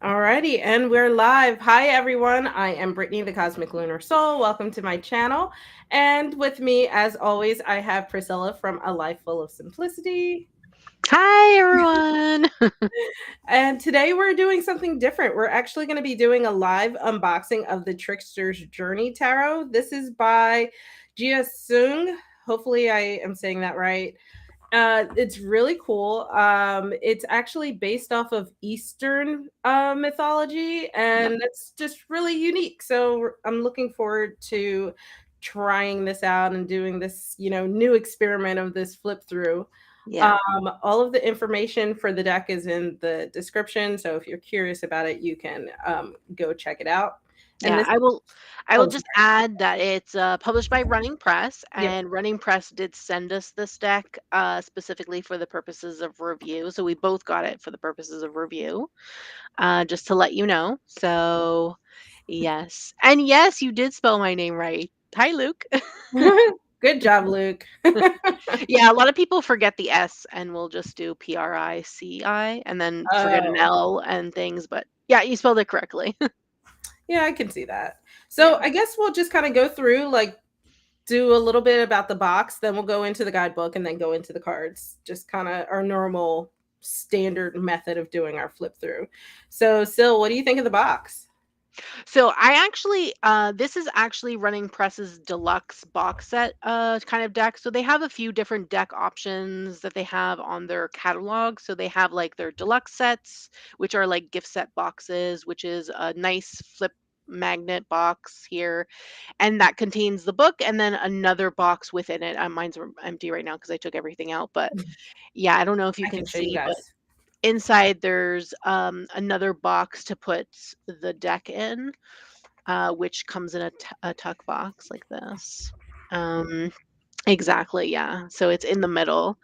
Alrighty, and we're live. Hi, everyone. I am Brittany, the Cosmic Lunar Soul. Welcome to my channel. And with me, as always, I have Priscilla from A Life Full of Simplicity. Hi, everyone. And today we're doing something different. We're actually going to be doing a live unboxing of the Trickster's Journey Tarot. This is by Jia Sung. Hopefully, I am saying that right. It's really cool. It's actually based off of Eastern mythology, and Yep. it's just really unique. So I'm looking forward to trying this out and doing this, new experiment of this flip through. Yeah. All of the information for the deck is in the description. So if you're curious about it, you can go check it out. And Yeah. this, I will oh, just add that it's published by Running Press, yep. and Running Press did send us this deck specifically for the purposes of review. So we both got it for the purposes of review, just to let you know. So, yes. And yes, you did spell my name right. Hi, Luke. Good job, Luke. Yeah, a lot of people forget the S and will just do PRICI and then forget an Oh. L and things. But yeah, you spelled it correctly. Yeah, I can see that. So Yeah. I guess we'll just kind of go through, like, do a little bit about the box, then we'll go into the guidebook and then go into the cards. Just kind of our normal standard method of doing our flip through. So, Sil, what do you think of the box? So I actually, this is actually Running Press's deluxe box set kind of deck. So they have a few different deck options that they have on their catalog. So they have like their deluxe sets, which are like gift set boxes, which is a nice flip magnet box here, and that contains the book and then another box within it. Mine's empty right now because I took everything out, but yeah, I don't know if you I can can show you see, but guys. inside there's another box to put the deck in, which comes in a tuck box like this. Um, exactly, yeah. So it's in the middle.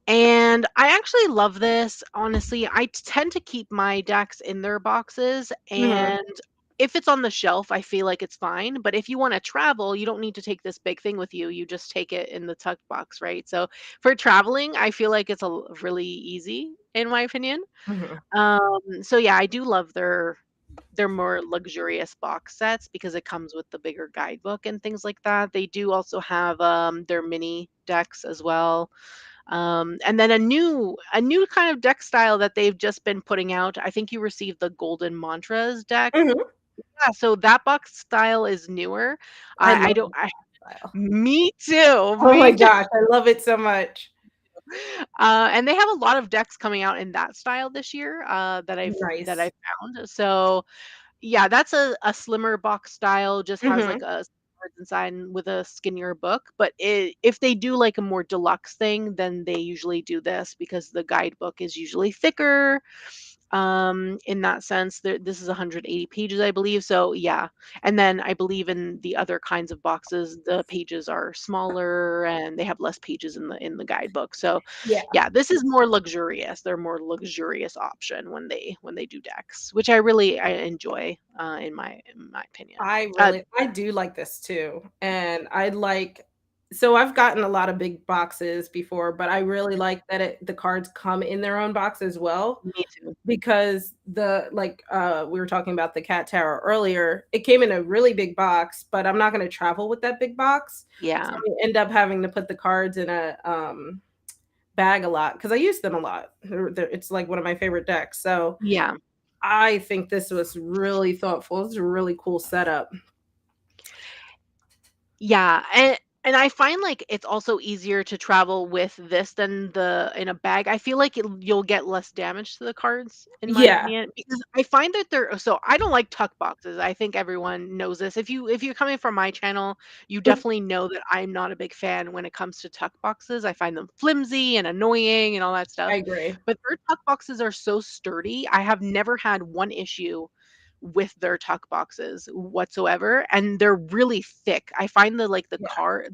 And I actually love this. Honestly, I tend to keep my decks in their boxes. Mhm. And if it's on the shelf, I feel like it's fine. But if you want to travel, you don't need to take this big thing with you. You just take it in the tuck box, right? So for traveling, I feel like it's really easy, in my opinion. Mhm. So yeah, I do love their more luxurious box sets because it comes with the bigger guidebook and things like that. They do also have their mini decks as well. And then a new kind of deck style that they've just been putting out. I think you received the Golden Mantras deck. Mhm. Yeah, so that box style is newer. I I love don't the I style. Me too. Oh my Me too. gosh, I love it so much. And they have a lot of decks coming out in that style this year that I Nice. found. So yeah, that's a slimmer box style, just has like Mhm. a cards inside and with a skinnier book. But if they do like a more deluxe thing, then they usually do this because the guidebook is usually thicker. In that sense, this is 180 pages, I believe. So yeah, and then I believe in the other kinds of boxes, the pages are smaller and they have less pages in the guidebook. So Yeah. yeah, this is more luxurious. They're more luxurious option when they do decks, which I enjoy in my opinion. I do like this too. And I like, so I've gotten a lot of big boxes before, but I really like that the cards come in their own box as well, Me too. because we were talking about the cat tower earlier. It came in a really big box, but I'm not going to travel with that big box. So Yeah. I end up having to put the cards in a bag a lot because I use them a lot. It's like one of my favorite decks. So Yeah. I think this was really thoughtful. It's a really cool setup. Yeah, and I find like it's also easier to travel with this than the in a bag. I feel like you'll get less damage to the cards, in my Yeah. opinion, because I find that I don't like tuck boxes. I think everyone knows this. If you're coming from my channel, you definitely know that I'm not a big fan when it comes to tuck boxes. I find them flimsy and annoying and all that I stuff. agree. But their tuck boxes are so sturdy. I have never had one issue with their tuck boxes whatsoever, and they're really thick. I find Yeah.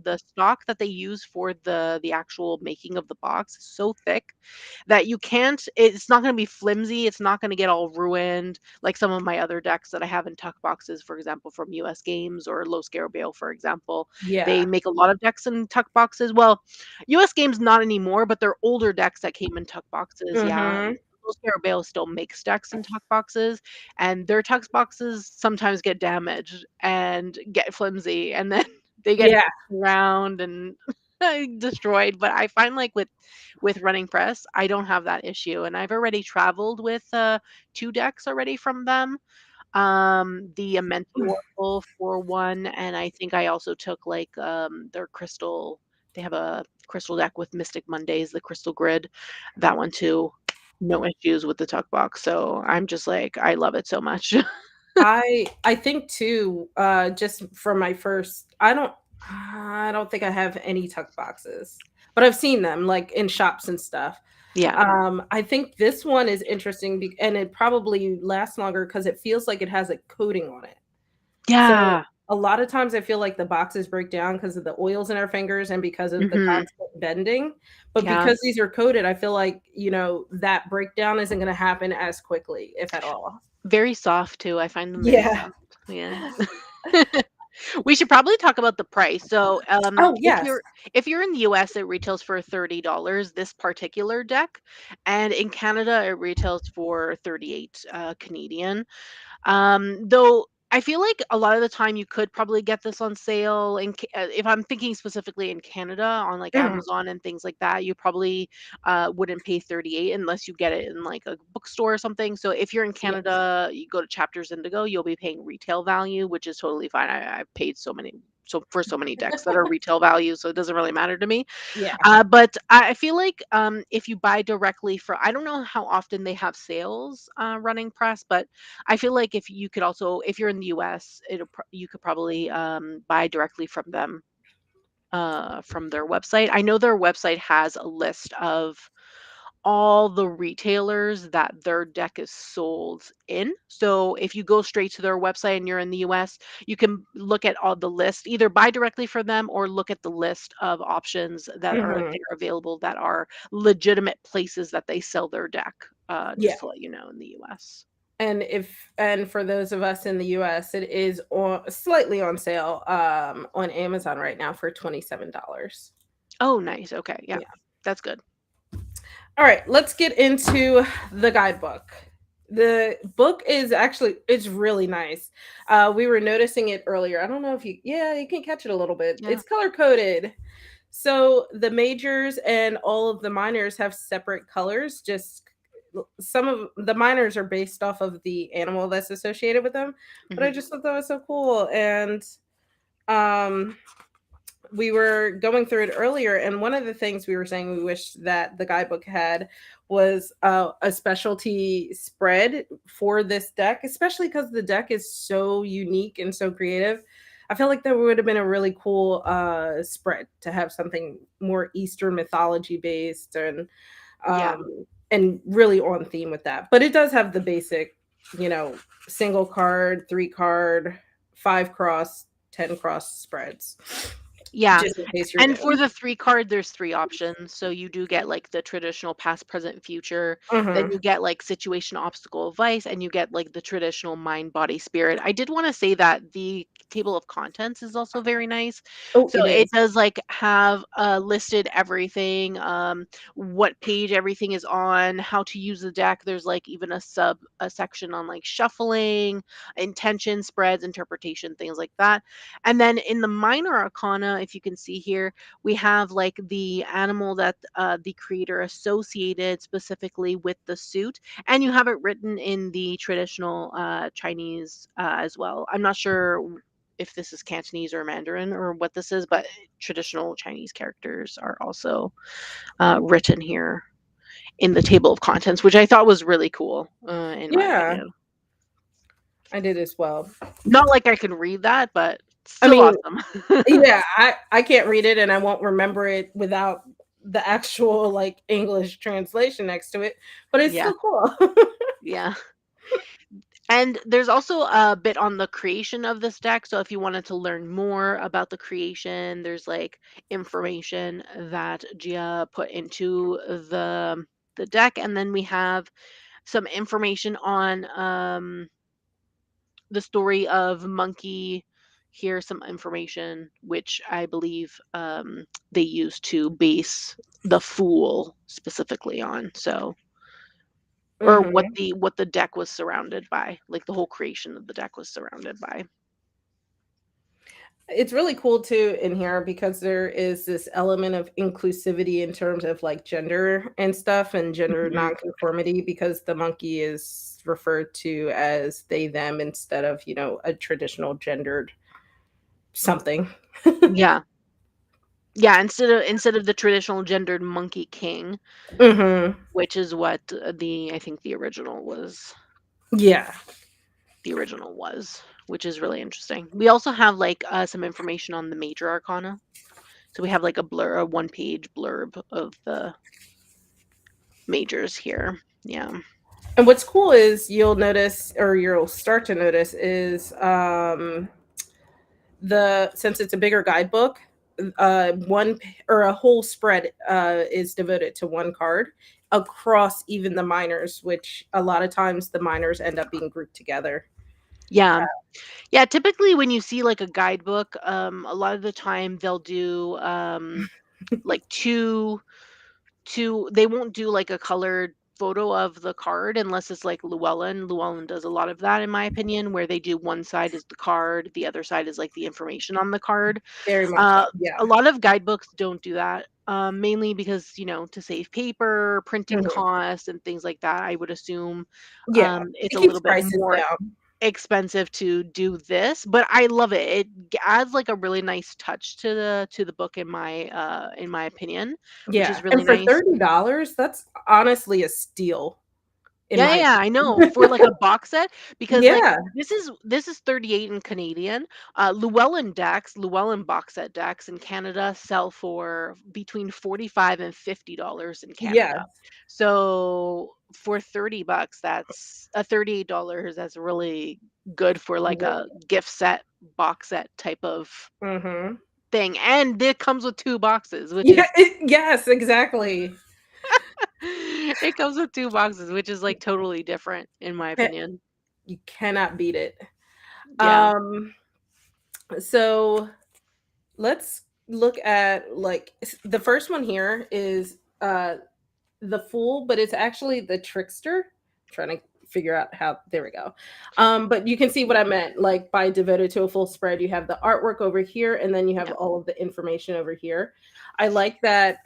the stock that they use for the actual making of the box is so thick that you can't it's not going to be flimsy, it's not going to get all ruined like some of my other decks that I have in tuck boxes, for example, from US Games or Low Scale Bale, for example. They Yeah. make a lot of decks in tuck boxes. Well, US Games not anymore, but they're older decks that came in tuck boxes. Yeah. Mhm. Low Scale Bale still makes decks in tuck boxes, and their tuck boxes sometimes get damaged and get flimsy, and then they get Yeah. knocked around and destroyed. But I find like with running press, I don't have that issue, and I've already traveled with 2 decks already from them. The Amenti Oracle for one, and I think I also took like their crystal. They have a crystal deck with Mystic Mondays, the Crystal Grid, that one too. No issues with the tuck box, so I'm just like I love it so much. I think too, just from my first I don't think I have any tuck boxes, but I've seen them, like, in shops and stuff. Yeah. I think this one is interesting and it probably lasts longer because it feels like it has a coating on it. So, Yeah. a lot of times I feel like the boxes break down because of the oils in our fingers and because of the Mhm. constant bending, but Yeah. because these are coated, I feel like, that breakdown isn't gonna happen as quickly, if at all. Very soft too. I find them very Yeah. soft. Yeah. We should probably talk about the price. So, Oh, yes. if you're in the US, it retails for $30, this particular deck, and in Canada, it retails for 38 Canadian. Though I feel like a lot of the time you could probably get this on sale if I'm thinking specifically in Canada on like Mhm. Amazon and things like that, you probably wouldn't pay 38 unless you get it in like a bookstore or something. So if you're in Yes. Canada, you go to Chapters Indigo, you'll be paying retail value, which is totally fine. I've paid so many decks that are retail value, so it doesn't really matter to me. Yeah. But I feel like if you buy directly I don't know how often they have sales running press, but I feel like if you're in the US, you could probably buy directly from them from their website. I know their website has a list of all the retailers that their deck is sold in. So if you go straight to their website and you're in the US, you can look at all the list, either buy directly from them or look at the list of options that are Mhm. there available that are legitimate places that they sell their deck, Yeah. just to let you know in the US. And for those of us in the US, it is slightly on sale, on Amazon right now for $27. Oh, nice. Okay. Yeah. Yeah. That's good. Alright, let's get into the guidebook. The book is actually it's really nice. We were noticing it earlier. I don't know if you can catch it a little bit. Yeah. It's color coded. So the majors and all of the minors have separate colors. Just some of the minors are based off of the animal that's associated with them. But I Hmm. just thought that was so cool. And um we were going through it earlier, and one of the things we were saying we wish that the guidebook had was a specialty spread for this deck, especially because the deck is so unique and so creative. I feel like that would have been a really cool spread to have something more Eastern mythology based Yeah. and really on theme with that. But it does have the basic, you know, single card, 3 card, 5 cross, 10 cross spreads, Yeah. just in case you're And new. for the 3 card, there's 3 options. So you do get, like, the traditional past, present, future, then Mhm. you get, like, situation, obstacle, advice, and you get, like, the traditional mind, body, spirit. I did wanna say that the table of contents is also very nice. Oh, So it it is. does, like, have, listed everything, what page everything is on, how to use the deck. There's, like, even a section on, like, shuffling, intention, spreads, interpretation, things like that. And then in the minor arcana, if you can see here, we have like the animal that the creator associated specifically with the suit, and you have it written in the traditional Chinese as well. I'm not sure if this is Cantonese or Mandarin or what this is, but traditional Chinese characters are also written here in the table of contents, which I thought was really cool, in my Yeah, opinion. I did as well. Not like I can read that, but I still mean, awesome. yeah, I can't read it and I won't remember it without the actual, like, English translation next to it, but it's Yeah, still cool. yeah. And there's also a bit on the creation of this deck. So if you wanted to learn more about the creation, there's like information that Gia put into the deck, and then we have some information on the story of Monkey. Here's some information which I believe they used to base the Fool specifically on. So, or Hmm. what the deck was surrounded by, like the whole creation of the deck was surrounded by. It's really cool too in here because there is this element of inclusivity in terms of like gender and stuff and gender Mhm. nonconformity because the monkey is referred to as they, them instead of, a traditional gendered something. Yeah. Yeah, instead of the traditional gendered Monkey King, Hmm. which is what I think Yeah. the original was, which is really interesting. We also have like some information on the major arcana. So we have like a one-page blurb of the majors here. Yeah. And what's cool is you'll notice, or you'll start to notice, is the since it's a bigger guidebook, or a whole spread is devoted to one card across even the minors, which a lot of times the minors end up being grouped together. Yeah. Yeah, typically when you see like a guidebook, a lot of the time they'll do like two, they won't do like a colored photo of the card unless it's like Llewellyn. Llewellyn does a lot of that in my opinion, where they do one side is the card, the other side is like the information on the card. Very much so. Uh, Yeah. a lot of guidebooks don't do that, mainly because, to save paper, printing Mhm. costs, and things like that. I would assume Yeah. it's It a keeps little bit prices more down. expensive to do this, but I love it. Adds like a really nice touch to the book in my opinion, which Yeah. is really And for nice. $30, that's honestly a steal, in Yeah, my yeah, yeah, I know, opinion. for, like, a box set, because, like, Yeah. this is 38 in Canadian. Llewellyn box set decks in Canada sell for between 45 and $50 in Yeah. Canada. So, for 30 bucks, that's $38, that's really good for, like, a gift set, box set type of Mm-hmm. thing, and it comes with 2 boxes, which Yeah. is Yes, exactly. it comes with 2 boxes, which is, like, totally different in my opinion. You cannot beat it. Yeah. Um, so let's look at like the first one here is the fool, but it's actually the trickster. Trying to figure out how, there we go. But you can see what I meant. Like by devoted to a full spread, you have the artwork over here, and then you have Yeah. all of the information over here. I like that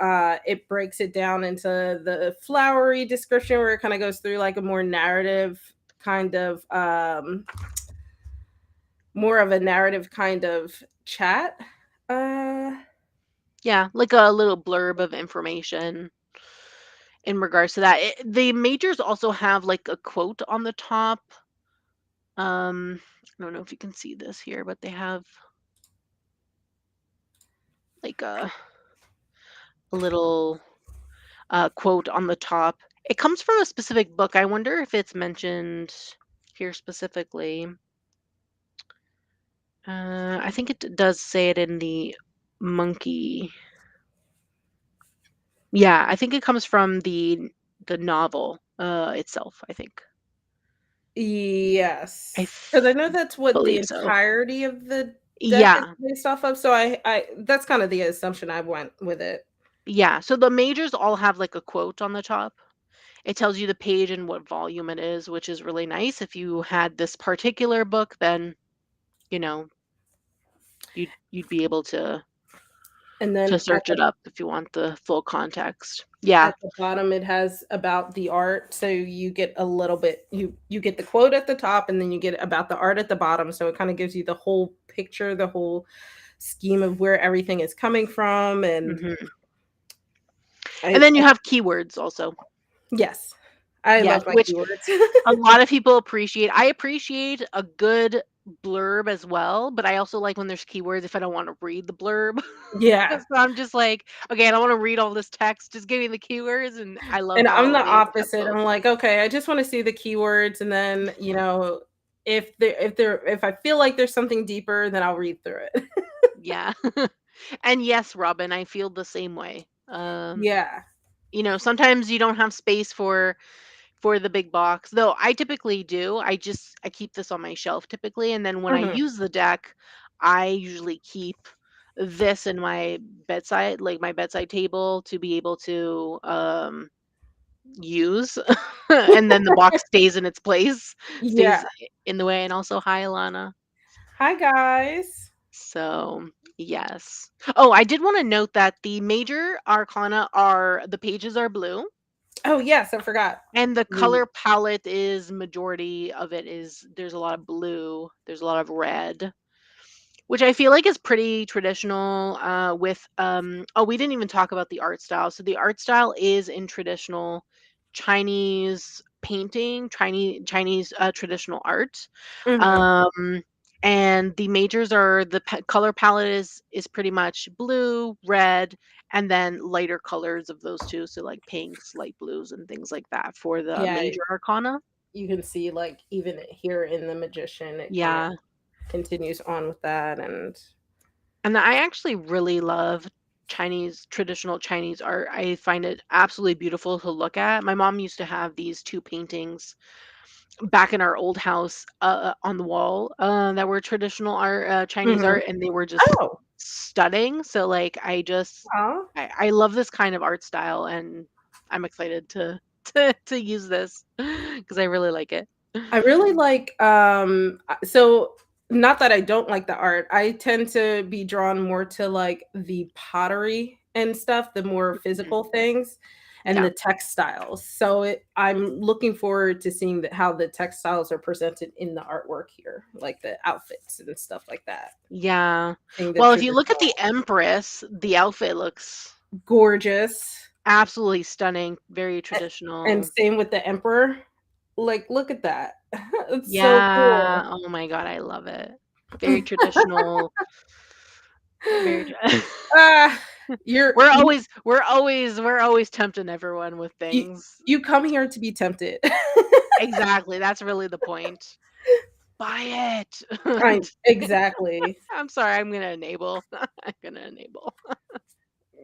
it breaks it down into the flowery description where it kind of goes through like a more narrative kind of more of a narrative kind of chat. Uh, Yeah, like a little blurb of information in regards to that. The majors also have like a quote on the top. I don't know if you can see this here, but they have like a little quote on the top. It comes from a specific book. I wonder if it's mentioned here specifically. I think it does say it in the monkey. Yeah, I think it comes from the novel itself, I think. I yes, because I th- know that's what the believe so. entirety of the deck is Yeah. based off of. So I that's kind of the assumption I went with it. Yeah, so the majors all have like a quote on the top. It tells you the page and what volume it is, which is really nice. If you had this particular book, then, you know, you'd be able And to then search it up if you want the full context. Yeah. at the bottom, it has about the art. So you get a little bit. You get the quote at the top, and then you get about the art at the bottom. So it kind of gives you the whole picture, the whole scheme of where everything is coming from. And Mhm. And I then you have keywords also. yes, I Yes, love my which keywords. a lot of people appreciate. I appreciate a good blurb as well, but I also like when there's keywords if I don't want to read the blurb. Yeah. So I'm just like, okay, I don't want to read all this text. Just give me the keywords, and I love And I'm how the they kept opposite. those. I'm like, okay, I just want to see the keywords, and then if I feel like there's something deeper, then I'll read through it. Yeah. And yes, Robin, I feel the same way. Yeah. Sometimes you don't have space for the big box, though I typically do. I keep this on my shelf typically, and then when I Mhm. use the deck, I usually keep this in my bedside, like my bedside table, to be able to use. And then the box stays in its place, Yeah. stays in the way. And also, hi Alana. Hi, guys. So, yes. Oh, I did want to note that the major arcana are the pages are blue, Oh, yes, I forgot. and the The color palette is majority of it is there's a lot of blue, there's a lot of red, which I feel like is pretty traditional with oh, we didn't even talk about the art style. So the art style is in traditional Chinese painting, Chinese traditional art. Mhm. Um and the majors are color palette is pretty much blue, red, and then lighter colors of those two, so like pinks, light blues, and things like that for the Yeah, major arcana. you can see, like, even here in the Magician, it kinda Yeah. continues on with that, and And I actually really love traditional Chinese art. I find it absolutely beautiful to look at. My mom used to have these two paintings back in our old house on the wall that were traditional art, Chinese Mhm. art, and they were just Oh, stunning. So, like, aw. I love this kind of art style, and I'm excited to to use this because I really like it. I really like, so not that I don't like the art, I tend to be drawn more to, like, the pottery and stuff, the more Mhm. physical things, and Yeah, the textiles. So I'm looking forward to seeing how the textiles are presented in the artwork here, like the outfits and stuff like that. yeah. Seeing the Well, if you look at traditional the Empress, the outfit looks gorgeous, absolutely stunning, very a and traditional. same with the emperor. Like, look at that. It's so Yeah, cool. oh my god, I love it. Very traditional, very tra Ah, you're you we're always tempting everyone with you things. you come here to be tempted. Exactly, that's really the point. Buy Right, it. exactly. I'm sorry, I'm gonna enable. I'm gonna enable.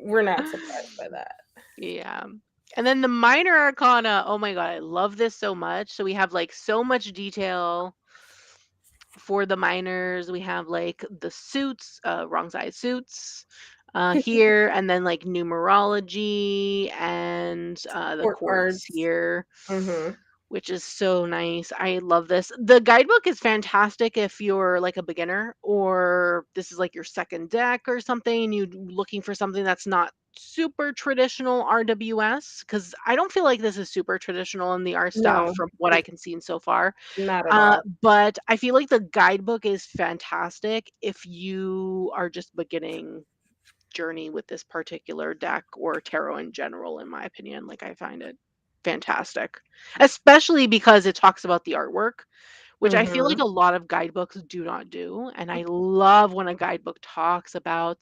We're not surprised by that. Yeah. And then the minor arcana, oh my god, I love this so much. So we have like so much detail for the minors. We have like the suits, wrong side suits here, and then like numerology and the Court chords cards. here, Mhm. which is so nice. I love this. The guidebook is fantastic if you're like a beginner or this is like your second deck or something, you looking for something that's not super traditional RWS, because I don't feel like this is super traditional in the art style No, from what I it's can see so far. not at all. But I feel like the guidebook is fantastic if you are just beginning journey with this particular deck or tarot in general, in my opinion. Like, I find it fantastic, especially because it talks about the artwork, which I feel like Mhm. a lot of guidebooks do not do. And I love when a guidebook talks about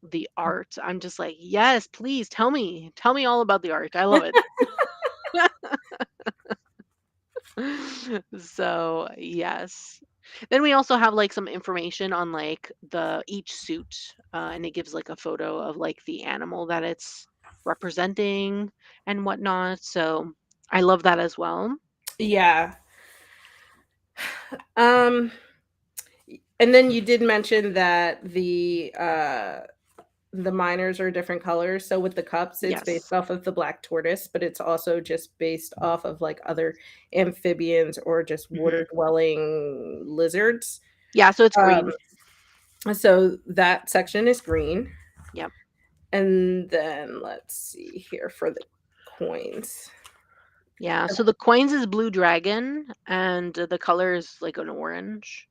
the art. I'm just like, yes, please tell me all about the art. I love it. So, yes. Then we also have like some information on like the each suit, and it gives like a photo of like the animal that it's representing and whatnot. So I love that as well. Yeah. Um, and then you did mention that the minors are different colors. So with the cups, it's based Yes. off of the black tortoise, but it's also just based off of like other amphibians or just Hmm. water dwelling lizards. Yeah. So it's green. Um, so that section is green. Yep. And then let's see here for the coins. Yeah. So the coins is blue dragon, and the color is like an orange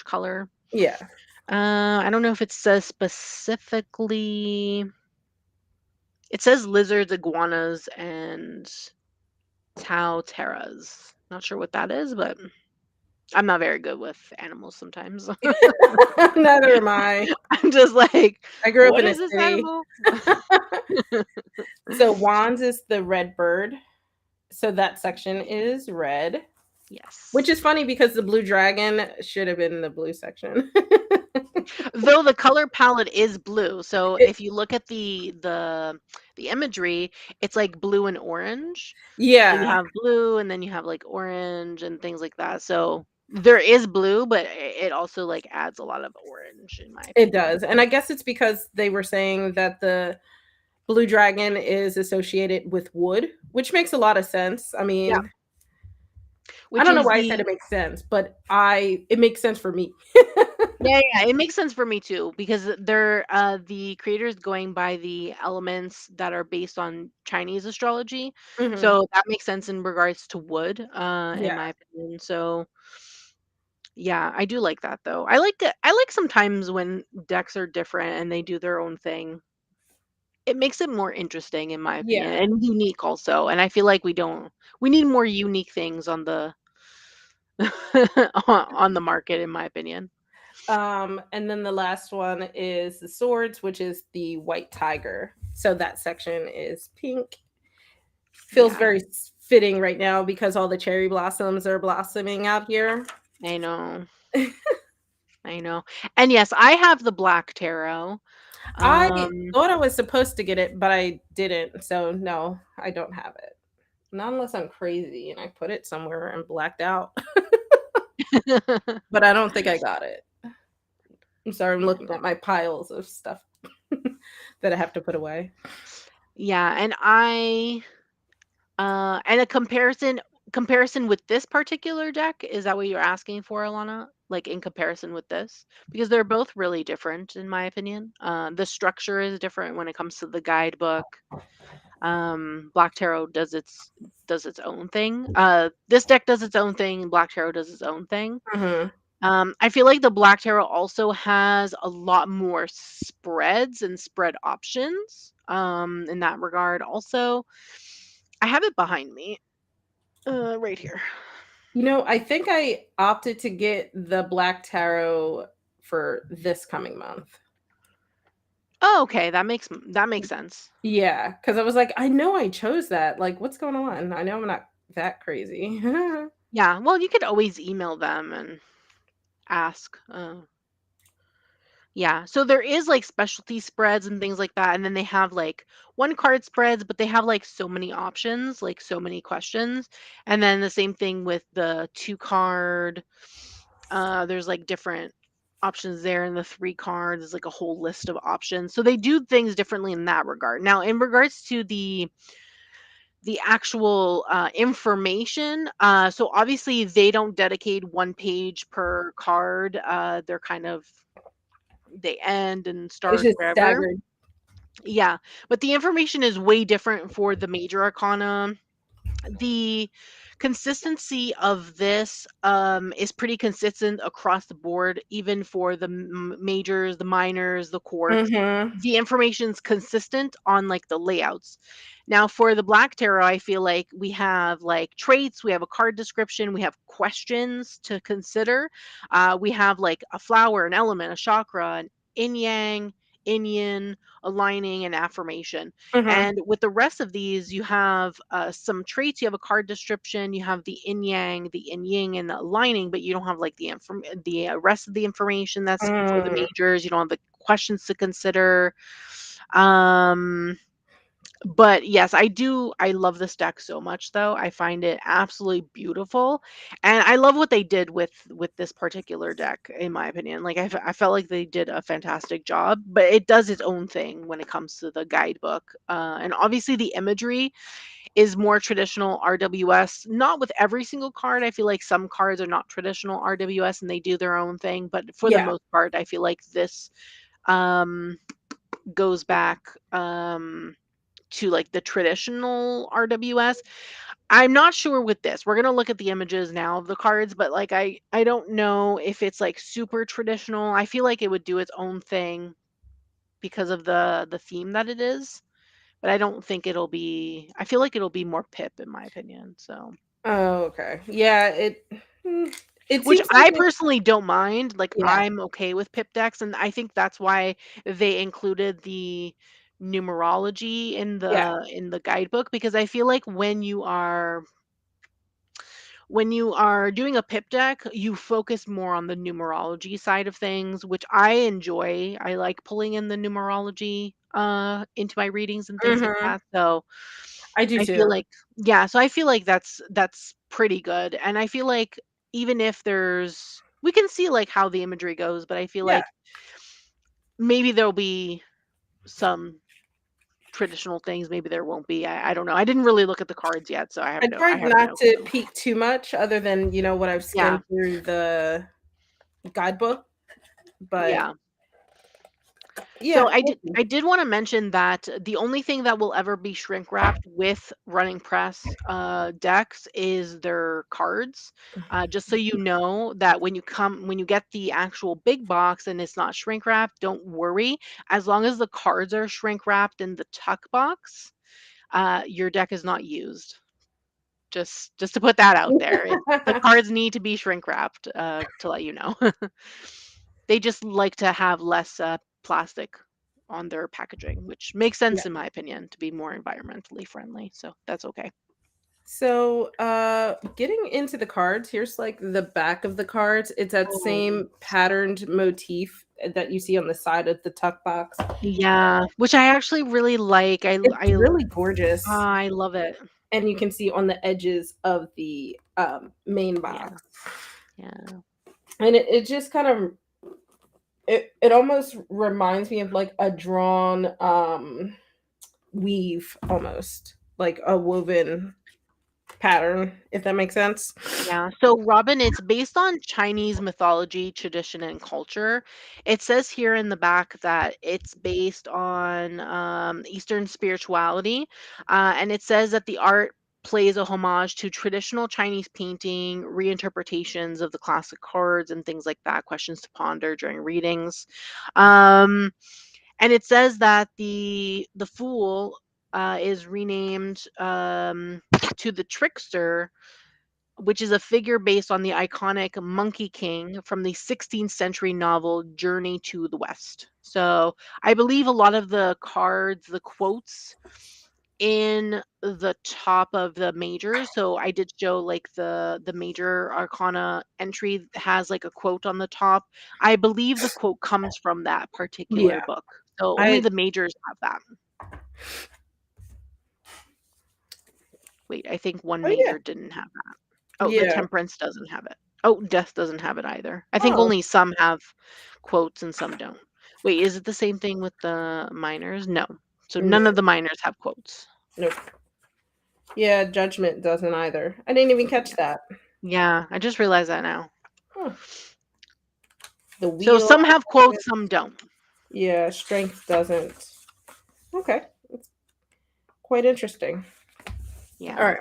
color. Yeah. I don't know if it says specifically. It says lizards, iguanas, and Tau terras. Not sure what that is, but I'm not very good with animals sometimes. Neither am I. I'm just like, I grew up "What in a is this city. animal?" So wands is the red bird. So that section is red. Which Yes. is funny because the blue dragon should have been in the blue section. Though the color palette is blue, so It if you look at the imagery, it's like blue and orange. So you Yeah, have blue and then you have like orange and things like that. So there is blue, but it also like adds a lot of orange in my it opinion. does, and I guess it's because they were saying that the blue dragon is associated with wood, which makes a lot of sense. I Yeah, mean, I which don't know is why I said the it makes sense, but I it makes sense for me. yeah, yeah, it makes sense for me too because they're the creators going by the elements that are based on Chinese astrology. Mhm. So that makes sense in regards to wood, in Yeah. my opinion. So yeah, I do like that though. I like sometimes when decks are different and they do their own thing. It makes it more interesting in my opinion Yeah. and unique also. And I feel like we need more unique things on the on the market in my opinion. And then the last one is the swords, which is the white tiger. So that section is pink. Feels Yeah, very fitting right now because all the cherry blossoms are blossoming out here. I know. I know. And yes, I have the black tarot. I Um thought I was supposed to get it, but I didn't. So no, I don't have it. Not unless I'm crazy and I put it somewhere and blacked out. But I don't think I got it. I'm sorry, I'm yeah. looking at my piles of stuff that I have to put away. Yeah, and and a comparison with this particular deck, is that what you're asking for, Alana? Like in comparison with this? Because they're both really different in my opinion. The structure is different when it comes to the guidebook. Black Tarot does its own thing. This deck does its own thing, Black Tarot does its own thing. Mhm. I feel like the Black Tarot also has a lot more spreads and spread options in that regard also. I have it behind me. Right here. I think I opted to get the black tarot for this coming month. Oh, okay, that makes sense. Yeah, because I was like, I know I chose that. Like, what's going on? I know I'm not that crazy. Yeah, well, you could always email them and ask. Yeah, so there is like specialty spreads and things like that, and then they have like one card spreads, but they have like so many options, like so many questions, and then the same thing with the two card. There's like different options there, and the three cards is like a whole list of options. So they do things differently in that regard. Now, in regards to the actual information. So obviously they don't dedicate one page per card. They're kind of they end and It's start just wherever. staggered. Yeah, but the information is way different for the major arcana. The consistency of this is pretty consistent across the board, even for the majors, the minors, the quartz. Mhm. The information's consistent on like the layouts. Now for the black tarot, I feel like we have like traits, we have a card description, we have questions to consider. We have like a flower, an element, a chakra, an yin yang, yin, aligning, and affirmation. Mhm. And with the rest of these, you have some traits, you have a card description, you have the yin yang, the yin yang, and the aligning, but you don't have like the rest of the information that's for the Mm. majors. You don't have the questions to consider. Um, but yes, I do. I love this deck so much, though. I find it absolutely beautiful, and I love what they did with this particular deck. In my opinion, like I felt like they did a fantastic job. But it does its own thing when it comes to the guidebook, and obviously the imagery is more traditional RWS. Not with every single card. I feel like some cards are not traditional RWS and they do their own thing. But for the Yeah. most part, I feel like this um, goes back. To like the traditional RWS. I'm not sure with this. We're gonna look at the images now of the cards, but like I don't know if it's like super traditional. I feel like it would do its own thing because of the theme that it is, but I don't think it'll be. I feel like it'll be more pip in my opinion. So, Oh, okay. Yeah, it which seems like I personally don't mind. Like yeah. I'm okay with pip decks, and I think that's why they included the numerology in Yeah. the guidebook because I feel like when you are when you are doing a pip deck, you focus more on the numerology side of things, which I enjoy. I like pulling in the numerology into my readings and things like Mhm. that. So I do I feel too. like, yeah, so I feel like that's pretty good. And I feel like even if there's we can see like how the imagery goes, but I feel Yeah. like maybe there'll be some traditional things, maybe there won't be. I don't know. I didn't really look at the cards yet, so I I tried have not no to clue. peek too much other than, what I've Yeah. skimmed through the guidebook, but Yeah. So yeah, I we'll did see. I did want to mention that the only thing that will ever be shrink wrapped with running press decks is their cards. Just so you know that when you get the actual big box and it's not shrink wrapped, don't worry. As long as the cards are shrink wrapped in the tuck box, your deck is not used. Just to put that out there. The cards need to be shrink wrapped to let you know. They just like to have less plastic on their packaging, which makes Yeah. sense in my opinion to be more environmentally friendly. So that's okay. So, getting into the cards, here's like the back of the cards. It's that Oh, same patterned motif that you see on the side of the tuck box. yeah, which I actually really like. It's really gorgeous, I love it. and you can see on the edges of the main Yeah, box, yeah, and it just kind of it almost reminds me of like a drawn weave, almost like a woven pattern, if that makes sense. yeah. So Robin, it's based on Chinese mythology, tradition, and culture. It says here in the back that it's based on Eastern spirituality, and it says that the art plays a homage to traditional Chinese painting, reinterpretations of the classic cards, and things like that. Questions to ponder during readings. Um, and it says that the fool is renamed to the trickster, which is a figure based on the iconic Monkey King from the 16th century novel Journey to the West. So I believe a lot of the cards, the quotes in the top of the majors. So I did show like the major arcana entry has like a quote on the top. I believe the quote comes from that particular Yeah, book. So only I the majors have that. Wait, I think one oh yeah, major didn't have that. Oh, the yeah. temperance doesn't have it. Oh, death doesn't have it either. I think Oh, only some have quotes and some don't. Wait, is it the same thing with the minors? No. So no, none of the minors have quotes. nope. Yeah, judgment doesn't either. I didn't even catch Yeah. that. Yeah, I just realized that now. Huh. The So wheel, some have quotes, some don't. yeah, strength doesn't. Okay, it's quite interesting. All Yeah. right.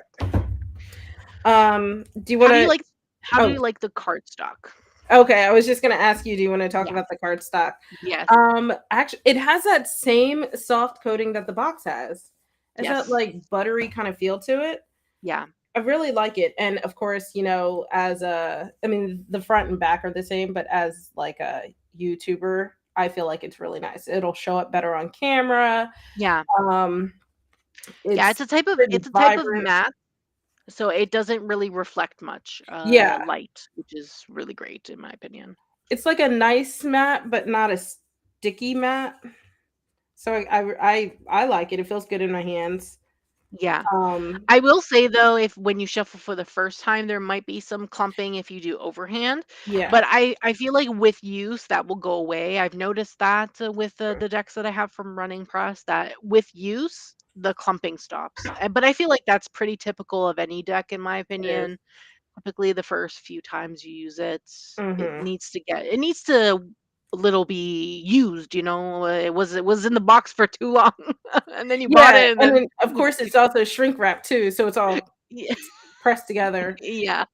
Do you How want do you to? like how do Oh, you like the card stock? okay. I was just gonna ask you. Do you want to talk Yeah. about the card stock? Yes. Actually, it has that same soft coating that the box has. It's that Yes. like buttery kind of feel to it. Yeah. I really like it, and of course, as I mean, the front and back are the same, but as like a YouTuber, I feel like it's really nice. It'll show up better on camera. Yeah. Um, Yeah, it's it's a type of pretty it's a type of vibrant. matte, so it doesn't really reflect much Yeah, light, which is really great in my opinion. it's like a nice matte, but not a sticky matte. So I like it. It feels good in my hands. Yeah. Um, I will say though, if when you shuffle for the first time, there might be some clumping if you do overhand, yeah. but I feel like with use that will go away. I've noticed that with the decks that I have from Running Press, that with use the clumping stops. But I feel like that's pretty typical of any deck in my It is. opinion. Typically the first few times you use it, Mhm. it needs to little be used, it was in the box for too long and then you bought Yeah, it and and then then, of course, it's also shrink wrap too, so it's all yeah. pressed together. Yeah.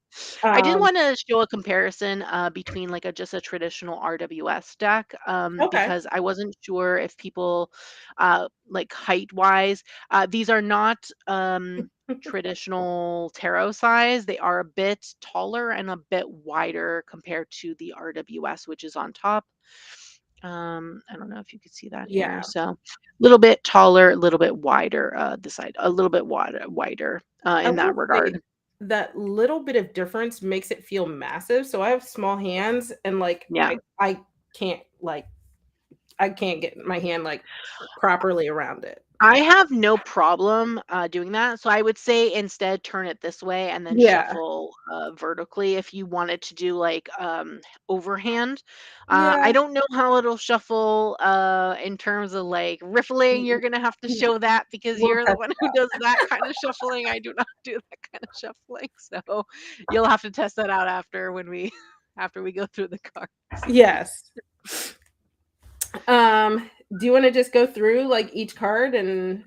I did Um, wanna show a comparison, between, like, just a traditional RWS deck, okay. because I wasn't sure if people, like, height-wise these are not, traditional tarot size, they are a bit taller and a bit wider compared to the RWS, which is on top. I don't know if you could see that Yeah, here, so, a little bit taller, a little bit wider, this side, a little bit wider, I in that will say regard. that little bit of difference makes it feel massive. So I have small hands and like Yeah. I can't like I can't get my hand like properly around it. I have no problem, doing that, so I would say instead turn it this way and then Yeah. shuffle, vertically if you wanted to do, like, overhand. I Yeah. don't know how it'll shuffle, in terms of, like, riffling, you're gonna have to show that because We'll you're the test one it who out. does that kinda shuffling, I do not do that kinda shuffling, so you'll have to test that out after when we after we go through the cards. Yes. Do you wanna just go through, like, each card and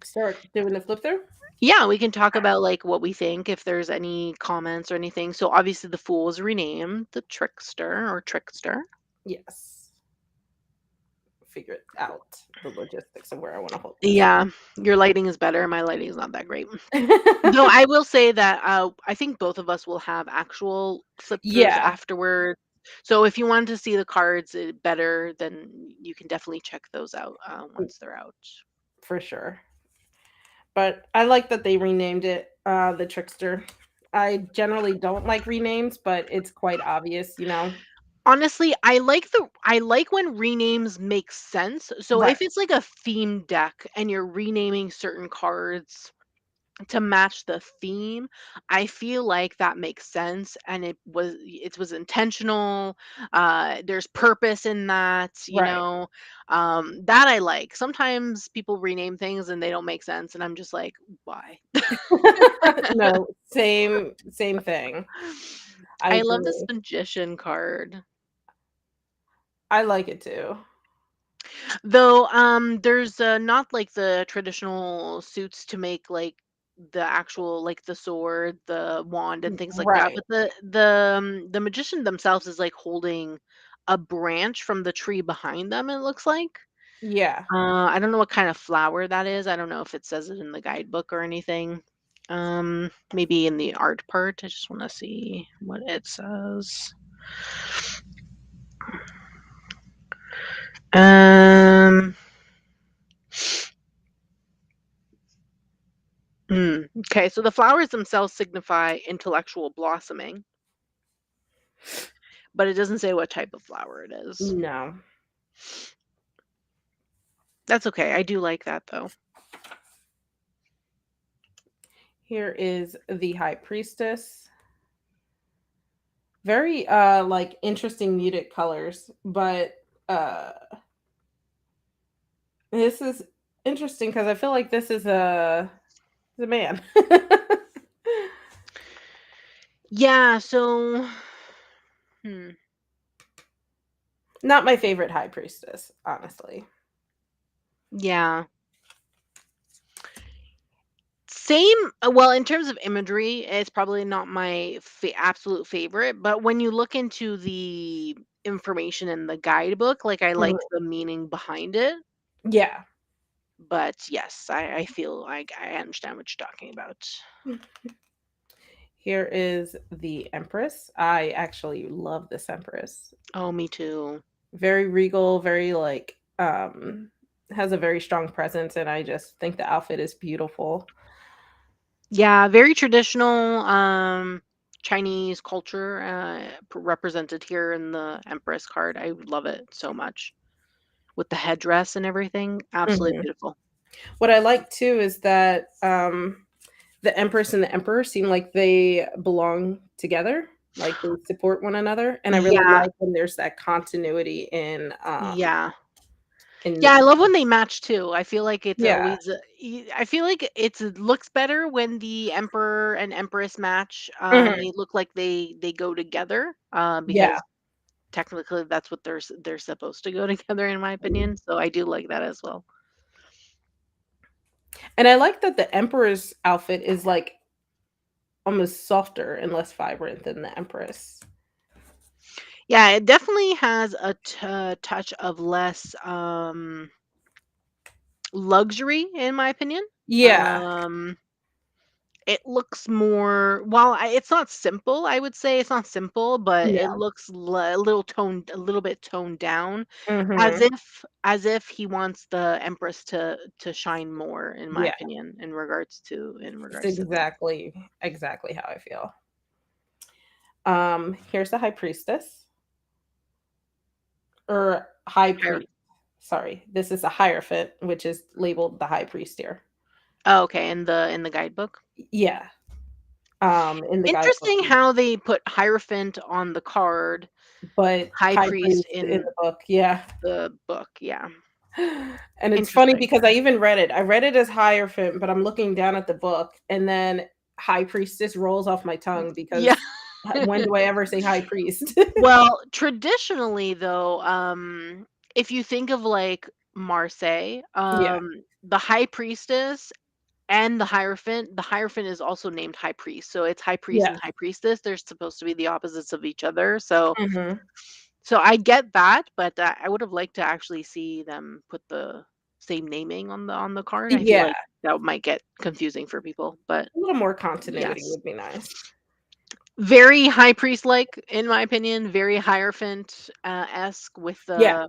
start doing the flip through? Yeah, we can talk about like what we think, if there's any comments or anything. So obviously the fool is renamed the trickster or trickster. Yes. Figure it out, the logistics of where I wanna hold this. Yeah, your lighting is better. My lighting is not that great. Though I will say that I think both of us will have actual flip throughs Yeah, afterward. So if you wanted to see the cards better, then you can definitely check those out once they're out. for sure. But I like that they renamed it, the Trickster. I generally don't like renames, but it's quite obvious, you know? Honestly, I like when renames make sense. So Right, if it's like a theme deck and you're renaming certain cards to match the theme, I feel like that makes sense and it was intentional. There's purpose in that, you right. know. That I like. Sometimes people rename things and they don't make sense and I'm just like, why? No, same thing. I I love this agree. magician card. I like it too. Though, there's, not, like, the traditional suits to make, like, the actual like, the sword, the wand, and things like that, Right. but the magician themselves is, like, holding a branch from the tree behind them, it looks like. Yeah. I don't know what kind of flower that is, I don't know if it says it in the guidebook or anything. Maybe in the art part, I just wanna see what it says. Um Okay, so the flowers themselves signify intellectual blossoming, but it doesn't say what type of flower it is. No. That's okay. I do like that though. Here is the High Priestess. Very, like, interesting muted colors, but, uh, this is interesting because I feel like this is a man. Yeah, so hmm, Not my favorite High Priestess, honestly. yeah. Same well, in terms of imagery, it's probably not my absolute favorite, but when you look into the information in the guidebook, like I like Mhm. the meaning behind it. Yeah. But yes, I feel like I understand what you're talking about. Here is the Empress. I actually love this Empress. Oh, me too. Very regal, very, like, has a very strong presence, and I just think the outfit is beautiful. Yeah, very traditional Chinese culture represented here in the Empress card. I love it so much with the headdress and everything. Absolutely Mhm. beautiful. What I like too is that, the Empress and the Emperor seem like they belong together, like they support one another, and I really Yeah, like when there's that continuity yeah. in Yeah, I love when they match too. I feel like it's yeah. always I feel like it looks better when the emperor and empress match. Mhm. They look like they go together Yeah. because technically that's what they're supposed to go together in my opinion. So I do like that as well. And I like that the Emperor's outfit is, like, almost softer and less vibrant than the Empress. Yeah, it definitely has a touch of less luxury in my opinion. Yeah. Um it looks more, well, it's not simple, I would say it's not simple, but it Yeah. looks a little bit toned down, Mhm. as if he wants the Empress to shine more, in my Yeah. opinion, in It's regards to that. exactly how I feel. Here's the High Priestess or High Higher Priest. Sorry, this is a Hierophant, which is labeled the High Priest here. Oh, okay, in the guidebook. Yeah. In the guidebook, Interesting how they put Hierophant on the card, but High High Priest Priest in in the book, yeah. the book, yeah. And it's funny Interesting. because I even read it. I read it as Hierophant, but I'm looking down at the book, and then High Priestess rolls off my tongue Yeah. because when do I ever say High Priest? Well, traditionally though, if you think of like Marseille, Yeah, the High Priestess and the Hierophant is also named High Priest. So it's High Priest yeah. and High Priestess. They're supposed to be the opposites of each other. So Mhm. I get that, but I would have liked to actually see them put the same naming on the card. I feel Yeah, like that might get confusing for people, but a little more continuity yes. would be nice. Very high priest like, in my opinion, very Hierophant esque with Yeah,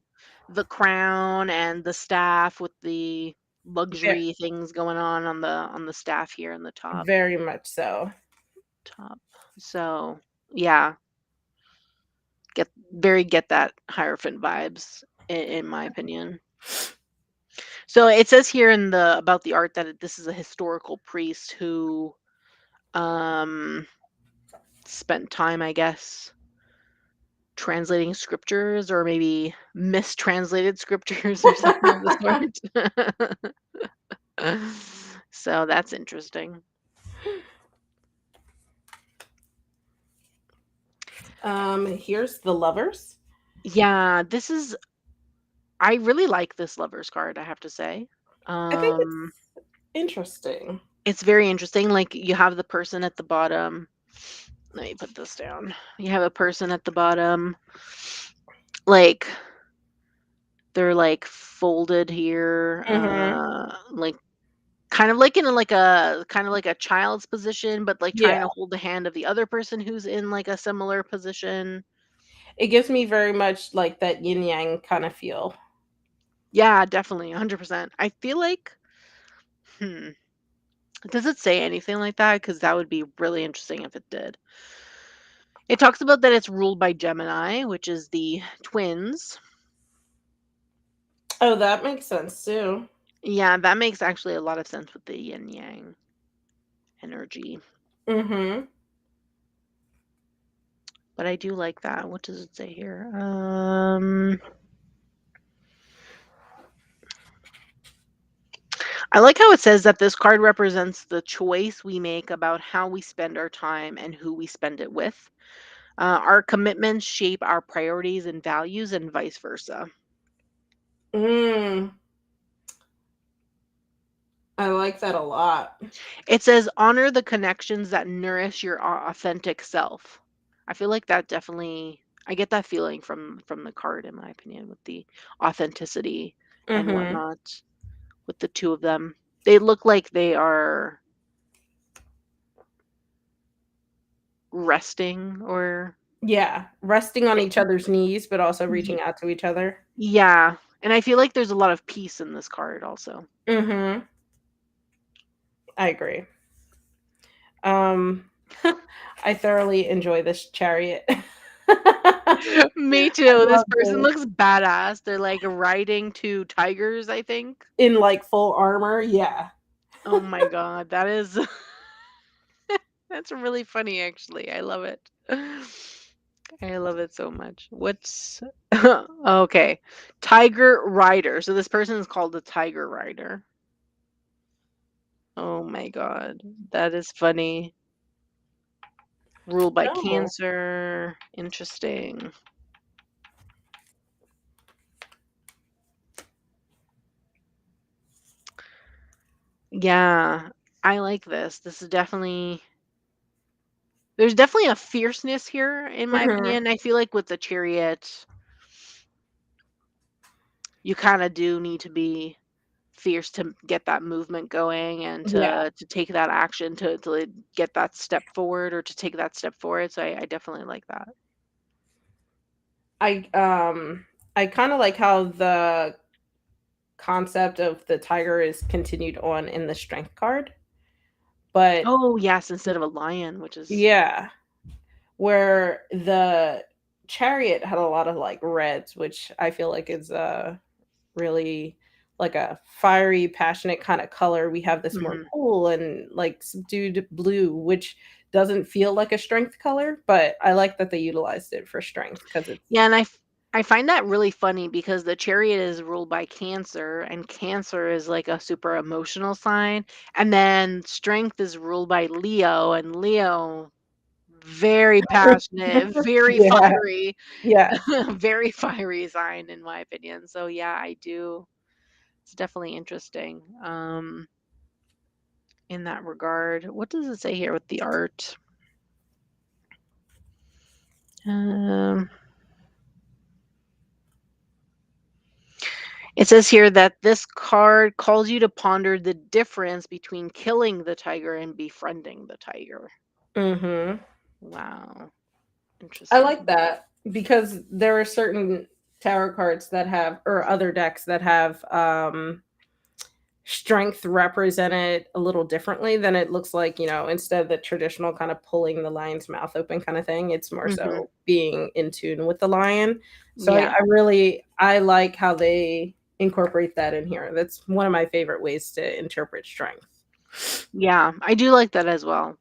the crown and the staff with the ve luxury things going on the staff here in the very much so. top. So yeah, get that Hierophant vibes in my opinion. So it says here in the about the art that this is a historical priest who um spent time, I guess, translating scriptures or maybe mistranslated scriptures or something of the sort. So that's interesting. Here's the Lovers. Yeah, I really like this lovers card, I have to say. I think it's Um interesting. it's very interesting. Like you have the person at the bottom. Let me put this down. You have a person at the bottom, like they're like folded here, Mhm. like kind of like in like a kind of like a child's position, but like trying Yeah, to hold the hand of the other person who's in like a similar position. it gives me very much like that yin yang kinda feel. Yeah, definitely, 100%. I feel like, hmm, does it say anything like that? Because that would be really interesting if it did. It talks about that it's ruled by Gemini, which is the twins. Oh, that makes sense too. Yeah, that makes actually a lot of sense with the yin yang energy. Mhm. But I do like that. What does it say here? I like how it says that this card represents the choice we make about how we spend our time and who we spend it with. Our commitments shape our priorities and values, and vice versa. Mm, I like that a lot. It says, honor the connections that nourish your authentic self. I feel like that definitely, I get that feeling from the card, in my opinion, with the authenticity and Mhm. whatnot, with the two of them. They look like they are resting or Yeah, resting on each other's knees, but also reaching out to each other. yeah, and I feel like there's a lot of peace in this card also. Mhm. I agree. Um, I thoroughly enjoy this chariot. Me I too. This love person this. looks badass. They're like riding 2 tigers, I think. In, like, full armor, yeah. Oh my god, that is that's really funny actually. I love it. I love it so much. What's okay. Tiger Rider. So this person is called the Tiger Rider. Oh my god. That is funny. Ruled by Oh. Cancer. Interesting. Yeah, I like this. This is definitely there's definitely a fierceness here in my Mhm. opinion. I feel like with the chariot, you kind of do need to be fierce to get that movement going and Yeah. to take that action to get that step forward or to take that step forward. So I definitely like that. I um I kind of like how the concept of the tiger is continued on in the strength card, but Oh yes, instead of a lion, which is yeah, where the chariot had a lot of like reds, which I feel like is really like a fiery, passionate kind of color. We have this more mhm. cool and like subdued blue, which doesn't feel like a strength color, but I like that they utilized it for strength because it's Yeah, and I find that really funny because the chariot is ruled by Cancer, and Cancer is like a super emotional sign, and then Strength is ruled by Leo, and Leo very passionate, very yeah, fiery, yeah. very fiery sign in my opinion. So yeah, I do. It's definitely interesting in that regard. What does it say here with the art? Um, It says here that this card calls you to ponder the difference between killing the tiger and befriending the tiger. Hmm. Wow, I like interesting. that because there are certain tarot cards that have, or other decks that have, strength represented a little differently than it looks like, instead of the traditional kind of pulling the lion's mouth open kind of thing, it's more Hmm. so being in tune with the lion. So Yeah, I like how they incorporate that in here. That's one of my favorite ways to interpret strength. yeah, I do like that as well.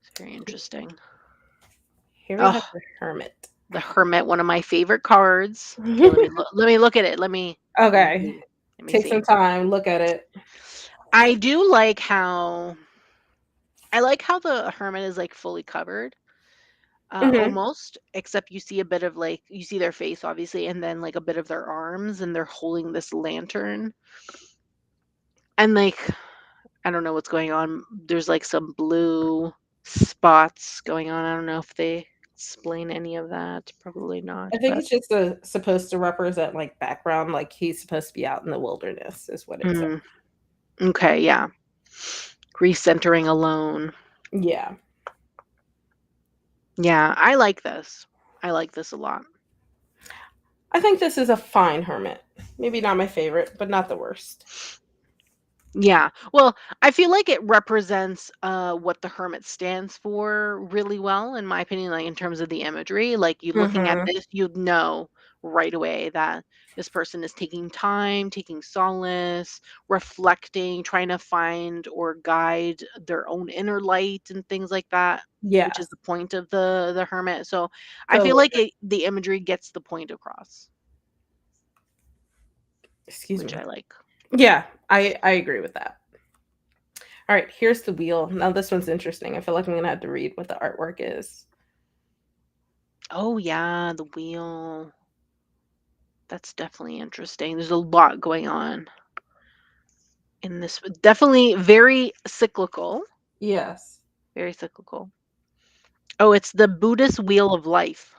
It's very interesting. Here we have Oh, the hermit. the Hermit, one of my favorite cards. Okay, let me look at it. Let me Okay. see. Let me Take some see. time, look at it. I do like how I like how the Hermit is like fully covered. Hmm. Almost, except you see a bit of like you see their face obviously, and then like a bit of their arms, and they're holding this lantern, and like I don't know what's going on. There's like some blue spots going on. I don't know if they explain any of that. Probably not, I think but it's just supposed to represent like background, like he's supposed to be out in the wilderness, is what it says. mm, okay, yeah. Recentering alone. Yeah. Yeah, I like this. I like this a lot. I think this is a fine hermit. Maybe not my favorite, but not the worst. Yeah. Well, I feel like it represents what the hermit stands for really well, in my opinion, like in terms of the imagery. Like you looking at Mhm. this, you'd know right away that this person is taking time, taking solace, reflecting, trying to find or guide their own inner light and things like that, which is Yes. the point of the hermit. So I feel Totally like agree. the imagery gets the point across, Excuse which me. I like. Yeah, I agree with that. All right, here's the wheel. Now this one's interesting. I feel like I'm gonna have to read what the artwork is. Oh yeah, the wheel. That's definitely interesting. There's a lot going on in this. Definitely very cyclical. Yes. Very cyclical. Oh, it's the Buddhist Wheel of Life,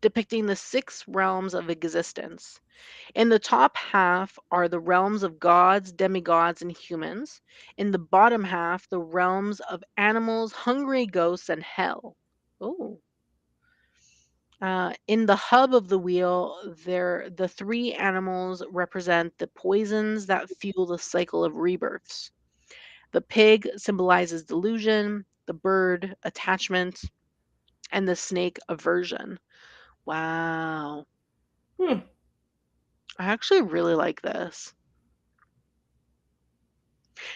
depicting the six realms of existence. In the top half are the realms of gods, demigods, and humans. In the bottom half, the realms of animals, hungry ghosts, and hell. Oh. In the hub of the wheel, there the three animals represent the poisons that fuel the cycle of rebirths. The pig symbolizes delusion, the bird attachment, and the snake aversion. Wow. Hmm. I actually really like this.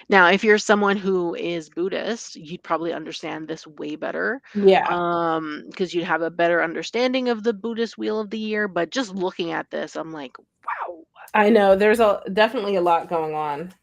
Now, if you're someone who is Buddhist, you'd probably understand this way better, Yeah. because you'd have a better understanding of the Buddhist wheel of the year. But just looking at this, I'm like, wow. I know there's a definitely a lot going on.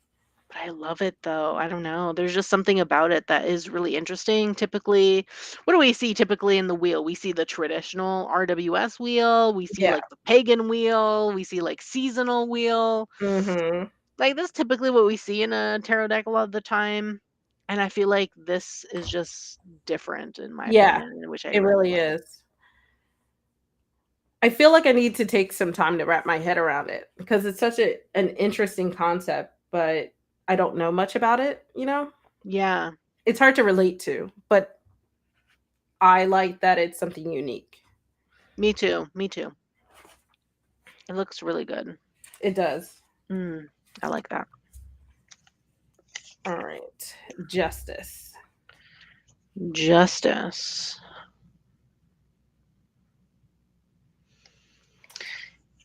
But I love it though. I don't know. There's just something about it that is really interesting. Typically, what do we see typically in the wheel? We see the traditional RWS wheel, we see Yeah. like the pagan wheel, we see like seasonal wheel. Mhm. Like that's typically what we see in a tarot deck a lot of the time. And I feel like this is just different in my Yeah. opinion, which I It really really like. is. I feel like I need to take some time to wrap my head around it because it's such an interesting concept, but I don't know much about it, you know? Yeah, It's hard to relate to, but I like that it's something unique. me too. Me too. It looks really good. It does. Mm, I like that. All right. Justice. Justice.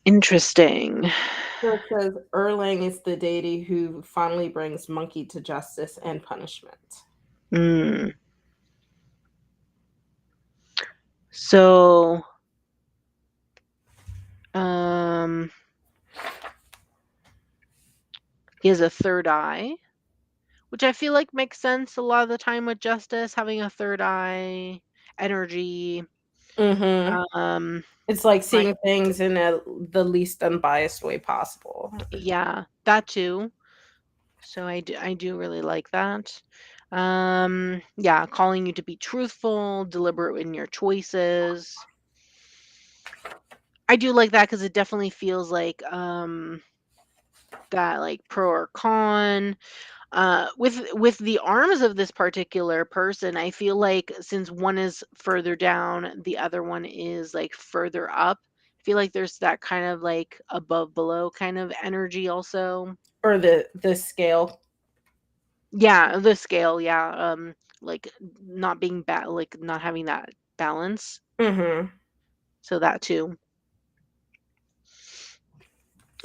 Interesting. So it says Erlang is the deity who finally brings monkey to justice and punishment. Mm. So, um, he has a third eye, which I feel like makes sense a lot of the time with Justice, having a third eye, energy. Mm-hmm. Um, It's like right. seeing things in the least unbiased way possible. Yeah, that too. So I do really like that. Yeah, calling you to be truthful, deliberate in your choices. I do like that because it definitely feels like that like pro or con. With the arms of this particular person, I feel like since one is further down, the other one is like further up. I feel like there's that kind of like above below kind of energy also. Or the scale. Yeah, the scale, yeah. Like not being like not having that balance. Mm-hmm. So that too.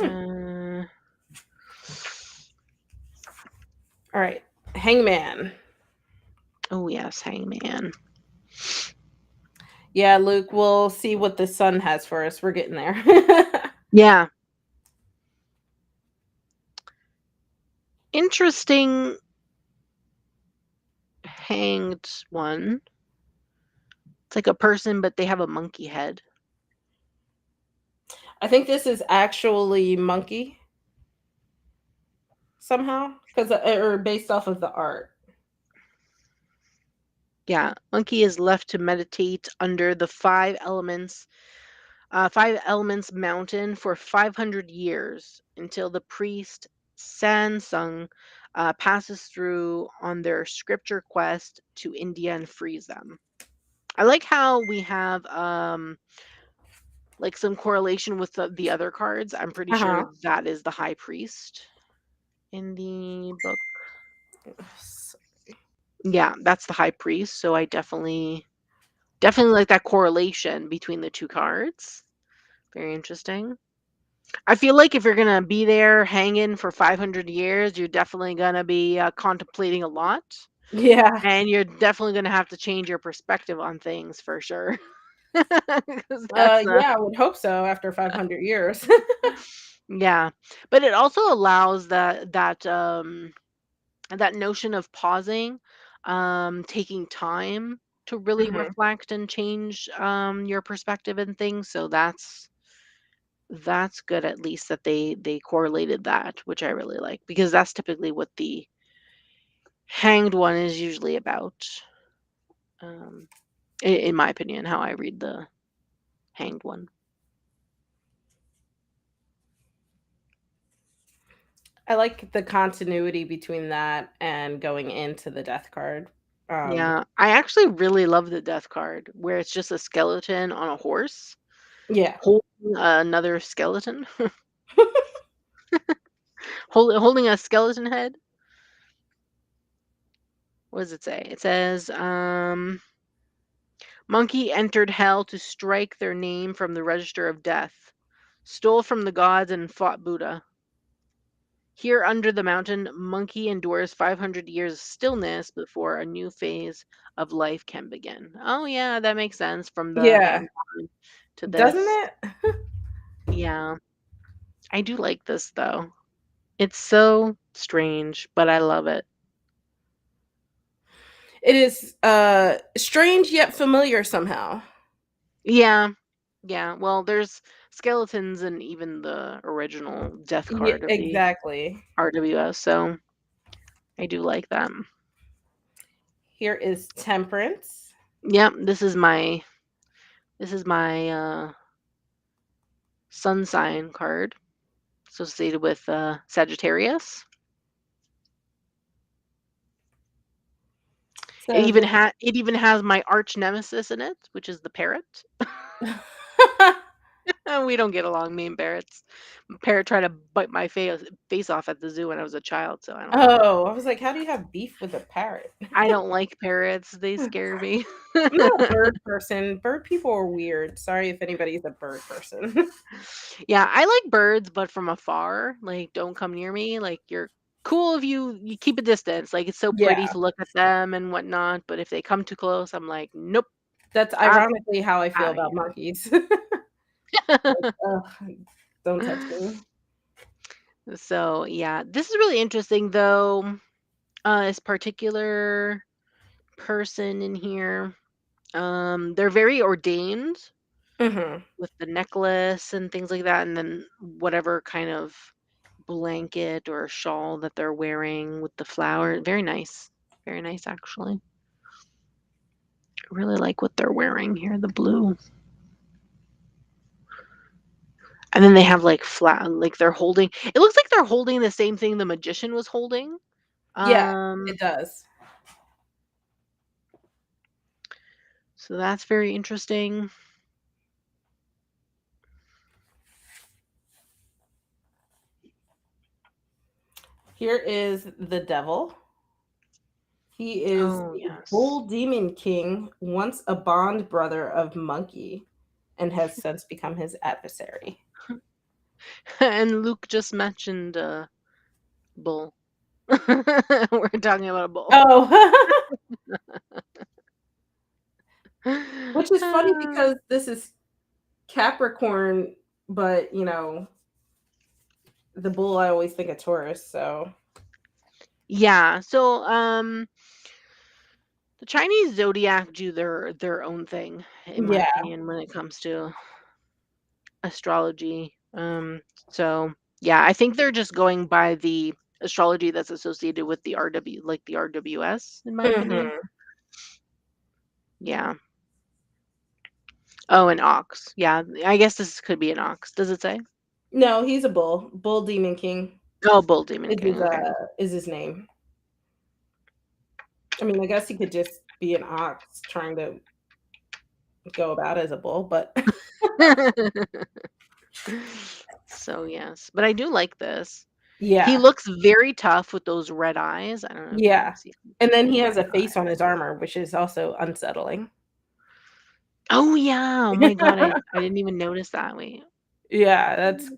Hmm. Uh, All right. Hangman. oh yes, Hangman. Yeah, Luke, we'll see what the sun has for us. We're getting there. Yeah, interesting hanged one. It's like a person, but they have a monkey head. I think this is actually monkey somehow because or based off of the art. Yeah, monkey is left to meditate under the five elements mountain for 500 years until the priest Sansung passes through on their scripture quest to India and frees them. I like how we have like some correlation with the other cards. I'm pretty sure Uh-huh. that is the high priest in the book. Yeah, that's the high priest. So I definitely like that correlation between the two cards. Very interesting. I feel like if you're gonna be there hanging for 500 years, you're definitely gonna be contemplating a lot, Yeah. and you're definitely gonna have to change your perspective on things for sure. 'Cause that's Yeah, I would hope so after 500 years. yeah, but it also allows that notion of pausing, taking time to really Mhm. reflect and change your perspective and things. So that's good at least that they correlated that, which I really like because that's typically what the hanged one is usually about. Um, in my opinion, how I read the hanged one. I like the continuity between that and going into the death card. Um, Yeah, I actually really love the death card where it's just a skeleton on a horse yeah. holding another skeleton, holding a skeleton head. What does it say? It says, Monkey entered hell to strike their name from the register of death, stole from the gods, and fought Buddha. Here under the mountain, Monkey endures 500 years of stillness before a new phase of life can begin. Oh, yeah, that makes sense from the Yeah. hanged one to Doesn't this. it? Yeah, I do like this though. It's so strange, but I love it. It is strange yet familiar somehow. Yeah, yeah. Well, there's skeletons in even the original death Yeah, card of the exactly. RWS, so I do like them. Here is temperance. Yep, this is my sun sign card associated with Sagittarius. So It even has my arch nemesis in it, which is the parrot. We don't get along, me and parrots. Parrot tried to bite my face off at the zoo when I was a child, so I don't like it. Oh, I was like, how do you have beef with a parrot? I don't like parrots. They scare me. I'm not a bird person. Bird people are weird. Sorry if anybody's a bird person. Yeah, I like birds, but from afar. Like, don't come near me. Like, you're cool if you keep a distance. Like, it's so pretty Yeah, to look at them and whatnot. But if they come too close, I'm like, nope, that's I'm ironically how I feel out of about here. monkeys. Ugh, don't touch me. So yeah, this is really interesting though. This particular person in here, they're very ordained Mhm. with the necklace and things like that, and then whatever kind of blanket or shawl that they're wearing with the flower. Very nice actually. I really like what they're wearing here, the blue. And then they have like flat, like they're holding. It looks like they're holding the same thing the magician was holding. Yeah, Um, it does. so that's very interesting. Here is the devil. He is Oh the yes. bull demon king, once a bond brother of Monkey, and has since become his adversary. And Luke just mentioned bull. We're talking about a bull. Oh, which is funny Uh, because this is Capricorn, but the bull I always think of Taurus. So yeah. So the Chinese zodiac do their own thing, in my yeah, opinion, when it comes to astrology. So yeah, I think they're just going by the astrology that's associated with the RW, like the RWS, in my opinion. hmm Yeah. Oh, an ox. Yeah, I guess this could be an ox. Does it say? no, he's a bull. Bull demon king Oh, bull demon is his king. Okay. name. I mean, I guess he could just be an ox trying to go about as a bull, but So yes, but I do like this. He yeah, looks very tough with those red eyes. I don't know if you yeah. can see And then he the has red a face on eyes. his armor, which is also unsettling. Oh yeah. Oh my god, I didn't even notice that. Wait. Yeah, that's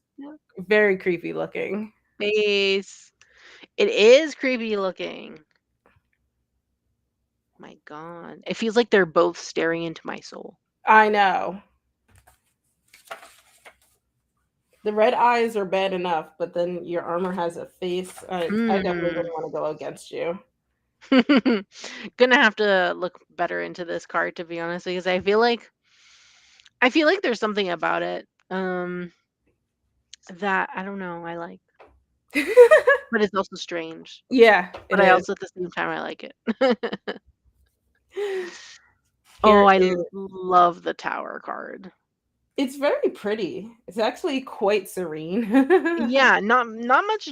very creepy looking. Face. It is creepy looking. My god. It feels like they're both staring into my soul. I know. The red eyes are bad enough, but then your armor has a face. I definitely Hmm. wouldn't want to go against you. Gonna have to look better into this card to be honest, because I feel like there's something about it that I don't know, I like, but it's also strange. Yeah, it But I is. also at the same time I like it. Oh, Here I is love the tower card. it's very pretty. It's actually quite serene. Yeah, not much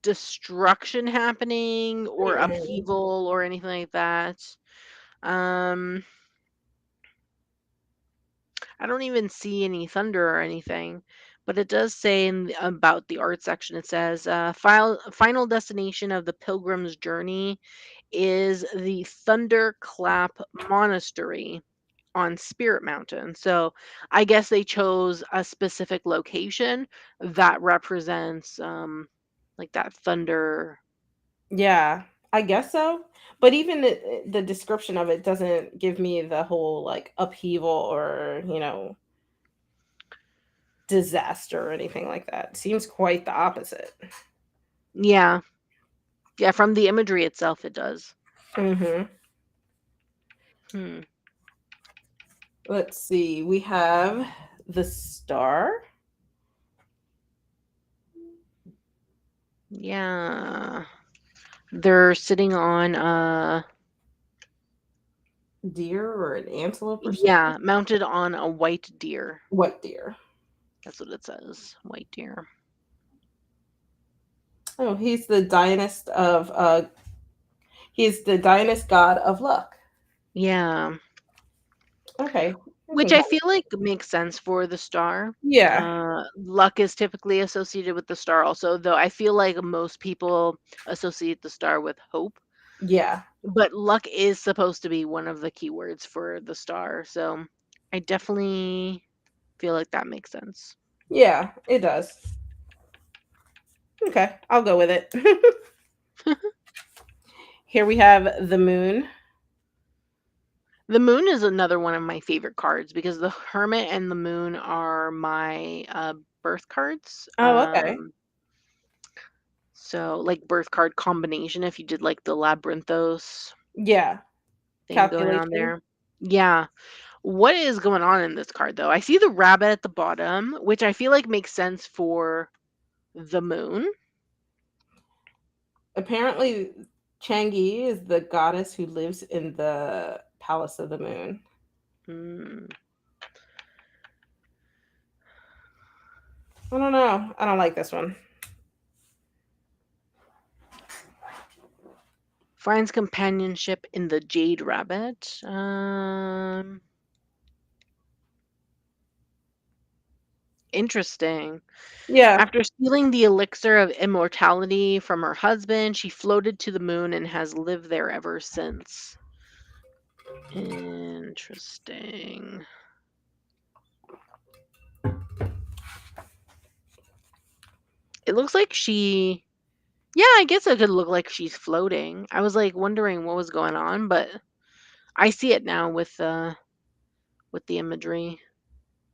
destruction happening or Mm-mm. upheaval or anything like that. Um, I don't even see any thunder or anything, but it does say about the art section. It says, final destination of the pilgrim's journey is the Thunderclap Monastery on Spirit Mountain. So I guess they chose a specific location that represents like that thunder. Yeah, I guess so. But even the description of it doesn't give me the whole like upheaval or, disaster or anything like that. It seems quite the opposite. Yeah. Yeah, from the imagery itself it does. Hmm Hmm. Let's see. We have the star, Yeah. They're sitting on deer or an antelope or something. yeah, mounted on a white deer. What deer? That's what it says. White deer. Oh, he's the Dionysus god of luck. Yeah. Okay. I Which can I kind feel like makes sense for the star. yeah. Luck is typically associated with the star also, though I feel like most people associate the star with hope. Yeah. But luck is supposed to be one of the keywords for the star. So I definitely feel like that makes sense. Yeah, it does. Okay, I'll go with it. Here we have the moon. The moon is another one of my favorite cards because the hermit and the moon are my birth cards. Oh, okay. So like birth card combination if you did like the labyrinthos Yeah. thing going on Calculation. there. Yeah. What is going on in this card though? I see the rabbit at the bottom, which I feel like makes sense for the moon. Apparently, Changi is the goddess who lives in the palace of the moon. Hmm. I don't know. I don't like this one. Finds companionship in the jade rabbit. Interesting. Yeah. After stealing the elixir of immortality from her husband, she floated to the moon and has lived there ever since. Interesting. It looks like yeah, I guess it could look like she's floating. I was like wondering what was going on, but I see it now with the imagery.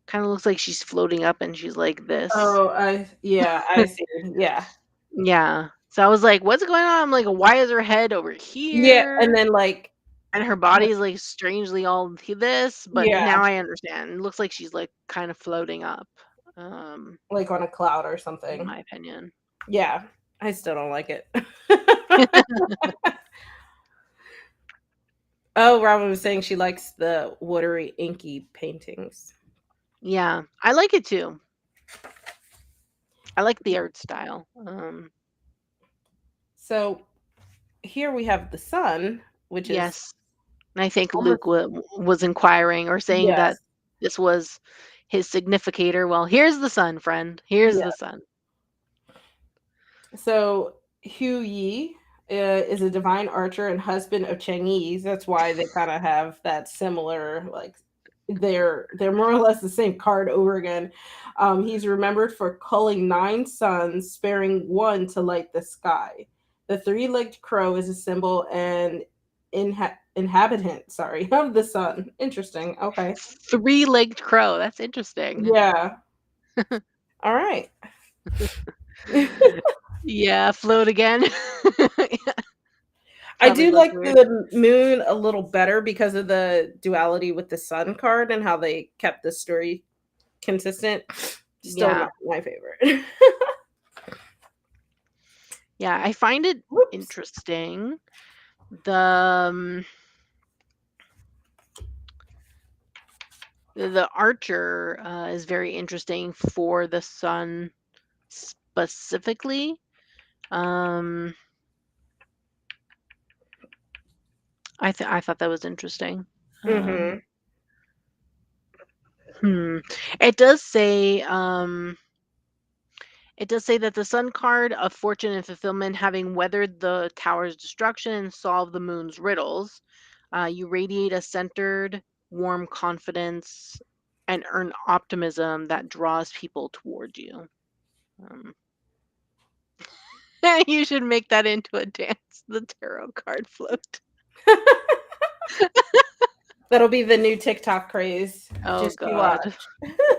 Kind of looks like she's floating up and she's like this. Oh, yeah, I see. Yeah. Yeah. So I was like, what's going on? I'm like, why is her head over Yeah, and here? then like And her body is like strangely all this, but yeah, now I understand. It looks like she's like kind of floating up. Um, like on a cloud or in something. my opinion. Yeah. I still don't like it. Oh, Robin was saying she likes the watery, inky paintings. Yeah, I like it too. I like the art style. So here we have the sun, which is Yes. And I think almost Luke was inquiring or saying that yes, this was his significator. Well, here's the sun, friend. Here's yeah. the sun. So Hu Yi is a divine archer and husband of Cheng Yi. That's why they kind of have that similar, like they're more or less the same card over again. He's remembered for culling 9 suns, sparing one to light the sky. The three-legged crow is a symbol and inhabitant, sorry, of the sun. Interesting. Okay. Three-legged crow. That's interesting. Yeah. All right. Yeah, float again. I Probably do looks like weird. the moon a little better because of the duality with the sun card and how they kept the story consistent. Still Yeah. not my favorite. Yeah, I find it Whoops. interesting. The the archer is very interesting for the sun specifically. Um, I thought that was interesting. Mhm. Hmm. It does say that the sun card of fortune and fulfillment, having weathered the tower's destruction and solved the moon's riddles, you radiate a centered, warm confidence and earn optimism that draws people toward you. Um, you should make that into a dance, the tarot card float. That'll be the new TikTok craze. Oh Just you God. watch.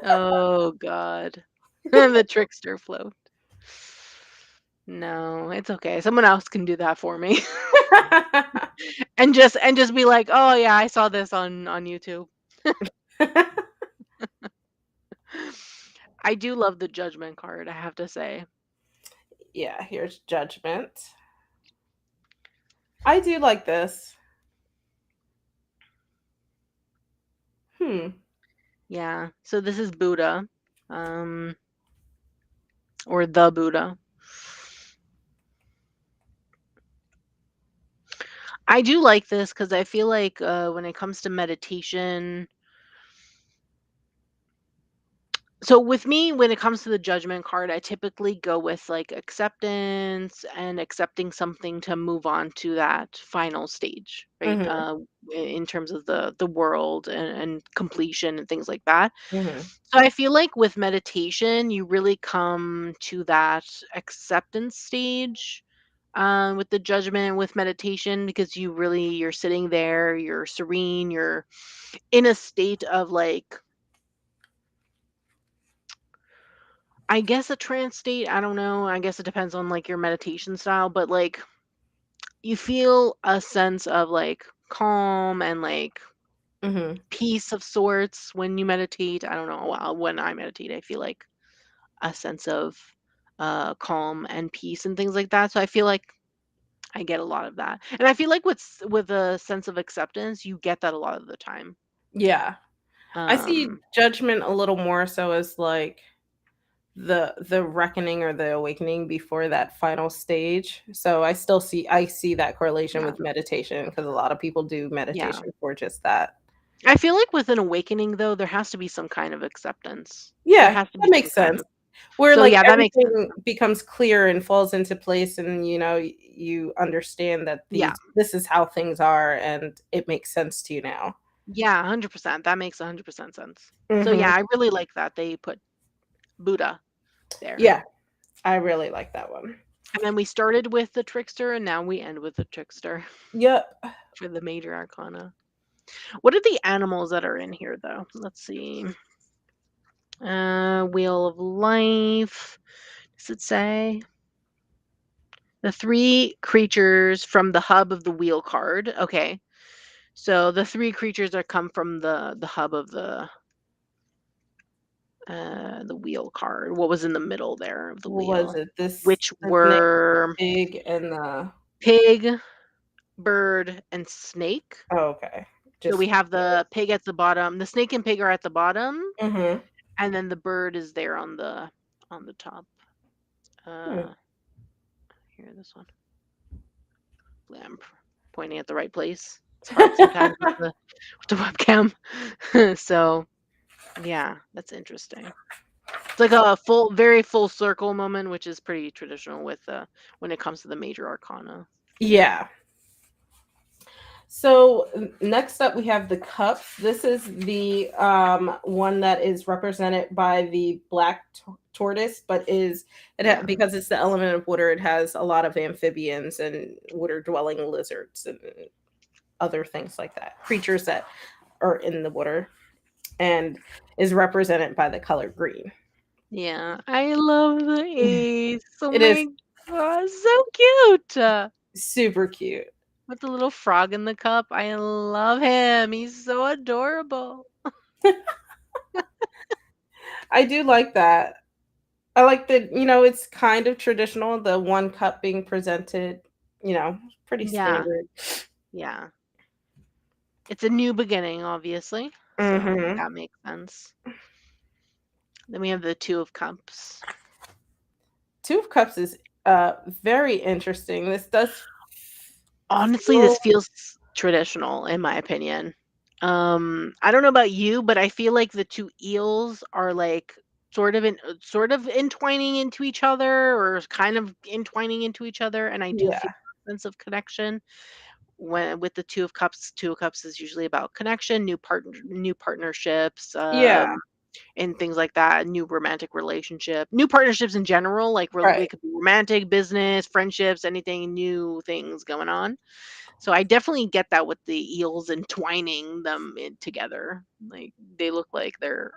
Oh God. The trickster float. No, it's okay. Someone else can do that for me. And just be like, "Oh yeah, I saw this on YouTube." I do love the judgment card, I have to say. Yeah, here's judgment. I do like this. Hmm. Yeah. So this is Buddha. um, or the Buddha. I do like this because I feel like when it comes to meditation, so with me, when it comes to the judgment card, I typically go with like acceptance and accepting something to move on to that final stage, right? Mhm, In terms of the world and completion and things like that. mhm. So I feel like with meditation, you really come to that acceptance stage with the judgment with meditation because you're sitting there, you're serene, you're in a state of like I guess a trance state, I don't know. I guess it depends on like your meditation style, but like you feel a sense of like calm and like Mhm. peace of sorts when you meditate. I don't know. When I meditate, I feel like a sense of calm and peace and things like that. So I feel like I get a lot of that. And I feel like with a sense of acceptance, you get that a lot of the time. Yeah. I see Um judgment a little more so as, like, the reckoning or the awakening before that final stage. So I see that correlation yeah. with meditation because a lot of people do Yeah. meditation for just that. I feel like with an awakening though, there has to be some kind of acceptance. There Yeah, has to that be some makes kind sense. of Where, so like, yeah, that makes sense. everything becomes clear and falls into place and, you understand that Yeah. this is how things are, and it makes sense to you now. Yeah, 100%. That makes 100% sense. So Mhm. yeah, I really like that they put Buddha there. Yeah, I really like that one. And then we started with the trickster and now we end with the trickster Yep. for the major arcana. What are the animals that are in here though? Let's see. Wheel of Life. Does it say? The three creatures from the hub of the wheel card. Okay. So the three creatures that come from the hub of the wheel card. What was in the middle there of the What was wheel? it? Which The snake, were pig, and the pig, bird, and snake. oh, okay. So we Just have the pig at the bottom. The snake and pig are at the bottom, mhm. and then the bird is there on the top. Hmm. Uh, Here, this one. I'm pointing at the right place. It's hard sometimes with the webcam. So yeah, that's interesting. It's like a very full circle moment, which is pretty traditional with when it comes to the major arcana. Yeah. So next up, we have the cups. This is the one that is represented by the black tortoise, but Yeah. because it's the element of water, it has a lot of amphibians and water dwelling lizards and other things like that, creatures that are in the water, and is represented by the color green. Yeah. I love the ace. Oh It is my god, so cute. super cute. With the little frog in the cup. I love him. He's so adorable. I do like that. I like that, it's kind of traditional, the one cup being presented, pretty Yeah. standard. Yeah. It's a new beginning, obviously. So Mhm. that makes sense. Then we have the two of cups. Two of Cups is, very interesting. This does Honestly, feel this feels traditional in my opinion. I don't know about you, but I feel like the two eels are like sort of entwining into each other or kind of entwining into each other, and I do feel yeah. a sense of connection when with the two of cups. Two of cups is usually about connection, new partnerships, Yeah, and things like that, new romantic relationship, new partnerships in general, like they right. could be romantic, business, friendships, anything, new things going on. So I definitely get that with the eels entwining them together. Like they look like they're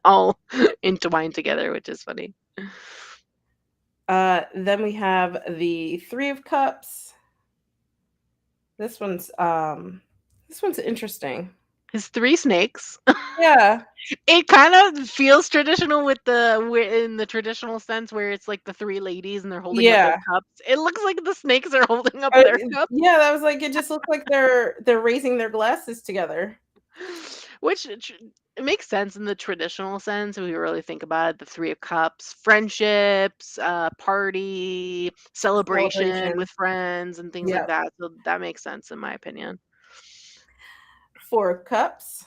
all entwined together, which is funny. Then we have the Three of Cups. This one's, this one's interesting. His three snakes. Yeah, It kind of feels traditional with in the traditional sense where it's like the three ladies and they're holding up their yeah. cups. It looks like the snakes are holding up their cups. Yeah, that was like it just looks like they're raising their glasses together. Which it makes sense in the traditional sense if we really think about it. The Three of Cups, friendships, party, celebration Celebration. with friends, and things like Yep. that. So that makes sense in my opinion. Four of Cups.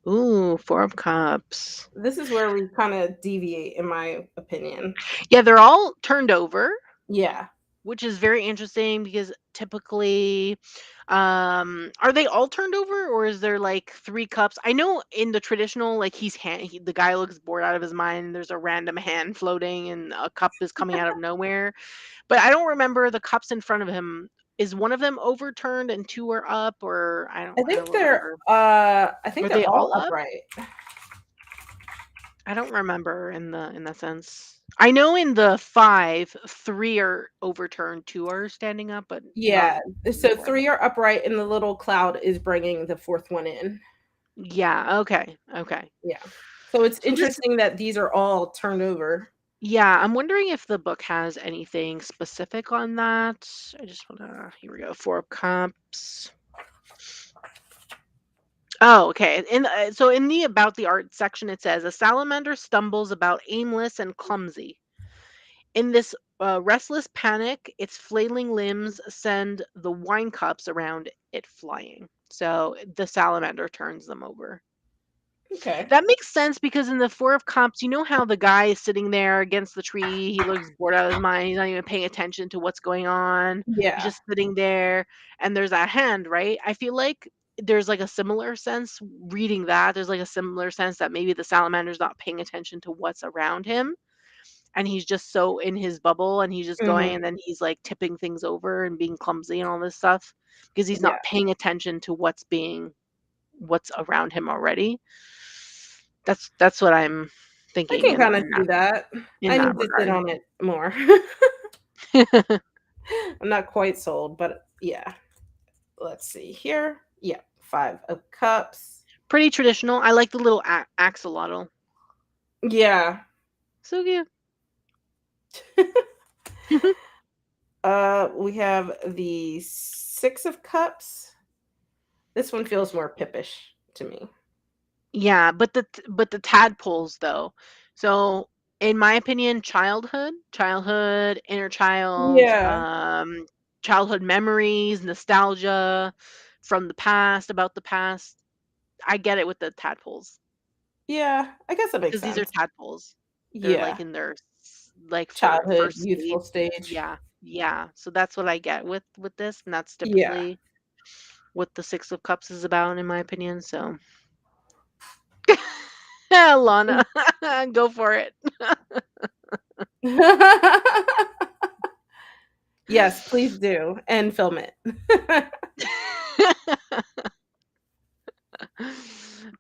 Ooh, Four of Cups. This is where we kind of deviate, in my opinion. Yeah, they're all turned over, Yeah. which is very interesting because typically are they all turned over, or is there like three cups? I know in the traditional, like the guy looks bored out of his mind, there's a random hand floating and a cup is coming out of nowhere, but I don't remember the cups in front of him. Is one of them overturned and two are up, or I don't remember. I think Are they're they all all up? upright. I don't remember in that sense. I know in the five, three are overturned, two are standing up, but not Yeah. in the So four. three are upright, and the little cloud is bringing the fourth one in. Yeah. Okay. Okay. Yeah. So it's So this, interesting that these are all turned over. yeah, I'm wondering if the book has anything specific on that. I just wanna. Here we go. Four of Cups. Oh, okay. So in the about the art section, it says a salamander stumbles about aimless and clumsy. In this restless panic, its flailing limbs send the wine cups around it flying. So the salamander turns them over. Okay. That makes sense because in the Four of Cups, you know how the guy is sitting there against the tree, he looks bored out of his mind, he's not even paying attention to what's going on. He's Yeah. just sitting there and there's a hand, right? I feel like there's like a similar sense reading that. There's like a similar sense that maybe the salamander's not paying attention to what's around him and he's just so in his bubble and he's just going Hmm. and then he's like tipping things over and being clumsy and all this stuff because he's Yeah. not paying attention to what's around him already. That's what I'm I thinking can kind of in see that. in I that need to sit regard. on it more. I'm not quite sold, but yeah. Let's see here. Yeah. Five of Cups. Pretty traditional. I like the little axolotl. Yeah. So cute. We have the Six of Cups. This one feels more pippish to me. Yeah, but the tadpoles though. So in my opinion, childhood, inner child, Yeah. childhood memories, nostalgia from the past, about the past. I get it with the tadpoles Yeah. I guess that makes because these are sense. tadpoles. They're like Yeah. in their like Childhood, first stage. youthful stage. Yeah, yeah. So that's what I get with this, and that's Yeah. typically what the Six of Cups is about, in my opinion. So, Lana, go for it. Yes, please do, and film it.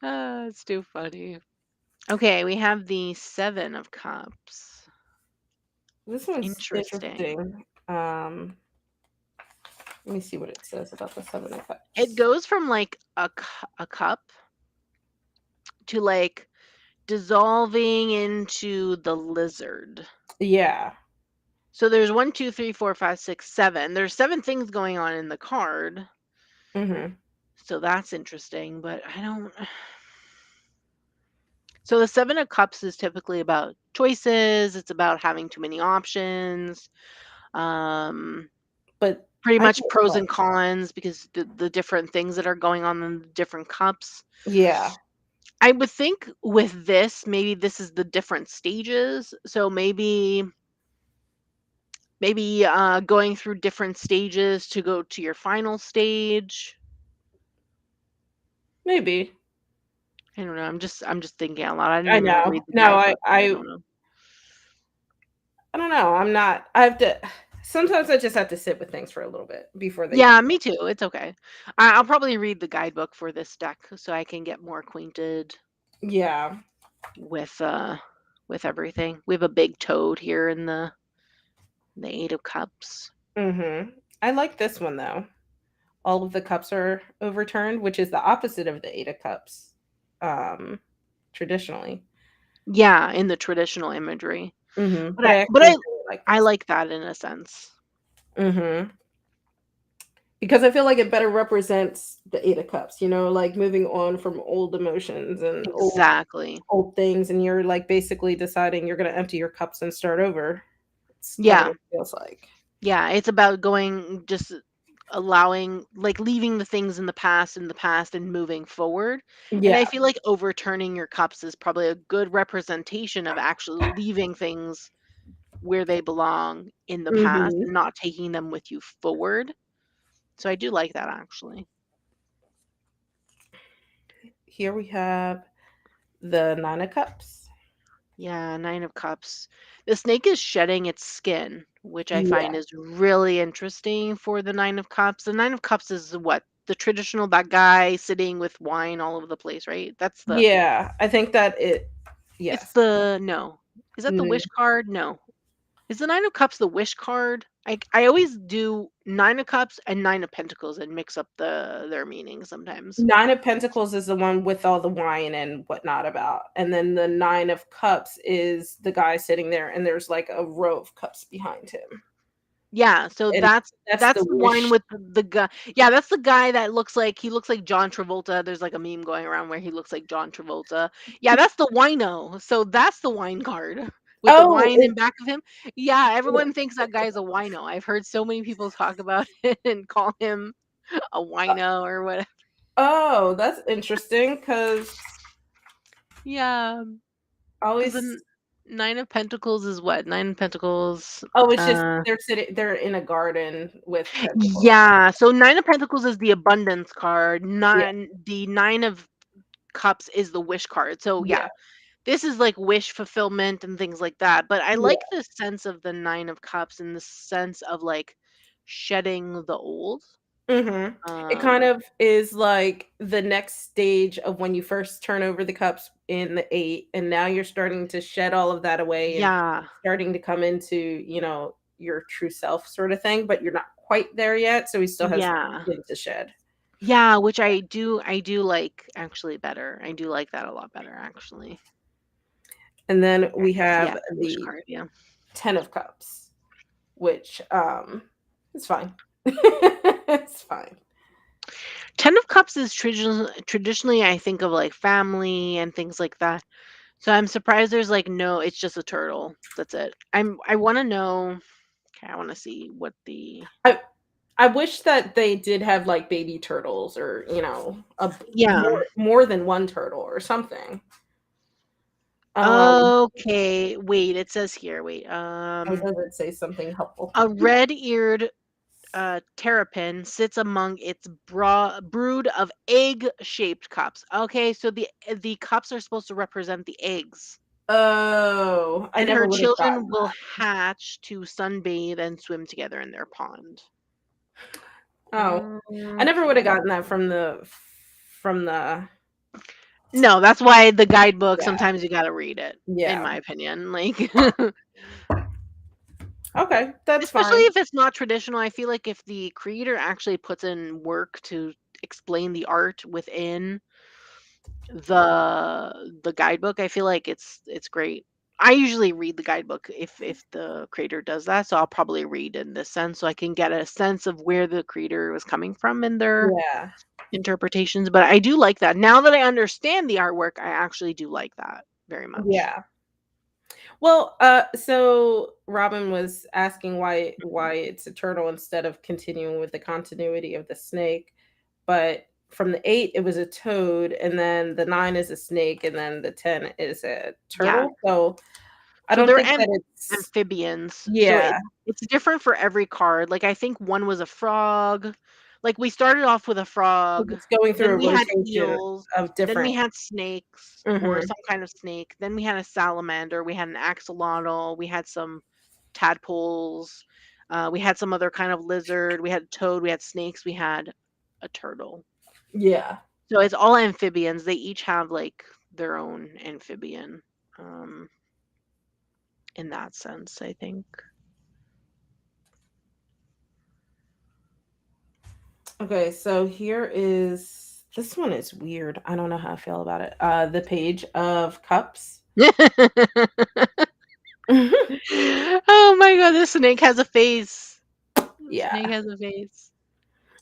It's too funny. Okay, we have the Seven of Cups. This one's Interesting. interesting. Let me see what it says about the Seven of It Cups. goes from like a cup to like dissolving into the lizard. Yeah. So there's one, two, three, four, five, six, seven. There's seven things going on in the card. Mhm. So that's interesting, but I don't. So the Seven of Cups is typically about choices. It's about having too many options. Um, But Pretty I much get pros like and cons because the different things that are going on in the different cups. yeah, I would think with this, maybe this is the different stages. So maybe going through different stages to go to your final stage. maybe. I don't know. I'm just thinking out loud. I didn't I even know. read the No, guidebook, so I don't know. I don't know. I'm not I have to sometimes I just have to sit with things for a little bit before they Yeah, me too. It's okay. I'll probably read the guidebook for this deck so I can get more acquainted yeah. with everything. We have a big toad here in the Eight of Cups. Mhm. I like this one though. All of the cups are overturned, which is the opposite of the 8 of cups. Traditionally. Yeah, in the traditional imagery. Mhm. But But I I but actually really like I this. like that in a sense. Mhm. because I feel like it better represents the Eight of Cups, like moving on from old emotions and Exactly. old things, and you're like basically deciding you're gonna empty your cups and start over. It's kind of Yeah. what it feels like. Yeah, it's about going just allowing like leaving the things in the past and moving forward. And I Yeah. feel like overturning your cups is probably a good representation of actually leaving things where they belong in the past Mhm. and not taking them with you forward. So I do like that actually. Here we have the Nine of Cups. Yeah, 9 of cups. The snake is shedding its skin, which I Yeah. find is really interesting for the 9 of cups. The 9 of cups is what? The traditional that guy sitting with wine all over the place, right? Yeah, I think that It's yes. the no. Is that the Mm, wish card? No. Is the 9 of cups the wish card? I always do 9 of cups and 9 of pentacles and mix up their meaning sometimes. Nine of Pentacles is the one with all the wine and whatnot about, and then the Nine of Cups is the guy sitting there, and there's like a row of cups behind him, Yeah, so and that's that's the the one wish. with the guy. Yeah, that's the guy that looks like John Travolta. There's like a meme going around where he looks like John Travolta. Yeah, that's the wino. So that's the wine card with the Oh, wine in back of him. Yeah, everyone thinks that guy's a wino. I've heard so many people talk about it and call him a wino or whatever. oh, that's interesting because Yeah, I because always the 9 of Pentacles is what? 9 of Pentacles. oh, it's just Uh, they're in a garden with pentacles. yeah. So 9 of Pentacles is the abundance card. Yeah, The 9 of Cups is the wish card. So yeah, yeah, this is like wish fulfillment and things like that. But I yeah. like the sense of the 9 of Cups in the sense of like shedding the old. Mhm. It kind Um, of is like the next stage of when you first turn over the cups in the 8, and now you're starting to shed all of that away and yeah, starting to come into, your true self sort of thing, but you're not quite there yet, so he still has yeah, skin to shed. yeah. Which I do like actually better. I do like that a lot better actually. And then we Yeah, have the wish the card. Yeah. 10 of cups, which, is fine. It's fine. 10 of Cups is traditionally I think of like family and things like that. So I'm surprised there's like no, it's just a turtle. That's it. I want to know. Okay, I want to see what the I I wish that they did have, like, baby turtles or, yeah. more than one turtle or something. Um, Okay, wait. It says here. Wait. or does it say something helpful? A red-eared terrapin sits among its brood of egg-shaped cups. Okay, so the cups are supposed to represent the eggs. Oh, I And never her would have gotten children will hatch to sunbathe and swim together in their pond. oh, I never would have Okay. gotten that from the No, that's why the guidebook, yeah, sometimes you gotta read it, in yeah. my opinion, like, Okay, that's especially fine. if it's not traditional. I feel like if the creator actually puts in work to explain the art within the guidebook, I feel like it's great. I usually read the guidebook if the creator does that, so I'll probably read in this sense so I can get a sense of where the creator was coming from in their Yeah, interpretations, but I do like that. Now that I understand the artwork, I actually do like that very much. yeah. Well, so Robin was asking why it's a turtle instead of continuing with the continuity of the snake, but from the 8, it was a toad, and then the 9 is a snake, and then the 10 is a Yeah. turtle, so I So don't they're think that it's amphibians. So yeah, it's different for every card. Like I think one was a frog. Like we started off with a frog, it's going through then a we had rotation eels, of then we different had snakes or mhm, some kind of snake, then we had a salamander, we had an axolotl, we had some tadpoles, we had some other kind of lizard, we had a toad, we had snakes, we had a turtle. yeah. So it's all amphibians. They each have like their own amphibian, um, in that sense, I think. Okay, so here is this one is weird, I don't know how I feel about it, the Page of Cups. Oh my god, this snake has a face. The snake Yeah. has a face.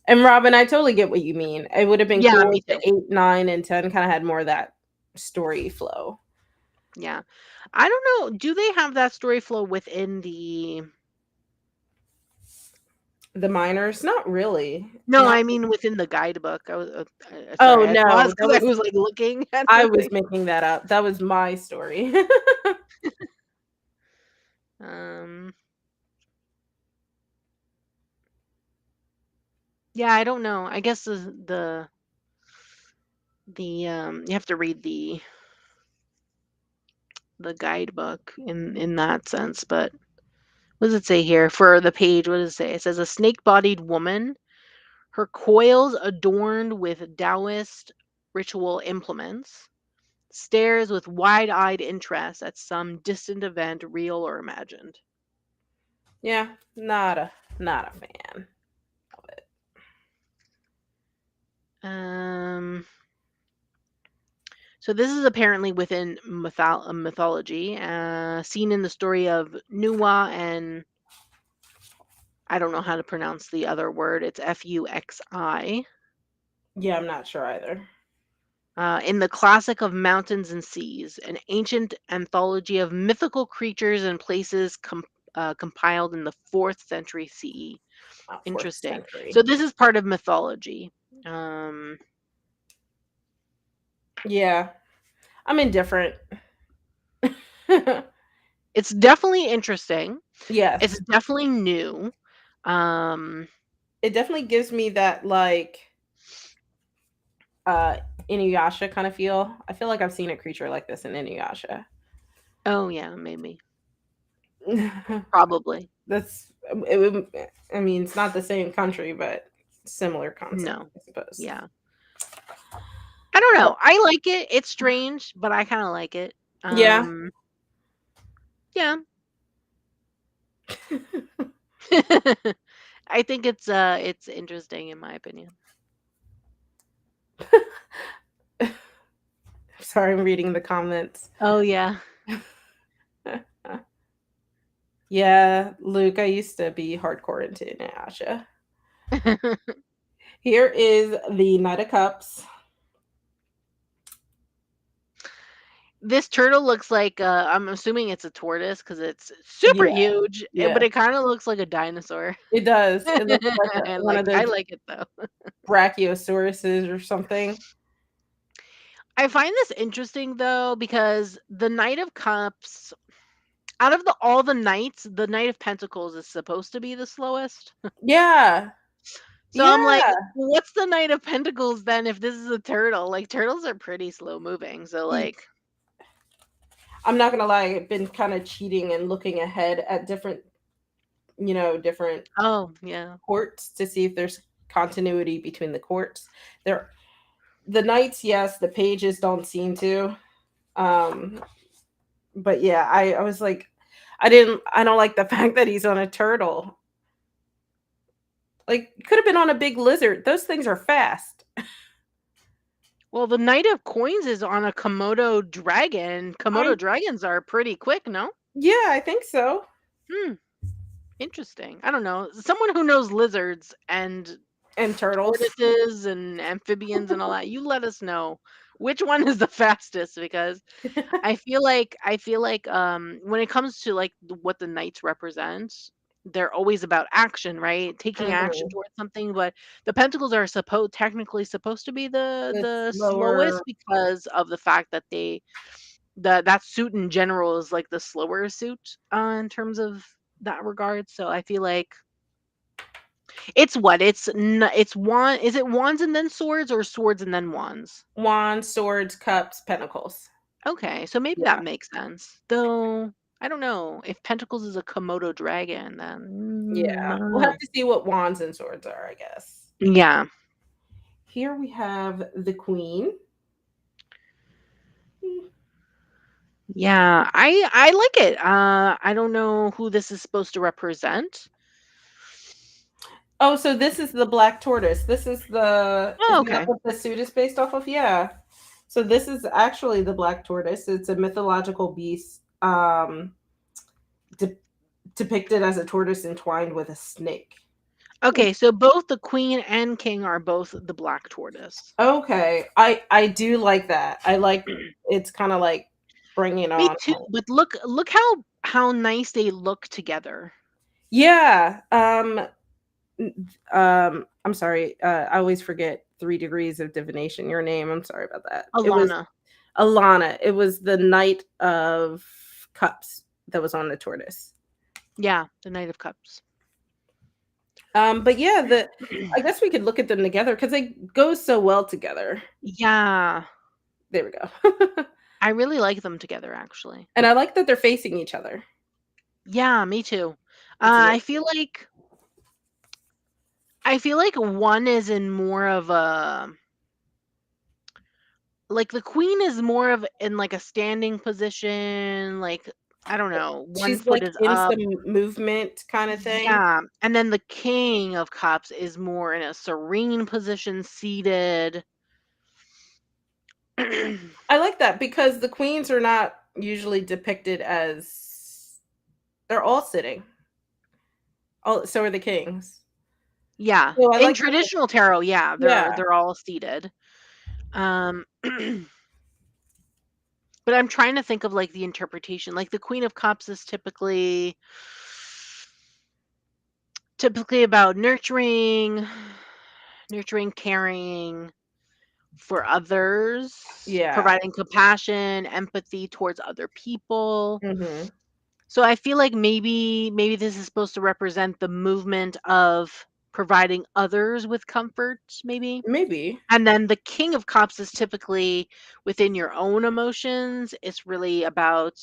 And Robin, I totally get what you mean. It would have been Yeah, cool me if too. the 8, 9, and 10 kinda had more of that story flow. Yeah. I don't know, do they have that story flow within the The minors? Not really. No, Not I mean within the guidebook. I was Oh, sorry, I no, paused that because I was was, like, looking at I the was thing. making that up. That was my story. Um, yeah, I don't know. I guess you have to read the guidebook in that sense, but what does it say here for the page? What does it say? It says a snake-bodied woman, her coils adorned with Taoist ritual implements, stares with wide-eyed interest at some distant event, real or imagined. Yeah, not a fan of it. Um, so this is apparently within mythology, seen in the story of Nuwa and I don't know how to pronounce the other word. It's Fuxi. Yeah, I'm not sure either. In the classic of Mountains and Seas, an ancient anthology of mythical creatures and places compiled in the 4th century CE. 4th Interesting. century. So this is part of mythology. Um, Yeah, I'm indifferent. it's definitely interesting. It's Yes. definitely new. Um, It definitely gives me that, like, uh, Inuyasha kinda feel. I feel like I've seen a creature like this in Inuyasha. oh yeah, maybe. Probably. That's it would I mean, it's not the same country, but similar concept, No. I suppose. Yeah. I don't know. I like it. It's strange, but I kind of like it. Yeah. Um, yeah. I think it's interesting in my opinion. Sorry, I'm reading the comments. Oh yeah. Yeah, Luke, I used to be hardcore into Inuyasha. Here is the Knight of Cups. This turtle looks like I'm assuming it's a tortoise because it's super Yeah, huge, but yeah, it kind of looks like a dinosaur. it does. It looks like one of I those like it though. brachiosauruses or something. I find this interesting though because the Knight of Cups, out of all the knights, the Knight of Pentacles is supposed to be the slowest. Yeah, So I'm like, yeah. what's the Knight of Pentacles then if this is a turtle? Like turtles are pretty slow moving. So E like, I'm not gonna lie, I've been kinda cheating and looking ahead at different oh yeah. courts to see if there's continuity between the courts. There the knights, yes, the pages don't seem to. Um, but yeah, I was like, I don't like the fact that he's on a turtle. Like, could have been on a big lizard. Those things are fast. Well, the Knight of Coins is on a Komodo dragon. I Komodo dragons are pretty quick, no? Yeah, I think so. Hmm. Interesting. I don't know. Someone who knows lizards and And turtles. tortoises and amphibians and all that, you let us know which one is the fastest because I feel like when it comes to like what the knights represent, they're always about action, right? Taking action Mhm. towards something, but the pentacles are technically supposed to be the The the slower slowest because of the fact that that suit in general is like the slower suit in terms of that regard. So I feel like it's what? It's wand is it wands and then swords or swords and then wands? wands, swords, cups, pentacles. Okay, so maybe that Yeah, makes sense. Though I don't know if Pentacles is a Komodo dragon, then I yeah. don't We'll have know. to see what wands and swords are, I guess. Yeah, Here we have the queen. yeah, I like it. I don't know who this is supposed to represent. Oh, so this is the black tortoise. This is the Oh, isn't that okay. what the suit is based off of? Yeah. So this is actually the black tortoise. It's a mythological beast, de depicted as a tortoise entwined with a snake. Okay, so both the queen and king are both the black tortoise. Okay, I do like that. I like it's kind of like bringing Me on too, home. but look how nice they look together. Yeah. I'm sorry. I always forget 3 degrees of divination. Your name. I'm sorry about that. It was Alana. Alana. It was the Knight of Cups that was on the tortoise. Yeah, the Knight of Cups. But yeah, I guess we could look at them together because they go so well together. Yeah. There we go. I really like them together, actually. And I like that they're facing each other. Yeah, me too. It's I feel like one is in more of a like the queen is more of in like a standing position, like I don't know, one she's foot like is in up. some movement kind of thing. Yeah, and then the king of cups is more in a serene position, seated. I like that because the queens are not usually depicted as they're all sitting. Oh, so are the kings. Yeah, So I in like that traditional tarot, yeah, yeah, they're all seated. But I'm trying to think of like the interpretation. Like the queen of cups is typically about nurturing, caring for others, yeah. providing compassion, empathy towards other people. Mhm. So I feel like maybe this is supposed to represent the movement of providing others with comfort, maybe. Maybe. And then the king of cups is typically within your own emotions. It's really about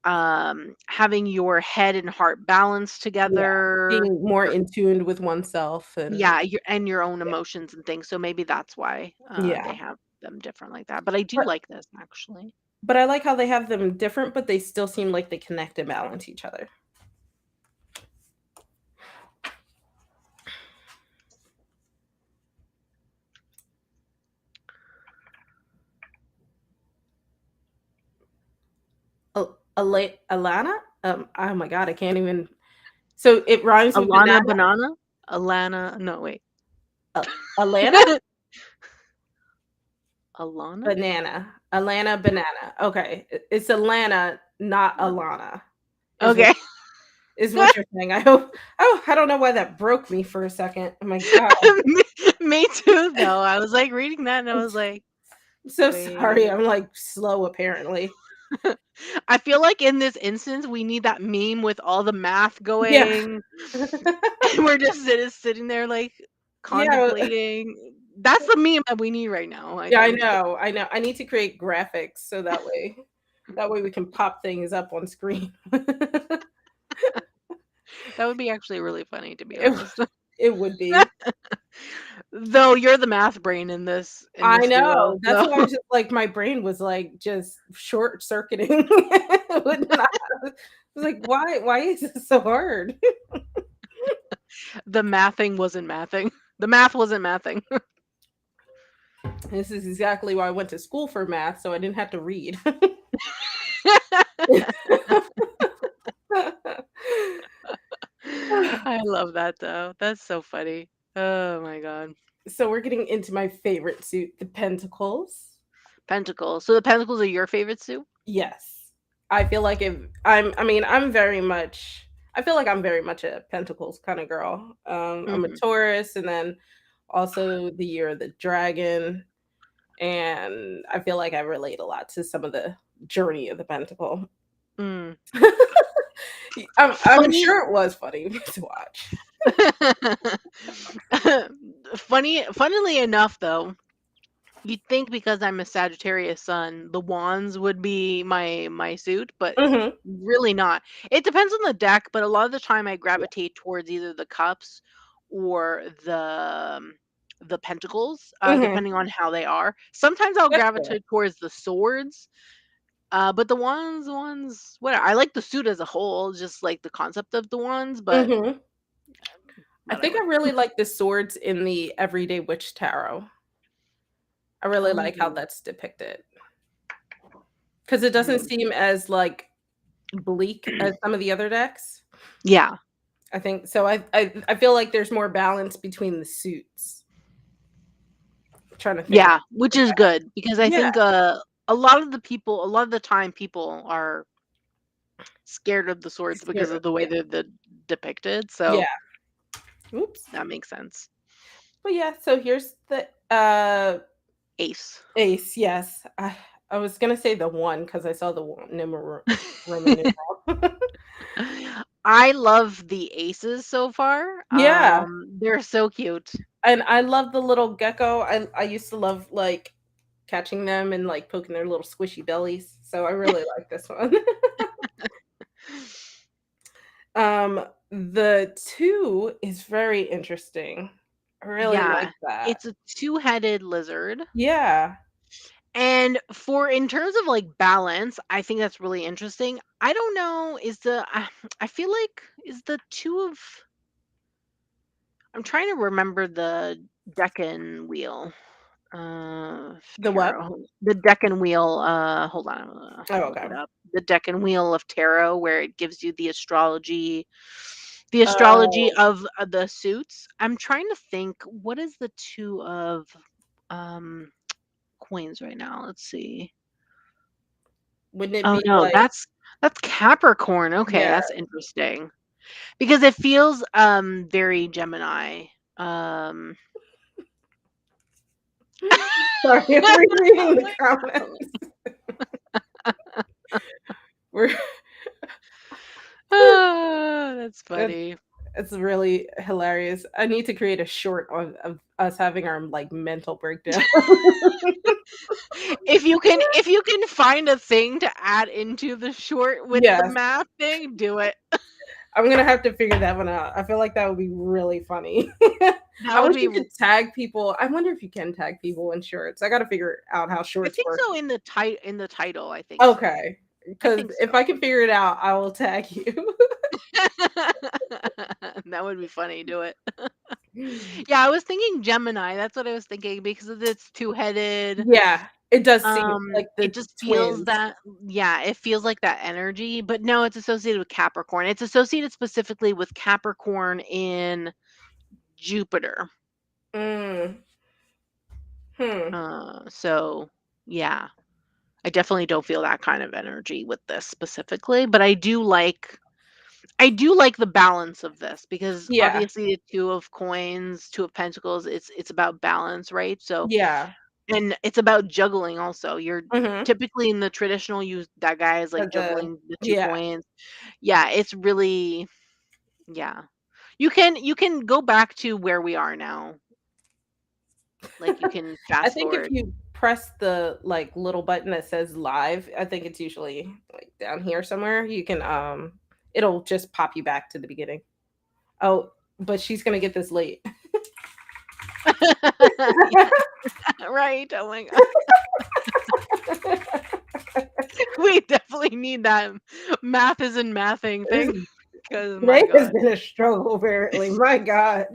having your head and heart balanced Yeah. together. Being more in tune with oneself and Yeah, your own emotions and things. So maybe that's why yeah. they have them different like that. But I do But like this actually. but I like how they have them different, but they still seem like they connect and balance each other. Alana? Oh my god, I can't even so it rhymes with Alana banana? banana, Alana. No wait, Alana? Alana. Banana. Alana banana. Okay. It's Alana, not Alana, is what Okay. is what you're saying. I hope oh, I don't know why that broke me for a second. Oh my god. Me too. Though I was like reading that and I I'm was like, so sorry. wait. I'm like slow apparently. I feel like in this instance we need that meme with all the math Yeah. going, and we're just sitting there like Yeah. contemplating. That's the meme that we need right now. I Yeah, I think know. I know. I need to create graphics so that way we can pop things up on screen. that would be actually really funny, to be It honest. it would be. Though you're the math brain in I this duo, know. That's so why I was just like my brain was like just short circuiting. It would not I was like, why is this so hard? the mathing wasn't mathing. The math wasn't mathing. This is exactly why I went to school for math, so I didn't have to read. I love that though. That's so funny. Oh my god. So we're getting into my favorite suit, the Pentacles. Pentacles. So the pentacles are your favorite soup? Yes. I feel like if I feel like I'm very much a Pentacles kind of girl. I'm a Mhm. Taurus and then also the year of the dragon. And I feel like I relate a lot to some of the journey of the Pentacle. Mm. I'm Funny sure it was funny to watch. funnily enough though, you'd think because I'm a Sagittarius sun, the wands would be my suit, but Mhm. really not. It depends on the deck, but a lot of the time I gravitate towards either the cups or the pentacles, Mhm. depending on how they are. Sometimes I'll That's fair. gravitate towards the swords, but the ones, whatever. I like the suit as a whole, just like the concept of the ones, but Mhm. I think I whatever. really like the swords in the Everyday Witch Tarot. I really like how Oh, that's depicted because it doesn't mm. seem as, like, bleak as some of the other decks. Yeah. I think so. I feel like there's more balance between the suits. I'm trying to think. Yeah, which is good because I Yeah, think a lot of the time people are scared of the swords scared because of of the way yeah, they're depicted. yeah. So Oops. that makes sense. But yeah, so here's the Ace. ace. Yes, I was gonna say the one because I saw the one Roman numeral. I love the aces so far. Yeah, They're so cute. and I love the little gecko. I used to love like catching them and like poking their little squishy bellies. So I really like this one. The 2 is very interesting. I really Yeah, like that. it's a two-headed lizard. Yeah, And for in terms of like balance, I think that's really interesting. I don't know, I feel like is the two of I'm trying to remember the Deccan wheel. the what? Tarot. The Deccan wheel, hold on, I'm gonna Oh, look okay. it up. The Deccan wheel of tarot where it gives you the astrology Oh, of the suits. I'm trying to think what is the two of um coins right now. Let's see. wouldn't it Oh be no, like that's Capricorn. Okay, yeah. that's interesting. Because it feels very Gemini. Um Sorry, I'm rereading the comments. We're That's it's funny. it's really hilarious. I need to create a short of us having our, like, mental breakdown. If you can find a thing to add into the short with the Yes, math thing, do it. I'm gonna have to figure that one out. I feel like that would be really funny. That I would wish be you could tag people. I wonder if you can tag people in shorts. I gotta figure out how I shorts think work. so in the title, I think so. Okay, I because think if so. I can figure it out, I will tag you. That would be funny, do it. Yeah, I was thinking Gemini, that's what I was thinking because of it's two-headed. Yeah, it does seem like It the just feels twins. that yeah, it feels like that energy, but no, it's associated with Capricorn. It's associated specifically with Capricorn in Jupiter. Mm, hmm. So yeah, I definitely don't feel that kind of energy with this specifically, but I do like the balance of this because Yeah, obviously the two of coins, two of pentacles, it's about balance, right? So yeah. and it's about juggling also. You're Mhm. typically in the traditional use that guy is like The juggling the two yeah. coins. Yeah, it's really yeah. You can go back to where we are now. Like you can I fast think if forward. you press the, like, little button that says live, I think it's usually, like, down here somewhere, you can, it'll just pop you back to the beginning. Oh, but she's gonna get this late. Right. Oh my god. We definitely need that math isn't mathing thing because my Today has god. been a struggle, apparently, my god.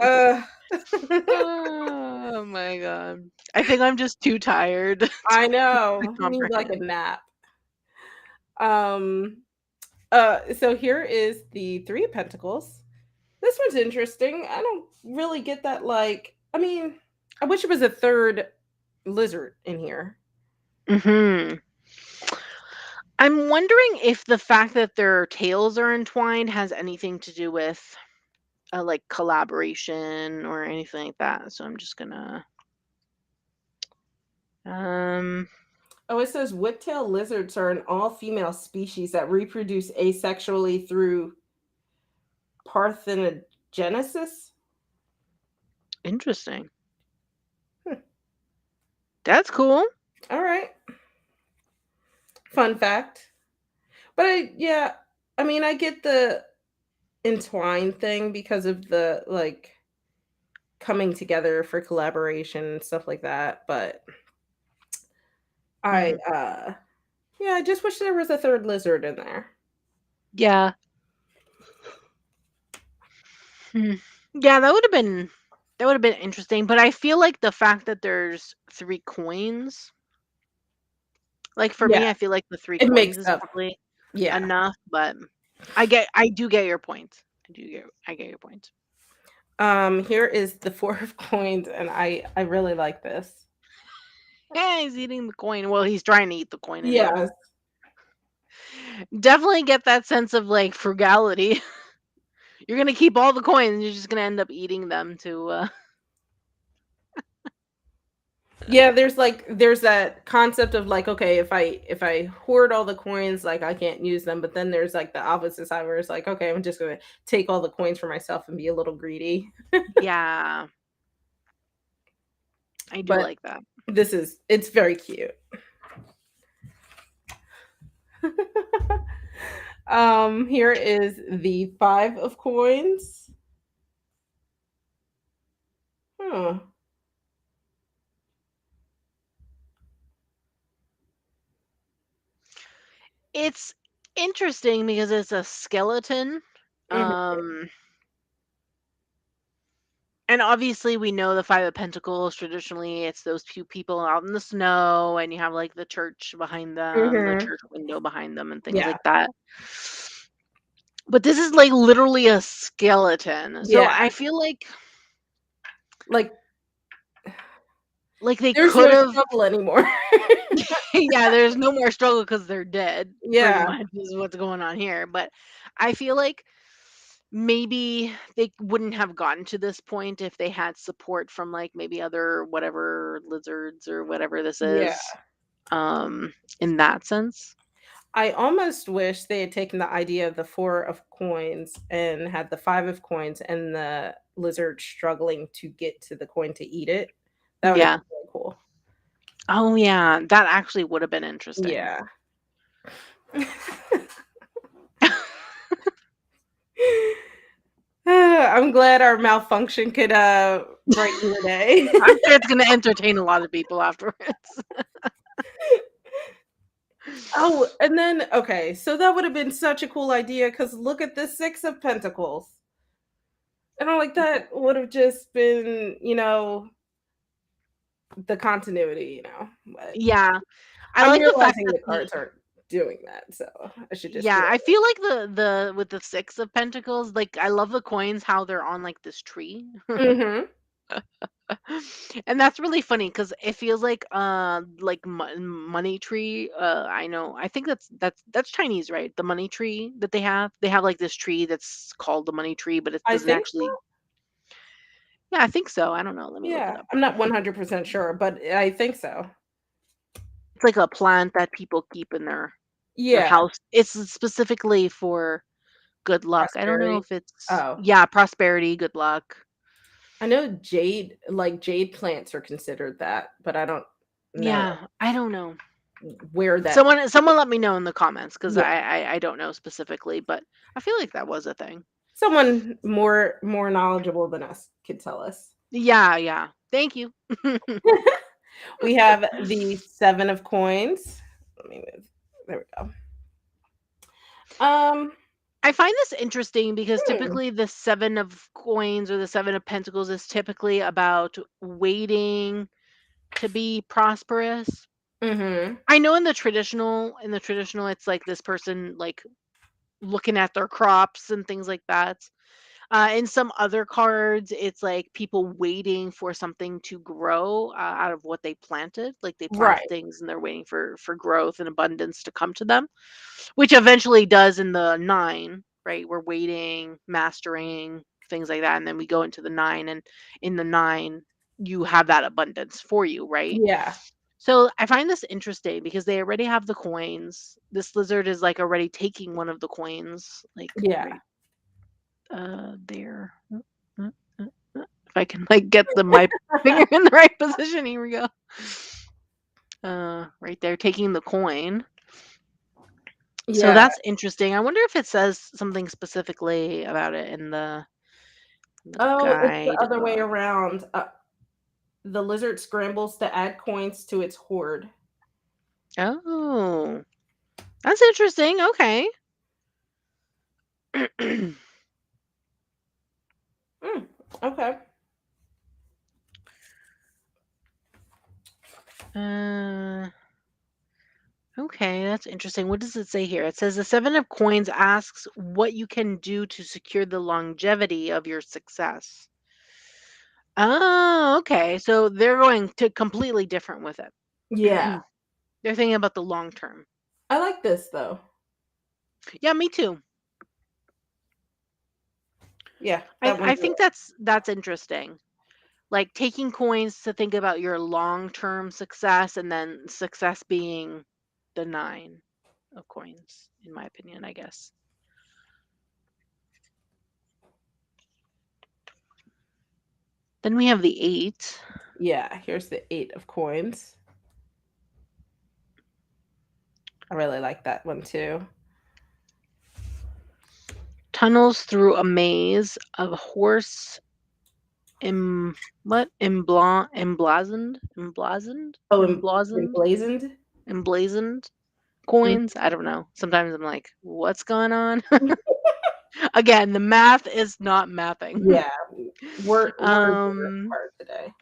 Uh, Oh my god. I think I'm just too tired I to know, need, like, a comprehend. nap. Um, so here is the 3 of Pentacles. This one's interesting. I don't really get that, like I mean, I wish it was a 3rd lizard in here. Mhm. I'm wondering if the fact that their tails are entwined has anything to do with like collaboration or anything like that. So I'm just gonna um Oh, it says whiptail lizards are an all-female species that reproduce asexually through parthenogenesis. interesting. Hmm, That's cool. alright. Fun fact. But yeah, I mean, I get the entwined thing because of the, like, coming together for collaboration and stuff like that, but I, Hmm. yeah, I just wish there was a 3rd lizard in there. Yeah. Hmm. Yeah, that would have been interesting, but I feel like the fact that there's three coins, like for Yeah, me, I feel like the three it coins makes is up probably yeah. enough, but I do get your point. I get your point. Here is the 4 of coins, and I really like this. Yeah, he's eating the coin. Well, he's trying to eat the coin anyway. Yes. Definitely get that sense of like frugality. You're gonna keep all the coins. You're just gonna end up eating them to. Yeah, there's that concept of like, okay, if I hoard all the coins, like I can't use them, but then there's like the opposite side where it's like, okay, I'm just gonna take all the coins for myself and be a little greedy. Yeah, I do But like that. it's very cute. Here is the 5 of coins. Huh. It's interesting because it's a skeleton. Mhm, Um, and obviously we know the Five of Pentacles. Traditionally, it's those few people out in the snow, and you have like the church behind them, the mhm. church window behind them, and things Yeah, like that. But this is like literally a skeleton. So yeah. I feel Like like they there's could no have. struggle anymore. Yeah, there's no more struggle because they're dead. Pretty Yeah, much is what's going on here. But I feel like maybe they wouldn't have gotten to this point if they had support from like maybe other whatever lizards or whatever this yeah. is. In that sense. I almost wish they had taken the idea of the 4 of coins and had the 5 of coins and the lizard struggling to get to the coin to eat it. That would have Yeah. been really cool. Oh yeah, that actually would have been interesting. Yeah. I'm glad our malfunction could, brighten the day. I'm sure it's gonna entertain a lot of people afterwards. Oh, and then okay, so that would have been such a cool idea because look at the 6 of pentacles. And I'm like, that would have just been, the continuity, but Yeah. I I'm like the fact realizing that the cards aren't doing that, so I should just be yeah, I feel like the with the Six of Pentacles, like I love the coins how they're on like this tree. Mhm. And that's really funny because it feels like money tree. I know. I think that's Chinese, right? The money tree that they have. They have like this tree that's called the money tree, but it I doesn't think actually. so. Yeah, I think so. I don't know. Let me look it Yeah, up. I'm not 100% sure, but I think so. It's like a plant that people keep in their Yeah, house. It's specifically for good luck. I don't know prosperity. if it's Oh, yeah, prosperity, good luck. I know jade plants are considered that, but I don't know Yeah, I don't know. where that Someone let me know in the comments because yeah, I don't know specifically, but I feel like that was a thing. someone more knowledgeable than us could tell us. Yeah, yeah. Thank you. We have the 7 of coins. Let me move. There we go. Um, I find this interesting because hmm, typically the 7 of coins or the 7 of pentacles is typically about waiting to be prosperous. mhm. I know in the traditional it's like this person like looking at their crops and things like that. In some other cards, it's like people waiting for something to grow out of what they planted. Like they planted Right. things and they're waiting for growth and abundance to come to them, which eventually does in the nine. Right, we're waiting, mastering things like that, and then we go into the nine, and in the nine, you have that abundance for you, right? Yeah. So I find this interesting because they already have the coins. This lizard is like already taking one of the coins, like Yeah. right there. If I can like get my finger in the right position. Here we go. Right there, taking the coin. So Yeah. that's interesting. I wonder if it says something specifically about it in the Oh, it's the guide other way book. around. The lizard scrambles to add coins to its hoard. Oh, that's interesting. Okay. Mm, okay. uh, Okay, that's interesting. What does it say here? It says the seven of coins asks what you can do to secure the longevity of your success. Oh, okay. So they're going to completely different with it. Yeah. They're thinking about the long term. I like this though. Yeah, me too. Yeah, I that I one's think that's interesting. Like taking coins to think about your long-term success and then success being the 9 of coins, in my opinion, I guess. Then we have the 8. yeah, here's the 8 of coins. I really like that one too. Tunnels through a maze of horse em what? Oh, and Emblazoned? emblazoned. Emblazoned Mm. coins? I don't know. Sometimes I'm like, "What's going on?" Again, the math is not mathing. Yeah, words are Um, hard today.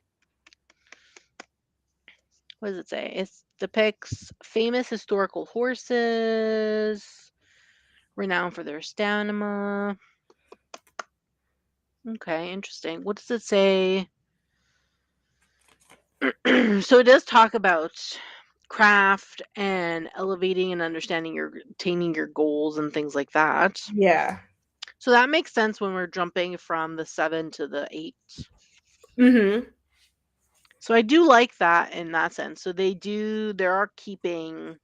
what does it say? It depicts famous historical horses, renowned for their stamina. Okay, interesting. What does it say? So it does talk about craft and elevating and understanding your attaining your goals and things like that. Yeah. So that makes sense when we're jumping from the 7 to the 8. Mhm. So I do like that in that sense. So they are keeping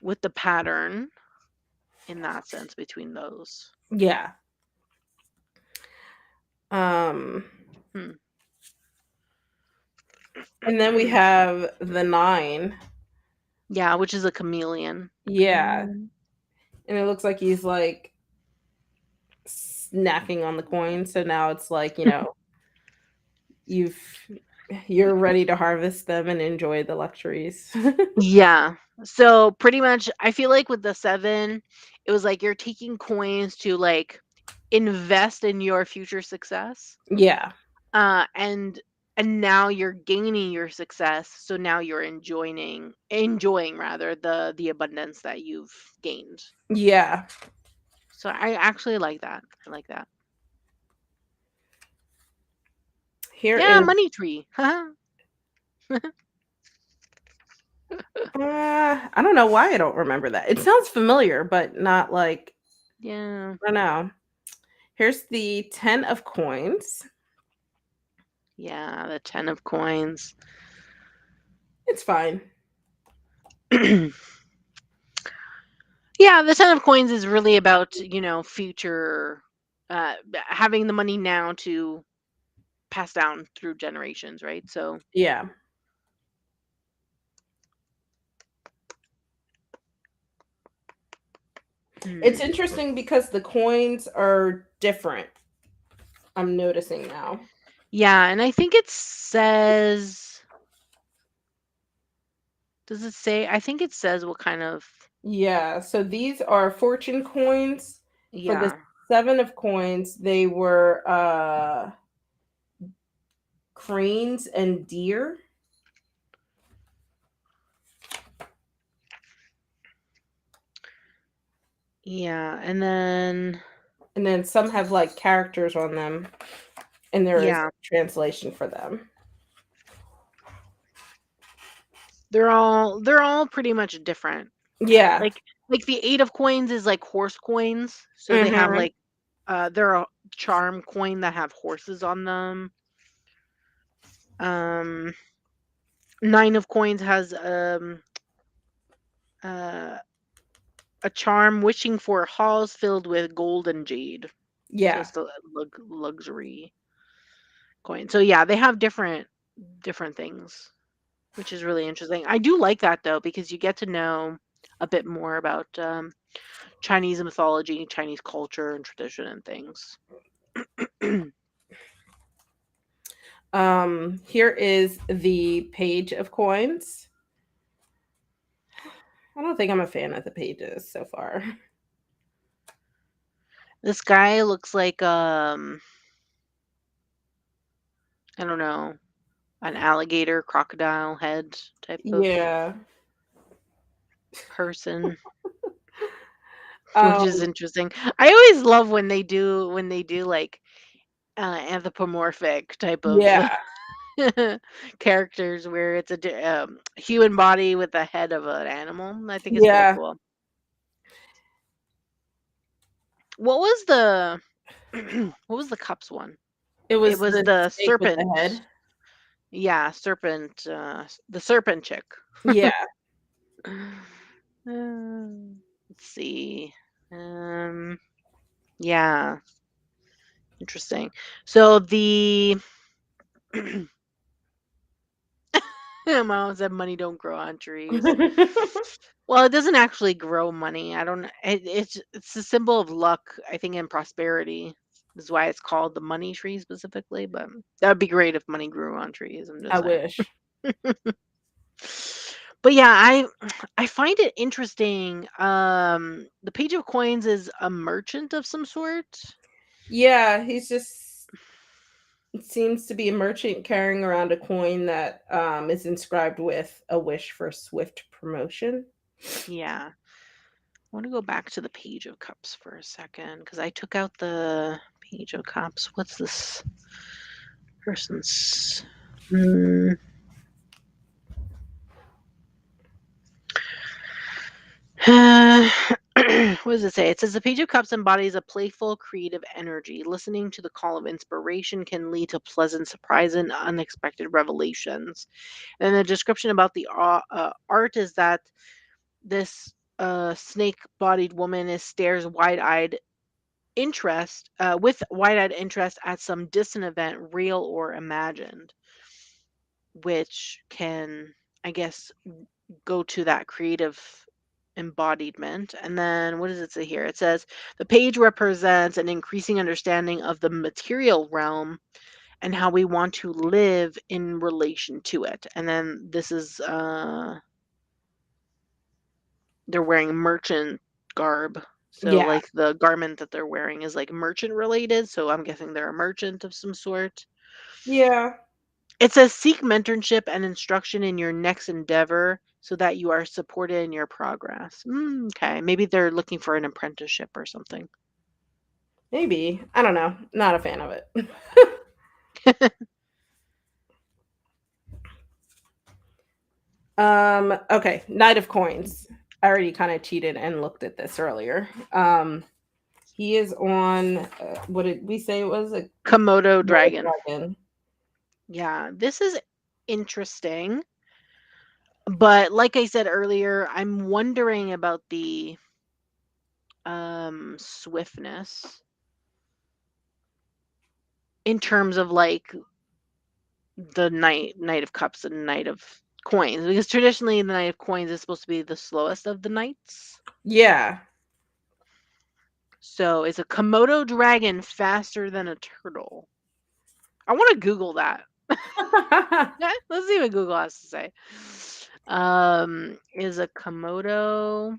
with the pattern in that sense between those. Yeah. Um, Hmm. and then we have the 9. Yeah, which is a chameleon. Yeah, Mm. and it looks like he's like snacking on the coin. So now it's like, you've you're ready to harvest them and enjoy the luxuries. Yeah. So pretty much I feel like with the 7, it was like you're taking coins to like invest in your future success. Yeah. Uh and and now you're gaining your success, so now you're enjoying rather the abundance that you've gained. Yeah. So I actually like that. I like that. Here Yeah, is money tree. I don't know why I don't remember that. It sounds familiar, but not like Yeah. I don't know. Here's the 10 of coins. Yeah, the 10 of coins. It's fine. Yeah, the 10 of coins is really about, future having the money now to pass down through generations, right? So, Yeah. It's hmm. interesting because the coins are different. I'm noticing now. Yeah, and I think it says, does it say? I think it says what kind of, Yeah, so these are fortune coins. For the yeah. 7 of coins, they were cranes and deer. Yeah, and then And then some have like characters on them, and there is yeah, a translation for them. they're all pretty much different. Yeah. Like the 8 of coins is like horse coins. So they have Mhm. like they're a charm coin that have horses on them. Um 9 of coins has uh a charm wishing for halls filled with gold and jade. So Yeah. it's the luxury coin. So yeah, they have different things, which is really interesting. I do like that though because you get to know a bit more about Chinese mythology, Chinese culture and tradition and things. Here is the page of coins. I don't think I'm a fan of the pages so far. This guy looks like I don't know, an alligator crocodile head type of Yeah. person, which Um, is interesting. I always love when they do like anthropomorphic type of yeah, characters where it's a human body with the head of an animal. I think it's really yeah. cool. What was the what was the cups one? It It was was the the snake with serpent. the head. Yeah, serpent. The serpent chick. Yeah, Let's see. Um, yeah, interesting. So the my mom said money don't grow on trees. Well, it doesn't actually grow money. I don't. It's a symbol of luck, I think, and prosperity. Is why it's called the money tree specifically. But that would be great if money grew on trees. I'm I just saying. wish. But yeah, I find it interesting. The page of coins is a merchant of some sort. Yeah, he's just it seems to be a merchant carrying around a coin that is inscribed with a wish for swift promotion. Yeah. I want to go back to the page of cups for a second because I took out the page of cups. What's this person's? Hmm. What does it say? It says the Page of Cups embodies a playful, creative energy. Listening to the call of inspiration can lead to pleasant surprise and unexpected revelations. And the description about the art is that this snake-bodied woman is stares wide-eyed interest with wide-eyed interest at some distant event, real or imagined, which can, I guess, go to that creative embodiment. And then what does it say here? It says the page represents an increasing understanding of the material realm and how we want to live in relation to it. And then this is they're wearing merchant garb. So Yeah, like the garment that they're wearing is like merchant related, so I'm guessing they're a merchant of some sort. yeah, It says seek mentorship and instruction in your next endeavor so that you are supported in your progress. Okay, maybe they're looking for an apprenticeship or something. maybe. I don't know. Not a fan of it. Okay, Knight of Coins. I already kind of cheated and looked at this earlier. He is on what did we say it was? A Komodo Komodo dragon. dragon. Yeah, this is interesting. But like I said earlier, I'm wondering about the swiftness in terms of like the knight of cups and knight of coins because traditionally the knight of coins is supposed to be the slowest of the knights. Yeah. So is a Komodo dragon faster than a turtle? I want to Google that. Yeah, let's see what Google has to say. Is a Komodo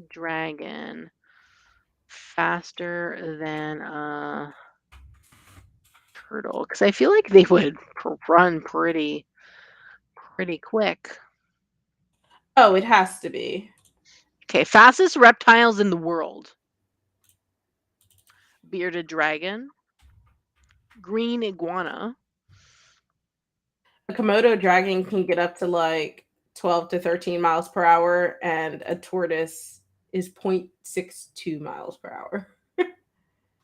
dragon faster than a turtle? Because I feel like they would run pretty quick. Oh, it has to be. Okay, fastest reptiles in the world: bearded dragon, green iguana. A Komodo dragon can get up to like 12 to 13 miles per hour, and a tortoise is 0.62 miles per hour.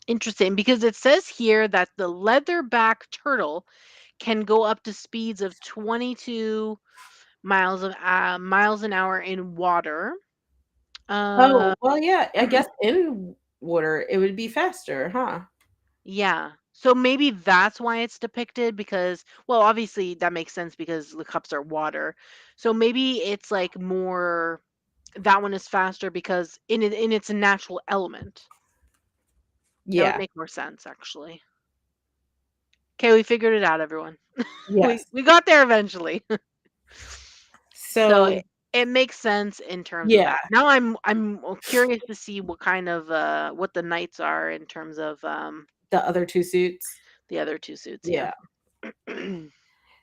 Interesting, because it says here that the leatherback turtle can go up to speeds of 22 miles an hour in water. Uh, Oh, well, yeah, I guess in water it would be faster, huh? yeah. So maybe that's why it's depicted because, well, obviously that makes sense because the cups are water. So maybe it's like more that one is faster because in its natural element. That would Yeah. make more sense actually. Okay, we figured it out, everyone. we Yes. we got there eventually. So So, it makes sense in terms of yeah, that. Now I'm curious to see what kind of what the knights are in terms of the other two suits. the other two suits. Yeah. Yeah.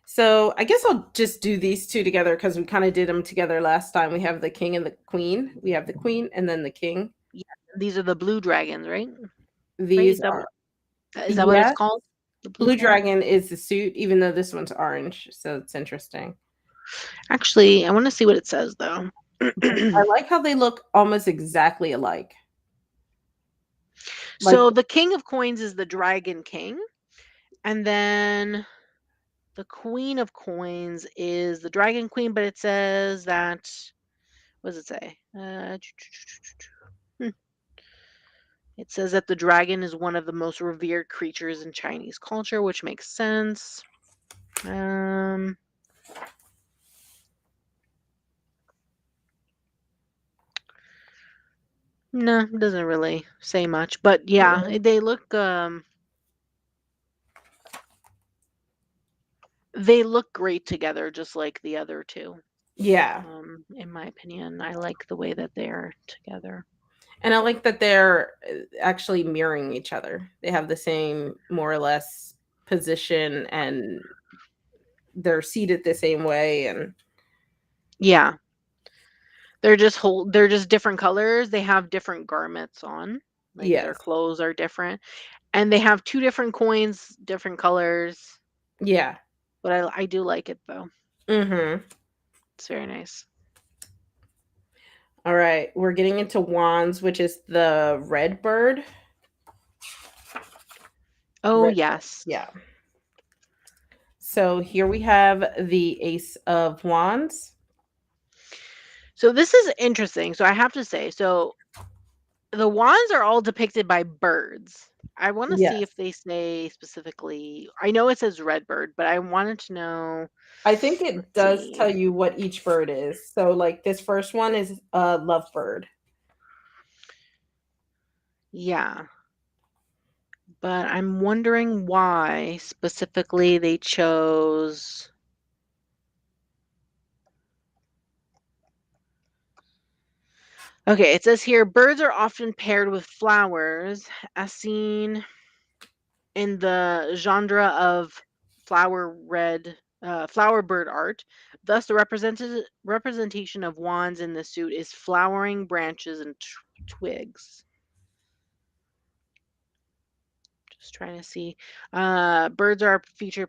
So I guess I'll just do these two together because we kind of did them together last time. We have the king and the queen. We have the queen and then the king. Yeah, these are the blue dragons, right? Right? These are, Is that what it's yeah, called? The blue blue dragon? dragon is the suit, even though this one's orange. So it's interesting. Actually, I want to see what it says though. I like how they look almost exactly alike. Like, So the king of coins is the dragon king, and then the queen of coins is the dragon queen, but it says that, what does it say? Hmm. It says that the dragon is one of the most revered creatures in Chinese culture, which makes sense. Um, no, it doesn't really say much, but yeah, they look great together, just like the other two. yeah. In my opinion, I like the way that they're together. And I like that they're actually mirroring each other. They have the same, more or less, position and they're seated the same way. And Yeah, they're just different colors. They have different garments on, like their yes. clothes are different, and they have two different coins, different colors. Yeah. But I do like it though. Mm-hmm. It's very nice. All right. We're getting into wands, which is the red bird. Oh Red. yes. Yeah. So here we have the Ace of Wands. So this is interesting. So I have to say, so the wands are all depicted by birds. I want to see Yes. if they say specifically. I know it says red bird, but I wanted to know. I think it Let's does see. tell you what each bird is. So, like, this first one is a lovebird. Yeah, but I'm wondering why specifically they chose. Okay, it says here birds are often paired with flowers, as seen in the genre of flower bird art. Thus, the representation of wands in the suit is flowering branches and twigs. Just trying to see. Birds are featured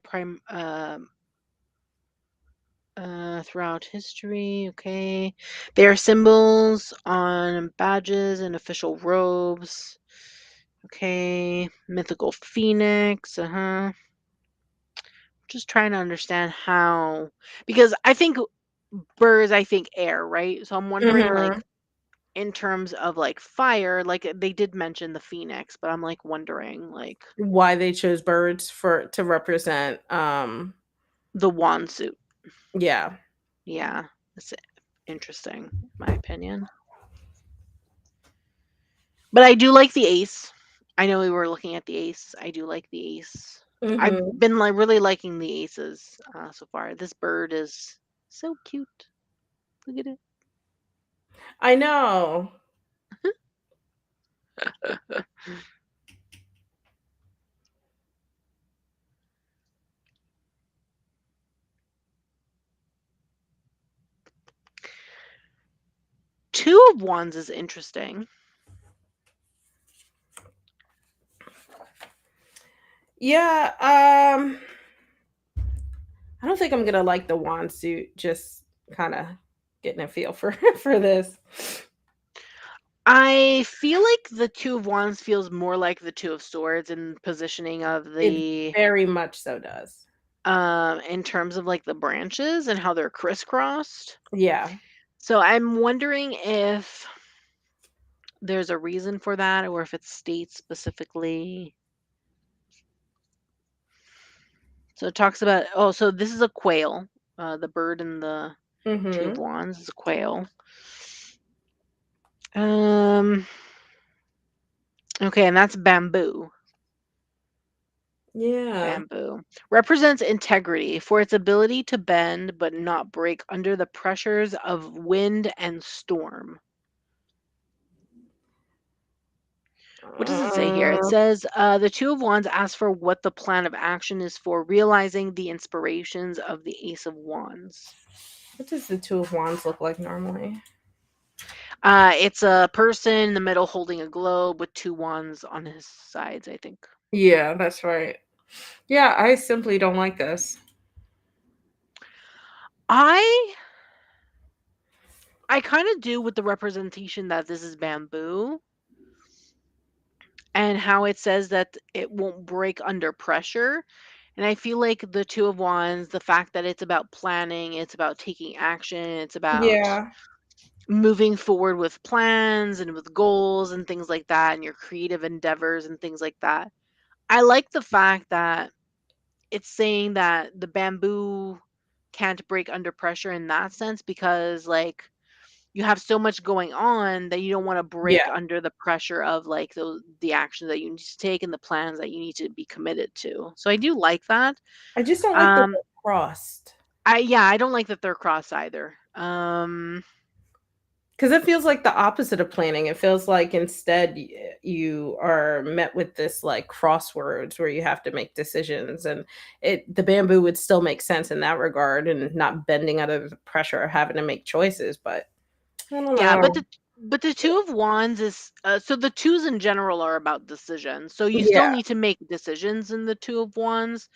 throughout history. Okay, they are symbols on badges and official robes. Okay, mythical phoenix. Just trying to understand how, because I think birds, I think air, right? So I'm wondering, Hmm. like, in terms of like fire, like they did mention the phoenix, but I'm like wondering, like, Why they chose birds for to represent the wand suit. yeah. Yeah, that's interesting, in my opinion. But I do like the ace. I know we were looking at the ace. I do like the ace. I've Hmm. been like really liking the aces so far. This bird is so cute. Look at it. I know. Two of wands is interesting. Yeah, I don't think I'm gonna like the wand suit, just kind of getting a feel for for this. I feel like the two of wands feels more like the two of swords in positioning of It the very much so does. in terms of like the branches and how they're crisscrossed. Yeah. So I'm wondering if there's a reason for that or if it states specifically. So it talks about, oh, so this is a quail. The bird in the two of Mhm. wands is a quail. Um okay, and that's bamboo. Yeah. Bamboo represents integrity for its ability to bend but not break under the pressures of wind and storm. What does it say here? It says the Two of Wands asks for what the plan of action is for realizing the inspirations of the Ace of Wands. What does the Two of Wands look like normally? It's a person in the middle holding a globe with two wands on his sides, I think. Yeah, that's right. Yeah, I simply don't like this. I kind of do with the representation that this is bamboo and how it says that it won't break under pressure. And I feel like the Two of Wands, the fact that it's about planning, it's about taking action, it's about Yeah. moving forward with plans and with goals and things like that, and your creative endeavors and things like that. I like the fact that it's saying that the bamboo can't break under pressure in that sense because like you have so much going on that you don't want to break Yeah. under the pressure of like the actions that you need to take and the plans that you need to be committed to. So I do like that. I just don't like that Um they're crossed. I don't like that they're cross either. Because it feels like the opposite of planning. It feels like instead you are met with this like crosswords where you have to make decisions, and the bamboo would still make sense in that regard and not bending under the pressure of having to make choices. But I don't Yeah, know. but the Two of Wands is so the twos in general are about decisions. So you still Yeah, need to make decisions in the Two of Wands,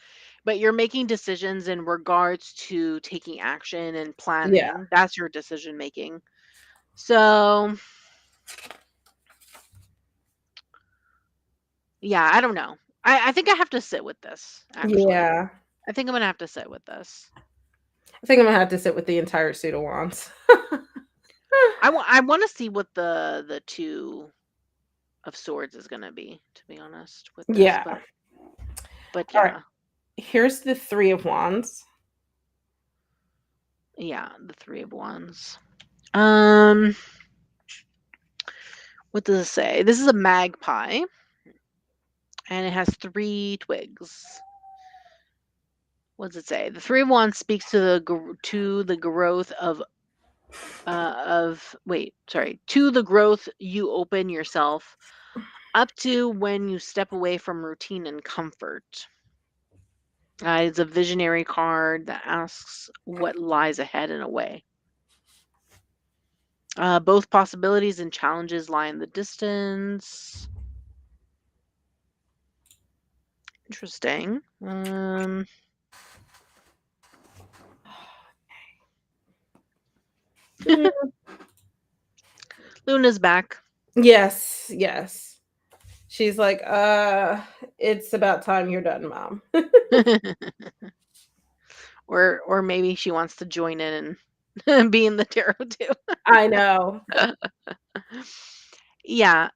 but you're making decisions in regards to taking action and yeah, planning. That's your decision making. So, yeah, I don't know. I think I have to sit with this, actually. yeah. I think I'm gonna have to sit with this. I think I'm gonna have to sit with the entire suit of wands. I want to see what the Two of Swords is gonna be, to be honest, with this. Yeah. But All right. yeah. Here's the three of wands. Yeah, the Three of Wands. Um, what does it say? This is a magpie, and it has three twigs. What does it say? The Three of Wands speaks to the growth of wait, sorry, to the growth you open yourself up to when you step away from routine and comfort. It's a visionary card that asks what lies ahead in a way. Both possibilities and challenges lie in the distance. Interesting. Mm, Luna's back. yes, yes. She's like, it's about time you're done, mom. Or maybe she wants to join in and be in the tarot too. I know. Yeah,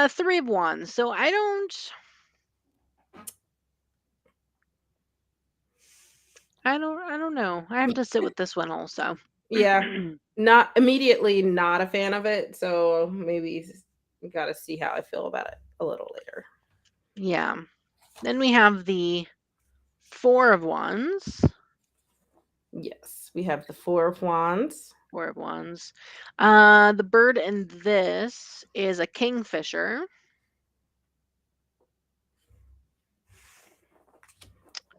Three of Wands. So I don't know. I have to sit with this one also. Yeah. Not immediately not a fan of it, so maybe we gotta see how I feel about it a little later. Yeah. Then we have the Four of Wands. Yes, we have the four of wands. Four of Wands. The bird in this is a kingfisher.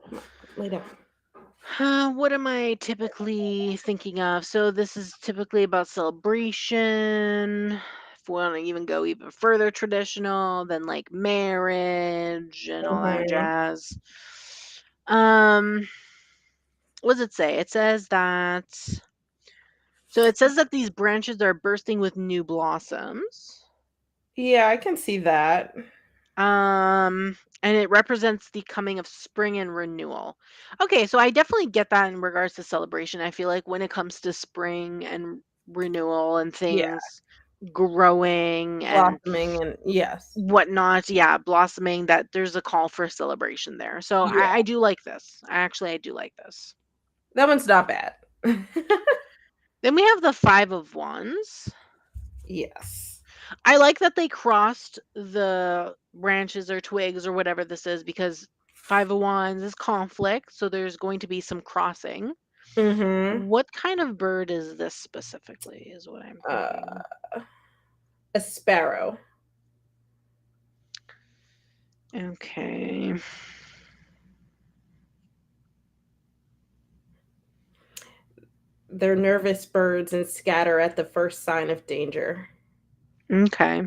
Come on, lay down. What am I typically thinking of? So this is typically about celebration. If we want to even go even further traditional, then like marriage and all that Mhm. jazz. Um, what does it say? It says that these branches are bursting with new blossoms. Yeah, I can see that. And it represents the coming of spring and renewal. Okay, so I definitely get that in regards to celebration. I feel like when it comes to spring and renewal and Yeah, things growing and blossoming and yes. whatnot, yeah, blossoming, that there's a call for celebration there. So Yeah, I do like this. I do like this. that one's not bad. Then we have the Five of Wands. Yes. I like that they crossed the branches or twigs or whatever this is because Five of Wands is conflict, so there's going to be some crossing. Mhm. What kind of bird is this specifically, is what I'm thinking. Uh, a sparrow. Okay. They're nervous birds and scatter at the first sign of danger. Okay.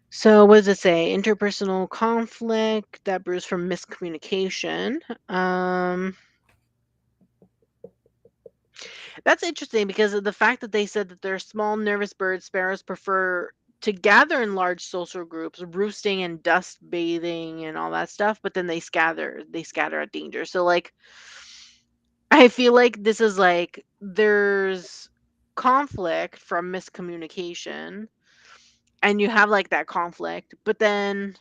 So what does it say? Interpersonal conflict that brews from miscommunication. That's interesting because of the fact that they said that they're small, nervous birds. Sparrows prefer to gather in large social groups, roosting and dust bathing and all that stuff. But then they scatter. They scatter at danger. So like, I feel like this is like there's conflict from miscommunication, and you have like that conflict, but then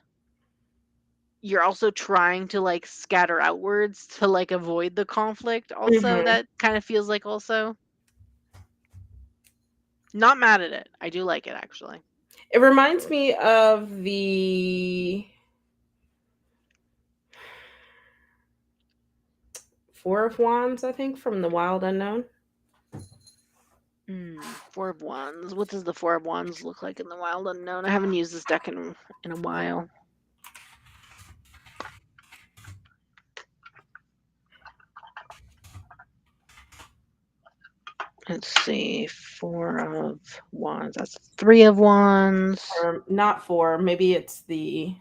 you're also trying to like scatter outwards to like avoid the conflict. Also, Mhm. that kind of feels like also. Not mad at it. I do like it actually. It reminds me of the Four of Wands, I think, from the Wild Unknown. Four of Wands. What does the Four of Wands look like in the Wild Unknown? I haven't used this deck in a while. Let's see. Four of Wands. That's Three of Wands. Or not four, maybe it's the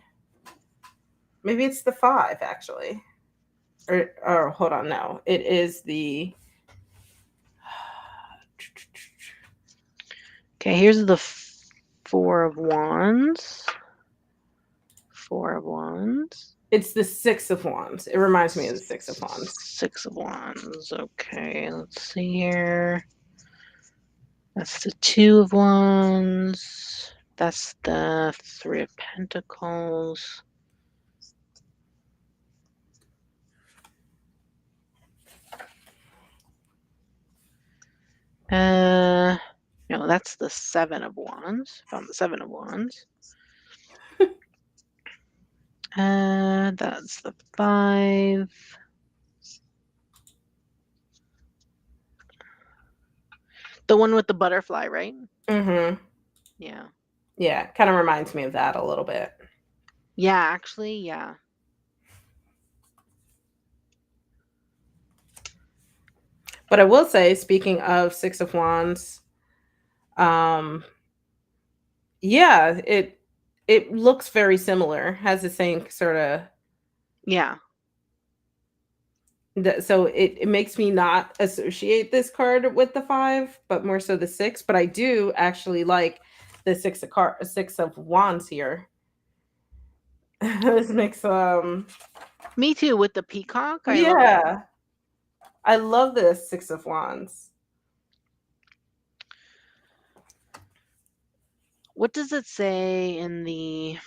five actually. Or hold on, no. It is the Okay, here's the Four of Wands. Four of Wands. it's the Six of Wands. It reminds me of the Six of Wands. Six of Wands. Okay, let's see here. That's the Two of Wands. That's the Three of Pentacles. No, that's the Seven of Wands. Found the Seven of Wands. That's the Five. The one with the butterfly, right? Mm-hmm. Yeah. Yeah, kind of reminds me of that a little bit. Yeah, actually, yeah. But I will say, speaking of Six of Wands, um, yeah, it looks very similar. Has the same sort of Yeah. so it makes me not associate this card with the five, but more so the six. But I do actually like the Six of Wands here. This makes Me too, with the peacock. I love it. yeah, I love this Six of Wands. What does it say in the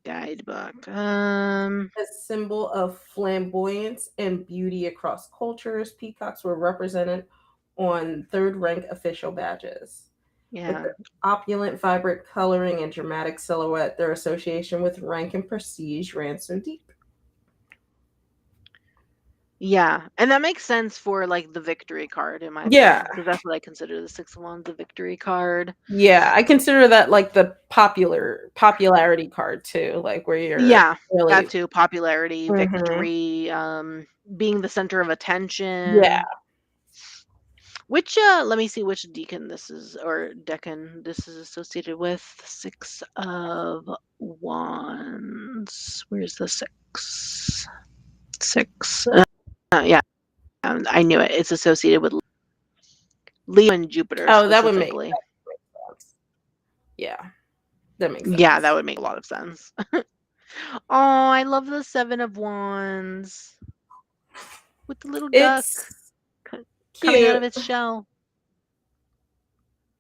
guidebook? A symbol of flamboyance and beauty across cultures, peacocks were represented on third rank official badges. With Yeah. their opulent, vibrant coloring and dramatic silhouette, their association with rank and prestige ran so deep. Yeah, and that makes sense for like the victory card, in my Yeah, opinion, because that's what I consider the Six of Wands, the victory card. yeah, I consider that like the popularity card too, like where you're Yeah, that really too. Popularity, mhm. victory, being the center of Yeah. attention. Which let me see which deacon this is or decan this is associated with. Six of Wands. Where's the six? Six. Yeah, I knew it. It's associated with Leo and Jupiter Oh, that would make specifically. sense. Yeah, that makes Yeah, that sense. would make a lot of sense. Oh, I love the Seven of Wands with the little duck It's coming out cute. of its shell.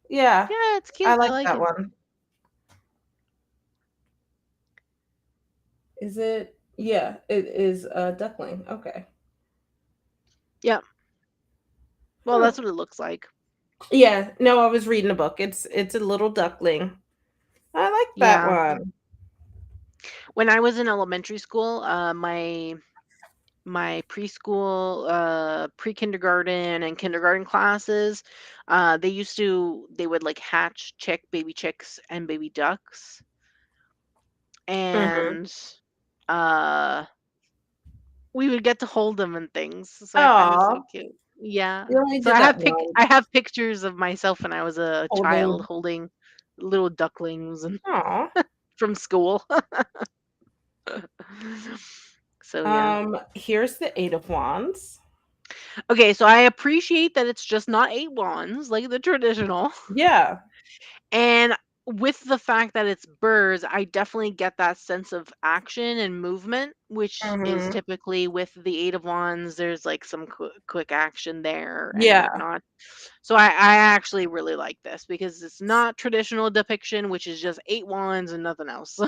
Yeah, Yeah, it's I cute. I like like that it. one. Is it? Yeah, it is a duckling. Okay. Yeah. Well, Hmm. that's what it looks like. Yeah, no, I was reading a book. It's a little duckling. I like that Yeah. one. When I was in elementary school, my preschool, pre-kindergarten and kindergarten classes, they would like hatch baby chicks and baby ducks. Mhm. and uh we would get to hold them and things. So I find this so Aw, cute. Yeah. you only So did that once. I have pictures of myself when I was a child Holding. holding little ducklings and Aw. from school. So yeah. Here's the 8 of Wands. Okay, so I appreciate that it's just not 8 wands like the traditional. Yeah. And with the fact that it's birds, I definitely get that sense of action and movement, which is Mhm. typically with the 8 of wands, there's like some quick action there and Yeah. whatnot. So I actually really like this because it's not traditional depiction, which is just 8 wands and nothing else.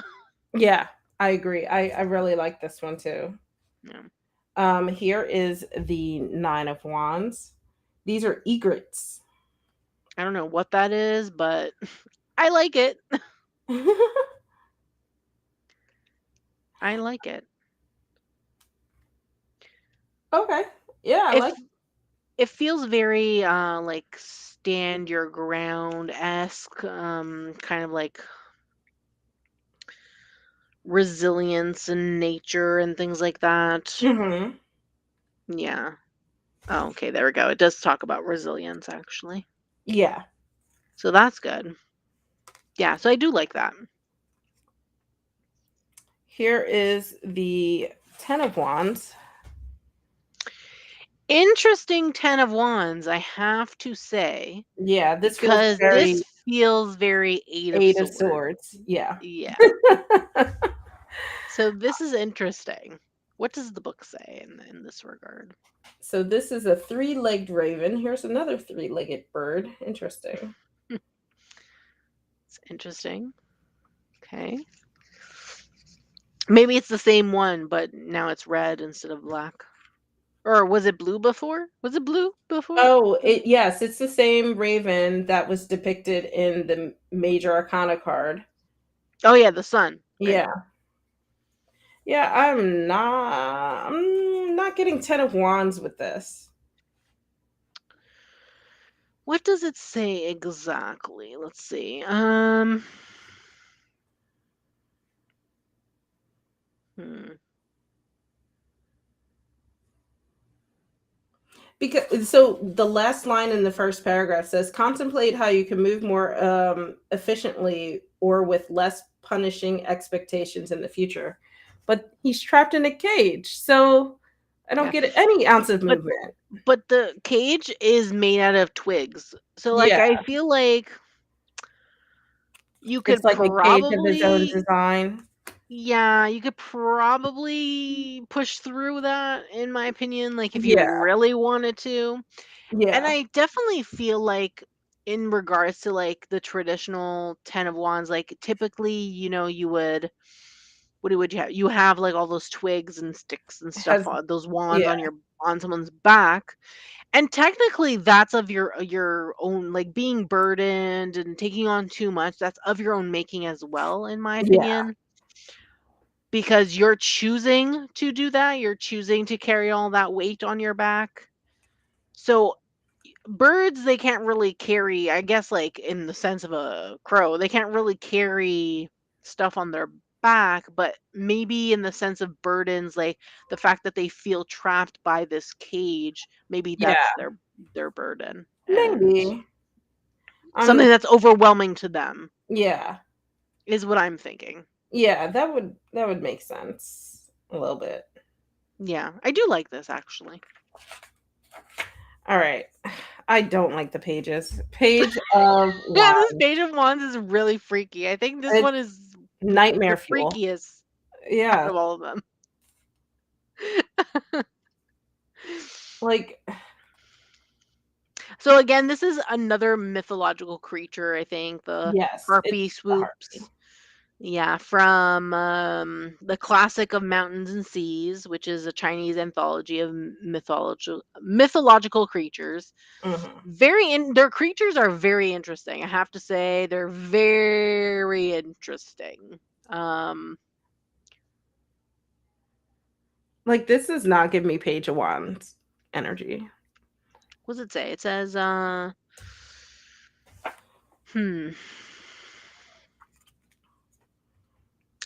Yeah, I agree. I really like this one too. Yeah. Here is the 9 of Wands. These are egrets. I don't know what that is, but I like it. I like it. Okay. Yeah, I If like. it feels very like stand your ground esque, kind of like resilience in nature and things like that. Mhm. Yeah. Oh, okay, there we go. It does talk about resilience actually. Yeah. So that's good. Yeah, so I do like that. Here is the 10 of Wands. Interesting 10 of wands, I have to say, Yeah, this feels because this very feels very 8 of 8 of swords. Swords. Yeah. Yeah. So this is interesting. What does the book say in this regard? So this is a three-legged raven. Here's another three-legged bird. Interesting. It's interesting. Okay. Maybe it's the same one, but now it's red instead of black. Or was it blue before? Was it blue before? Oh, yes, it's the same raven that was depicted in the major arcana card. Oh yeah, the sun, right? Yeah. Yeah, I'm not getting 10 of wands with this. What does it say exactly? Let's see. Hmm. Because so the last line in the first paragraph says contemplate how you can move more efficiently or with less punishing expectations in the future. But he's trapped in a cage, so I don't Yeah. get any ounce of But movement. the cage is made out of twigs. So like Yeah, I feel like you it's could like a cage of his own probably design. yeah, you could probably push through that in my opinion like if you Yeah, really wanted to. And yeah, I definitely feel like in regards to like the traditional 10 of wands like typically, you would would you have? You have like all those twigs and sticks and stuff has on those wands yeah, on your on someone's back. And technically that's of your own like being burdened and taking on too much, that's of your own making as well, in my yeah, opinion. Because you're choosing to do that. You're choosing to carry all that weight on your back. So birds, they can't really carry, I guess, like in the sense of a crow, they can't really carry stuff on their back, but maybe in the sense of burdens, like the fact that they feel trapped by this cage, maybe that's yeah. their burden and Maybe. something that's overwhelming to them Yeah, is what I'm thinking. yeah. That would make sense a little bit. Yeah, I do like this actually. All right. I don't like the pages. Page of Yeah, this Wands. page of wands is really freaky. I think this It's one is the nightmare fuel. freakiest out Yeah. of all of them. Like, So again, this is another mythological creature, I think, the yes, harpy it's the harpy. swoops. Yeah, from the classic of mountains and seas, which is a Chinese anthology of mythological creatures. Mhm. Their creatures are very interesting. I have to say, they're very interesting. Um, Like, this does not give me Page of Wands energy. what does it say? It says, hmm.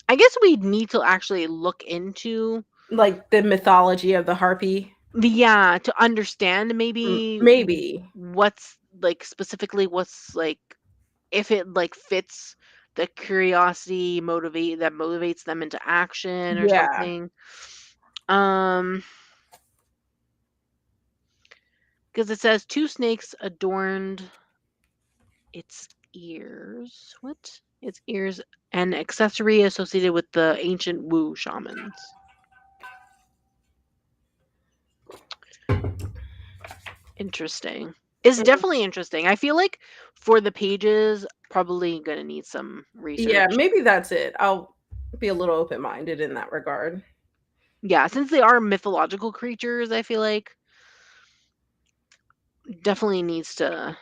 I guess we need to actually look into Like the mythology of the harpy? yeah, to understand maybe Maybe. what's like specifically what's like if it like fits the curiosity motivate that motivates them into action or Yeah. something. Um, because it says two snakes adorned its ears. What? Its ears, an accessory associated with the ancient Wu shamans. Interesting. It's Mm. definitely interesting. I feel like for the pages, probably gonna need some Yeah, research. maybe that's it. I'll be a little open-minded in that regard. Yeah, since they are mythological creatures, I feel like definitely needs to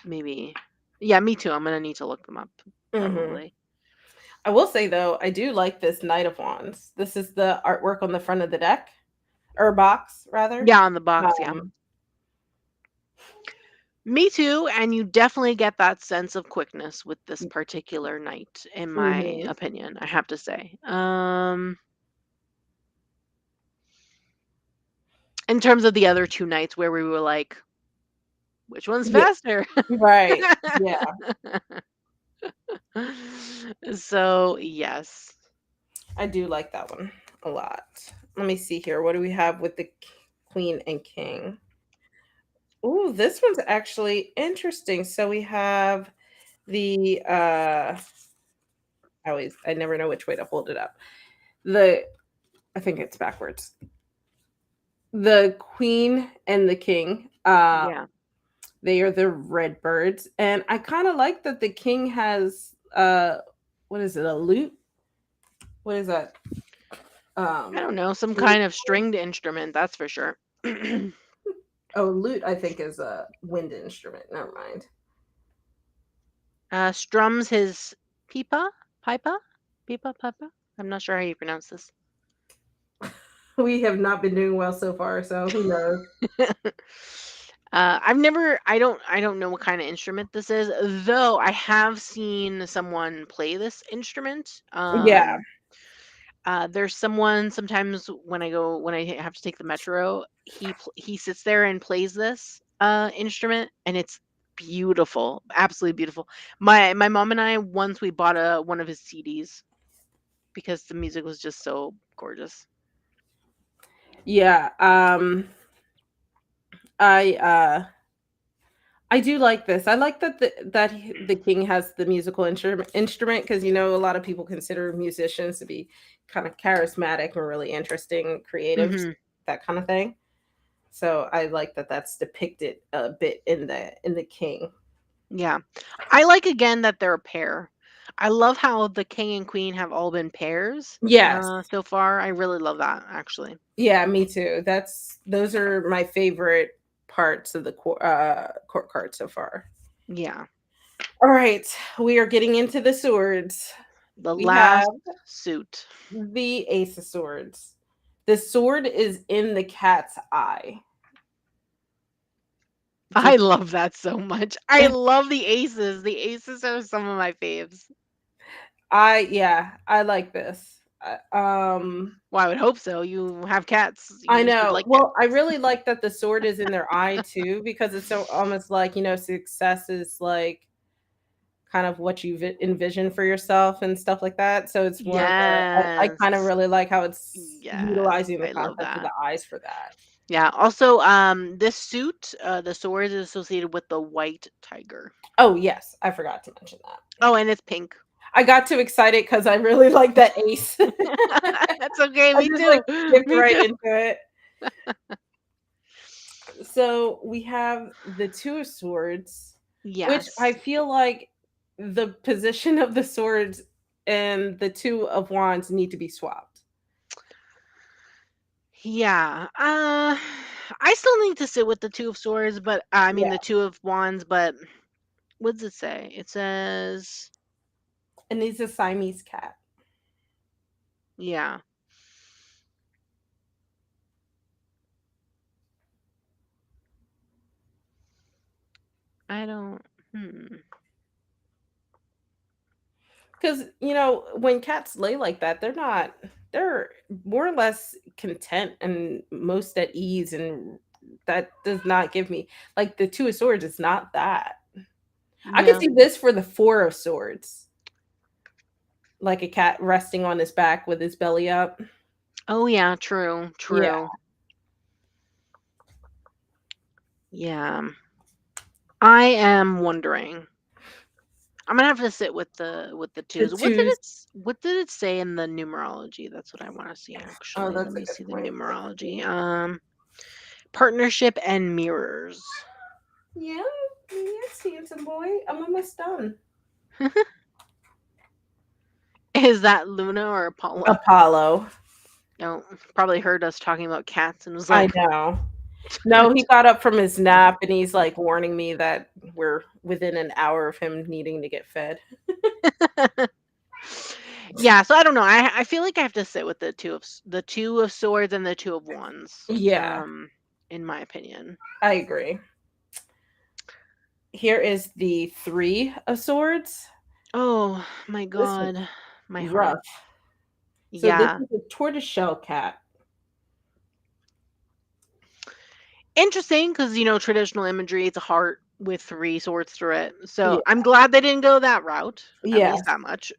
maybe. Yeah, me too. I'm gonna need to look them up Mhm. probably. I will say though, I do like this Knight of Wands. This is the artwork on the front of the deck, or box rather. Yeah, on the box. Yeah, Um, me too. And you definitely get that sense of quickness with this particular knight, in my mhm. opinion. I have to say. In terms of the other two knights, where we were like, which one's Yeah, faster? right. Yeah, So, yes. I do like that one a lot. Let me see here. What do we have with the queen and king? Ooh, this one's actually interesting. So we have the I never know which way to hold it up. The I think it's backwards. The queen and the king. Yeah. They are the red birds, and I kind of like that the king has what is it? A lute? What is that? I Um, don't know, some kind of stringed instrument, that's for sure. oh, lute. I think is a wind instrument. Never mind. Strums his pipa? Pipa? Pipa, pipa? I'm not sure how you pronounce this. We have not been doing well so far, so who knows? I don't know what kind of instrument this is, though I have seen someone play this instrument. Yeah, There's someone sometimes when I have to take the metro, he sits there and plays this instrument, and it's beautiful, absolutely beautiful. My mom and I once we bought a one of his CDs because the music was just so gorgeous. yeah. I I do like this. I like that the king has the musical instrument because a lot of people consider musicians to be kind of charismatic or really interesting, creatives, Hmm. that kind of thing. So I like that that's depicted a bit in the king. Yeah, I like again that they're a pair. I love how the king and queen have all been pairs Yes. so far. I really love that actually. Yeah, me too. Those are my favorite parts of the court card so far. Yeah, All right, we are getting into the swords. the We have last suit. the Ace of Swords. The sword is in the cat's eye. I Just love that so much. I love the aces. The aces are some of my faves. yeah, I like this. Well, I would hope so. You have cats. I You should know. like it. Well, I really like that the sword is in their eye too, because it's so almost like, success is like kind of what you envision for yourself and stuff like that. So it's more of I kind of Yes. really like how it's Yes. utilizing the I love concept of that. the eyes for that. Yeah. Also, this suit, the sword is associated with the white tiger. Oh, yes, I forgot to mention that. Oh, and it's pink. I got too excited because I really like that ace. That's okay. I Me just too. skipped Me right too. into it. So we have the Two of Swords, which I Yes. feel like the position of the swords and the Two of Wands need to be swapped. Yeah. I still need to sit with the two of swords, but I mean Yeah, the two of wands, but what does it say? It says, and he's a Siamese cat. yeah. I don't. Hmm. Because, you know, when cats lay like that, they're more or less content and most at ease. And that does not give me, like, the Two of Swords is not that. I could Yeah. see this for the Four of Swords, like a cat resting on his back with his belly up. Oh yeah, true, Yeah. true. Yeah. I am wondering. I'm gonna have to sit with the The twos. twos. What did it say in the numerology? That's what I want to see Oh, actually. Let that's a me good see the point. numerology. Partnership and mirrors. Yeah, yes, handsome boy. I'm almost done. Is that Luna or Apollo? Apollo. No, probably heard us talking about cats and was I like, know. No, he got up from his nap and he's like warning me that we're within an hour of him needing to get fed. yeah. So I don't know. I feel like I have to sit with the two of swords and the two of wands. Yeah, In my opinion. I agree. Here is the Three of Swords. Oh my This is god, my heart. rough. So this Yeah. is a tortoiseshell cat. Interesting because, traditional imagery, it's a heart with three swords through it. So Yeah. I'm glad they didn't go that route, at least Yes. that much.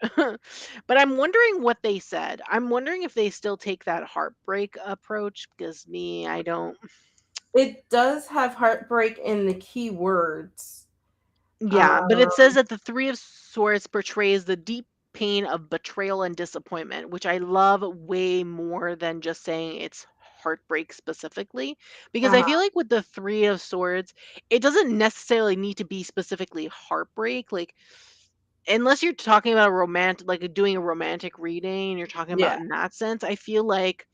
But I'm wondering what they said. I'm wondering if they still take that heartbreak approach because me, I don't. It does have heartbreak in the key words. Yeah, but it Um, says that the Three of Swords portrays the deep pain of betrayal and disappointment, which I love way more than just saying it's heartbreak specifically. Because I feel uh-huh. like with the Three of Swords, it doesn't necessarily need to be specifically heartbreak. Like, unless you're talking about a romantic, like doing a romantic reading, you're talking Yeah. about in that sense, I feel like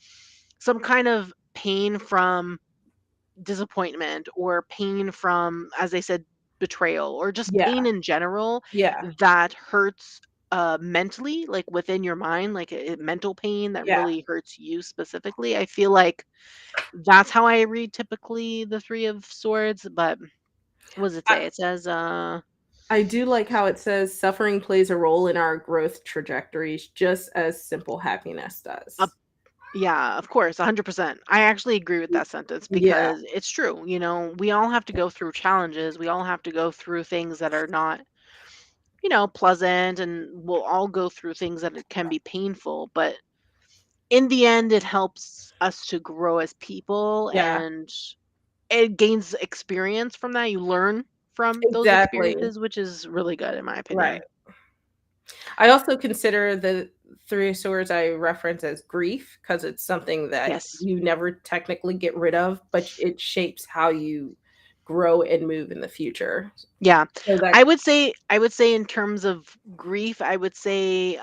some kind of pain from disappointment or pain from, as I said, betrayal or just Yeah. pain in general Yeah. that hurts mentally, like within your mind, like mental pain that Yeah. really hurts you specifically. I feel like that's how I read typically the Three of Swords. But what does it I, say? It says, I do like how it says suffering plays a role in our growth trajectories just as simple happiness uh, does. yeah, of course, 100%. I actually agree with that sentence Yeah. because it's true. We all have to go through challenges. We all have to go through things that are not pleasant, and we'll all go through things that it can be painful, but in the end it helps us to grow as people Yeah. and it gains experience from that. You learn from those Exactly. experiences, which is really good in my Right. opinion. I also consider the Three of Swords I reference as grief because it's something that Yes. you never technically get rid of, but it shapes how you grow and move in the future. Yeah. So that I would say in terms of grief, I would say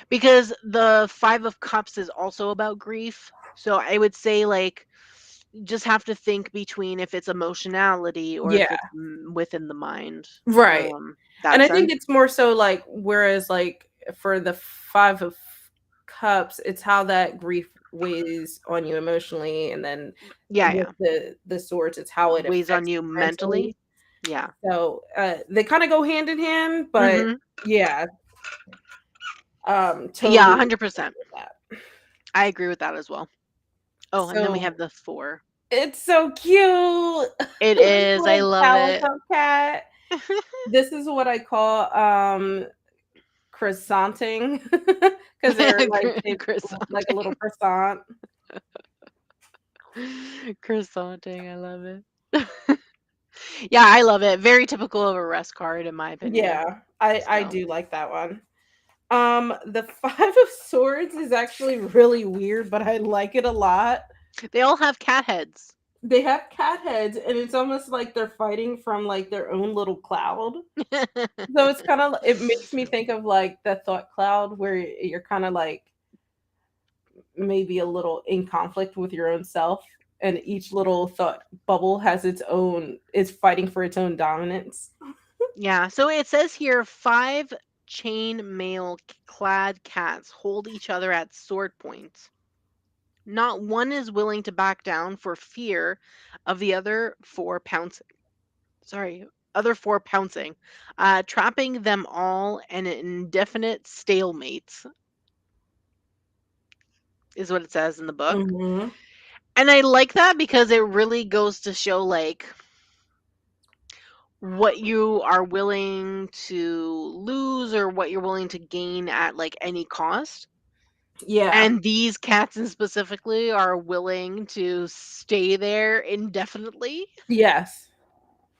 because the 5 of cups is also about grief. So I would say like just have to think between if it's emotionality or yeah, if it's within the mind. right. And That I think sense. it's more so like whereas like for the Five of Cups, it's how that grief weighs on you emotionally, and then Yeah, with yeah. the swords, it's how it Weighs on affects you you mentally. mentally. Yeah. So they kind of go hand in hand, but Mhm. yeah, Yeah, totally 100%. with that. I agree with that as well. Oh, and then we So have the 4. it's so cute. It This is. I little love it. calico cat. This is what I call croissanting because they're like shaped like a little Croissanting. croissant. Croissanting. I love it. Yeah, I love it. Very typical of a rest card in my opinion. Yeah, I So, do like that one. The Five of Swords is actually really weird, but I like it a lot. they all have cat heads. They have cat heads, and it's almost like they're fighting from like their own little cloud. So it's kind of it makes me think of like the thought cloud where you're kind of like maybe a little in conflict with your own self, and each little thought bubble has its own is fighting for its own dominance. Yeah, so it says here 5 chain mail clad cats hold each other at sword points. Not one is willing to back down for fear of the other 4 pouncing. Sorry. other four pouncing, trapping them all in an indefinite stalemate, is what it says in the book. Mhm. And I like that because it really goes to show like what you are willing to lose or what you're willing to gain at like any cost. Yeah. And these cats in specifically are willing to stay there indefinitely, Yes.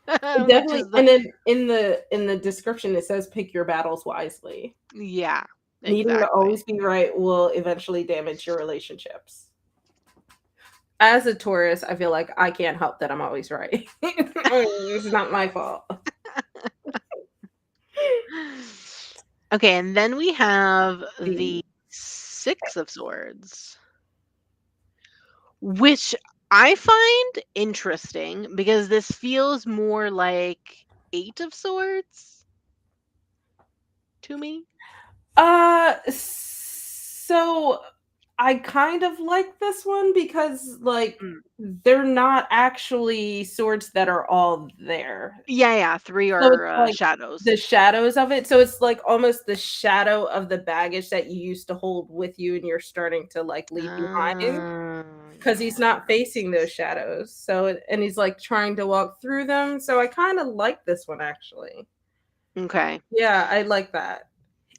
It which definitely, is the and then in the description, it says, "Pick your battles wisely. yeah, Needing to exactly. always be right will eventually damage your relationships." As a Taurus, I feel like I can't help that I'm always right. It's not my fault. Okay, and then we have The the Six of Swords, which I find interesting because this feels more like Eight of Swords to me. So I kind of like this one because, like, Mm. they're not actually swords that are all there. Yeah, yeah, three So it's are like shadows. the shadows of it. So it's like almost the shadow of the baggage that you used to hold with you and you're starting to like leave behind Ah, because he's yeah, that not makes facing those sense. shadows. So, and he's like trying to walk through them. So I kind of like this one actually. Okay. Yeah, I like that.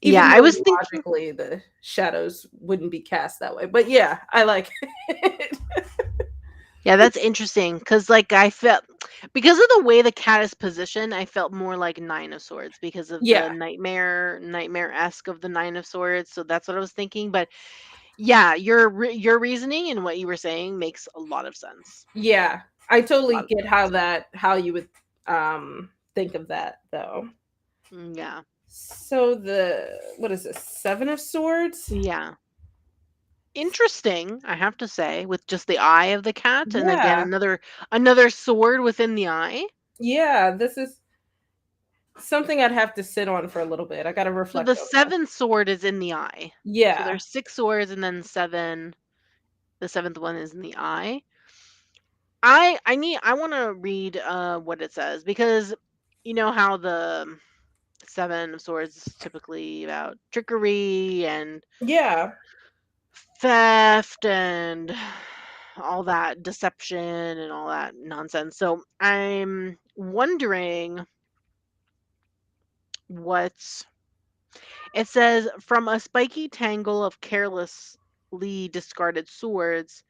Yeah, Even I was though thinking. logically the shadows wouldn't be cast that way. But yeah, I like it. Yeah, that's interesting because, like, I felt because of the way the cat is positioned, I felt more like Nine of Swords because of the Yeah. nightmare-esque of the Nine of Swords. So that's what I was thinking. But yeah, your reasoning and what you were saying makes a lot of sense. Yeah. I A totally lot of get sense. how you would think of that though. Yeah, So the what is this? 7 of swords? yeah. Interesting, I have to say, with just the eye of the cat, and again Yeah. another sword within the eye. Yeah, this is something I'd have to sit on for a little bit. I got to So reflect the on this. seventh sword is in the eye. So Yeah. there's six swords and then seven. The seventh one is in the eye. I want to read what it says because you know how the seven of swords is typically about trickery and Yeah. theft and all that deception and all that nonsense. So I'm wondering what it says. From a spiky tangle of carelessly discarded swords,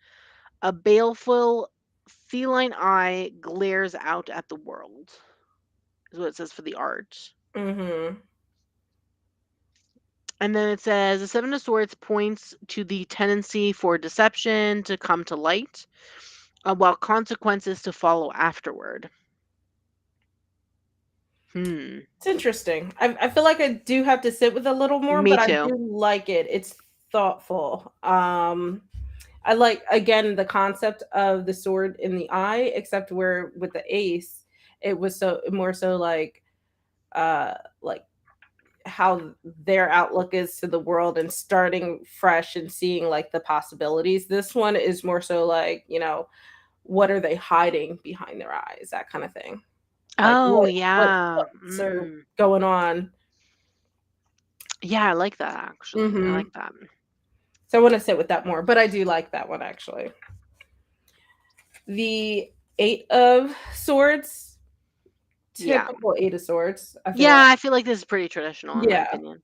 a baleful feline eye glares out at the world, is what it says for the art. Mhm. And then it says the Seven of Swords points to the tendency for deception to come to light, while consequences to follow afterward. Hmm. It's interesting. I feel like I do have to sit with a little more, Me but I too. do like it. It's thoughtful. I like again the concept of the sword in the eye, except where with the ace, it was so more so like how their outlook is to the world and starting fresh and seeing like the possibilities. This one is more so like, what are they hiding behind their eyes, that kind of thing. Like Oh yeah. what's are going on. Yeah, I like that actually. I Hmm. like that. So I want to sit with that more, but I do like that one actually. The 8 of swords, Yeah. typical 8 of swords, I feel Yeah, like. I feel like this is pretty traditional in my Yeah. opinion.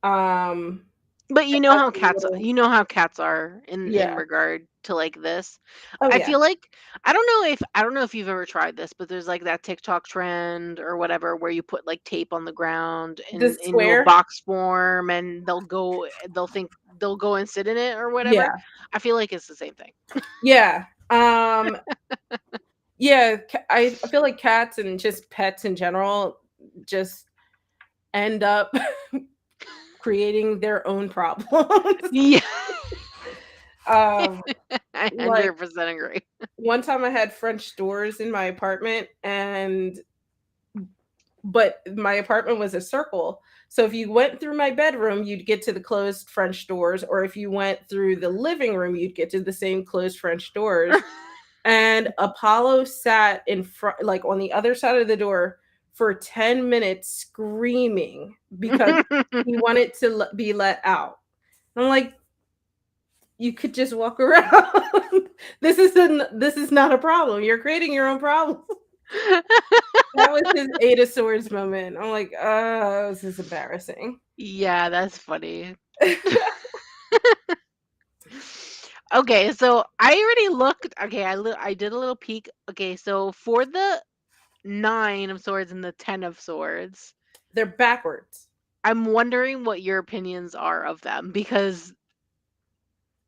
um But it you know has how a cats little. you know how cats are in Yeah. regard to like this. Oh I yeah. feel like I don't know if you've ever tried this, but there's like that TikTok trend or whatever where you put like tape on the ground The into a square. box form and they'll go and sit in it or whatever. Yeah. I feel like it's the same thing. Yeah. Yeah, I feel like cats and just pets in general just end up creating their own problems. Yeah. um I like 100% agree. one time I had French doors in my apartment, and but my apartment was a circle. So if you went through my bedroom, you'd get to the closed French doors, or if you went through the living room, you'd get to the same closed French doors. And Apollo sat in front, like on the other side of the door for 10 minutes screaming because he wanted to be let out. I'm like, you could just walk around. This is not a problem. You're creating your own problem. That was his Eight of Swords moment. I'm like, oh, this is embarrassing. Yeah, that's funny. Okay, so I already looked. Okay, I did a little peek. Okay, so for the 9 of swords and the 10 of swords, They're backwards. I'm wondering what your opinions are of them because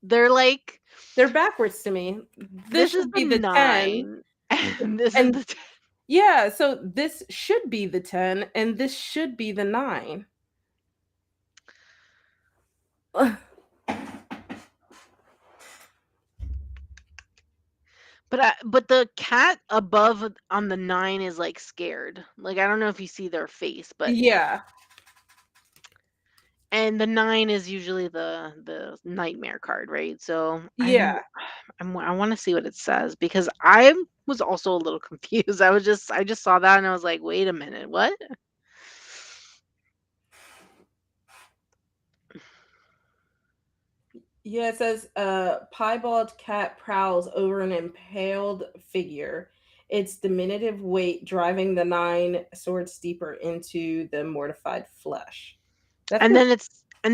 they're like, They're backwards to me. This this is should the be the 10, 9 and this is and the 10. yeah, so this should be the 10 and this should be the 9. Ugh. But the cat above on the 9 is like scared. Like I don't know if you see their face, but Yeah. and the 9 is usually the nightmare card, right? So Yeah. I want to see what it says because I was also a little confused. I just saw that and I was like, wait a minute, what? Yeah, it says piebald cat prowls over an impaled figure. Its diminutive weight driving the 9 swords deeper into the mortified flesh. That's And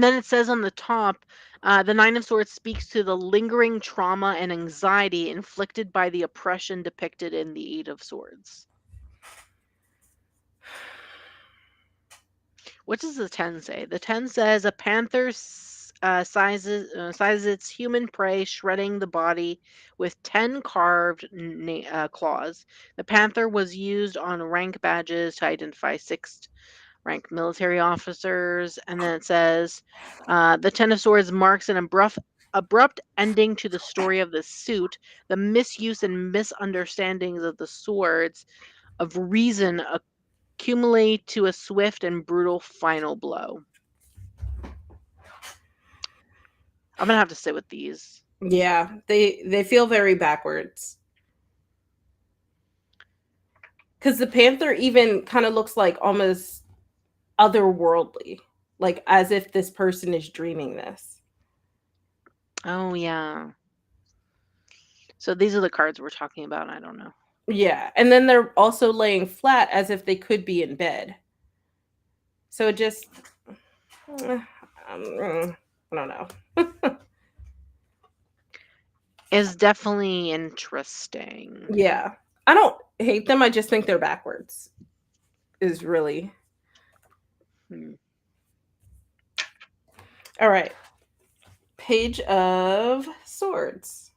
then it says on the top, the 9 of swords speaks to the lingering trauma and anxiety inflicted by the oppression depicted in the 8 of swords. What does the 10 say? The 10 says a panther sizes its human prey, shredding the body with 10 carved claws. The panther was used on rank badges to identify 6th rank military officers. And then it says the 10 of swords marks an abrupt ending to the story of the suit. The misuse and misunderstandings of the swords of reason accumulate to a swift and brutal final blow. I'm gonna have to sit with these. yeah, they feel very backwards. Cuz the panther even kind of looks like almost otherworldly, like as if this person is dreaming this. Oh yeah. So these are the cards we're talking about. I don't know. Yeah, and then they're also laying flat as if they could be in bed. So it just I don't know. It's definitely interesting. Yeah. I don't hate them, I just think they're backwards. Is really. Hmm. All right. Page of Swords.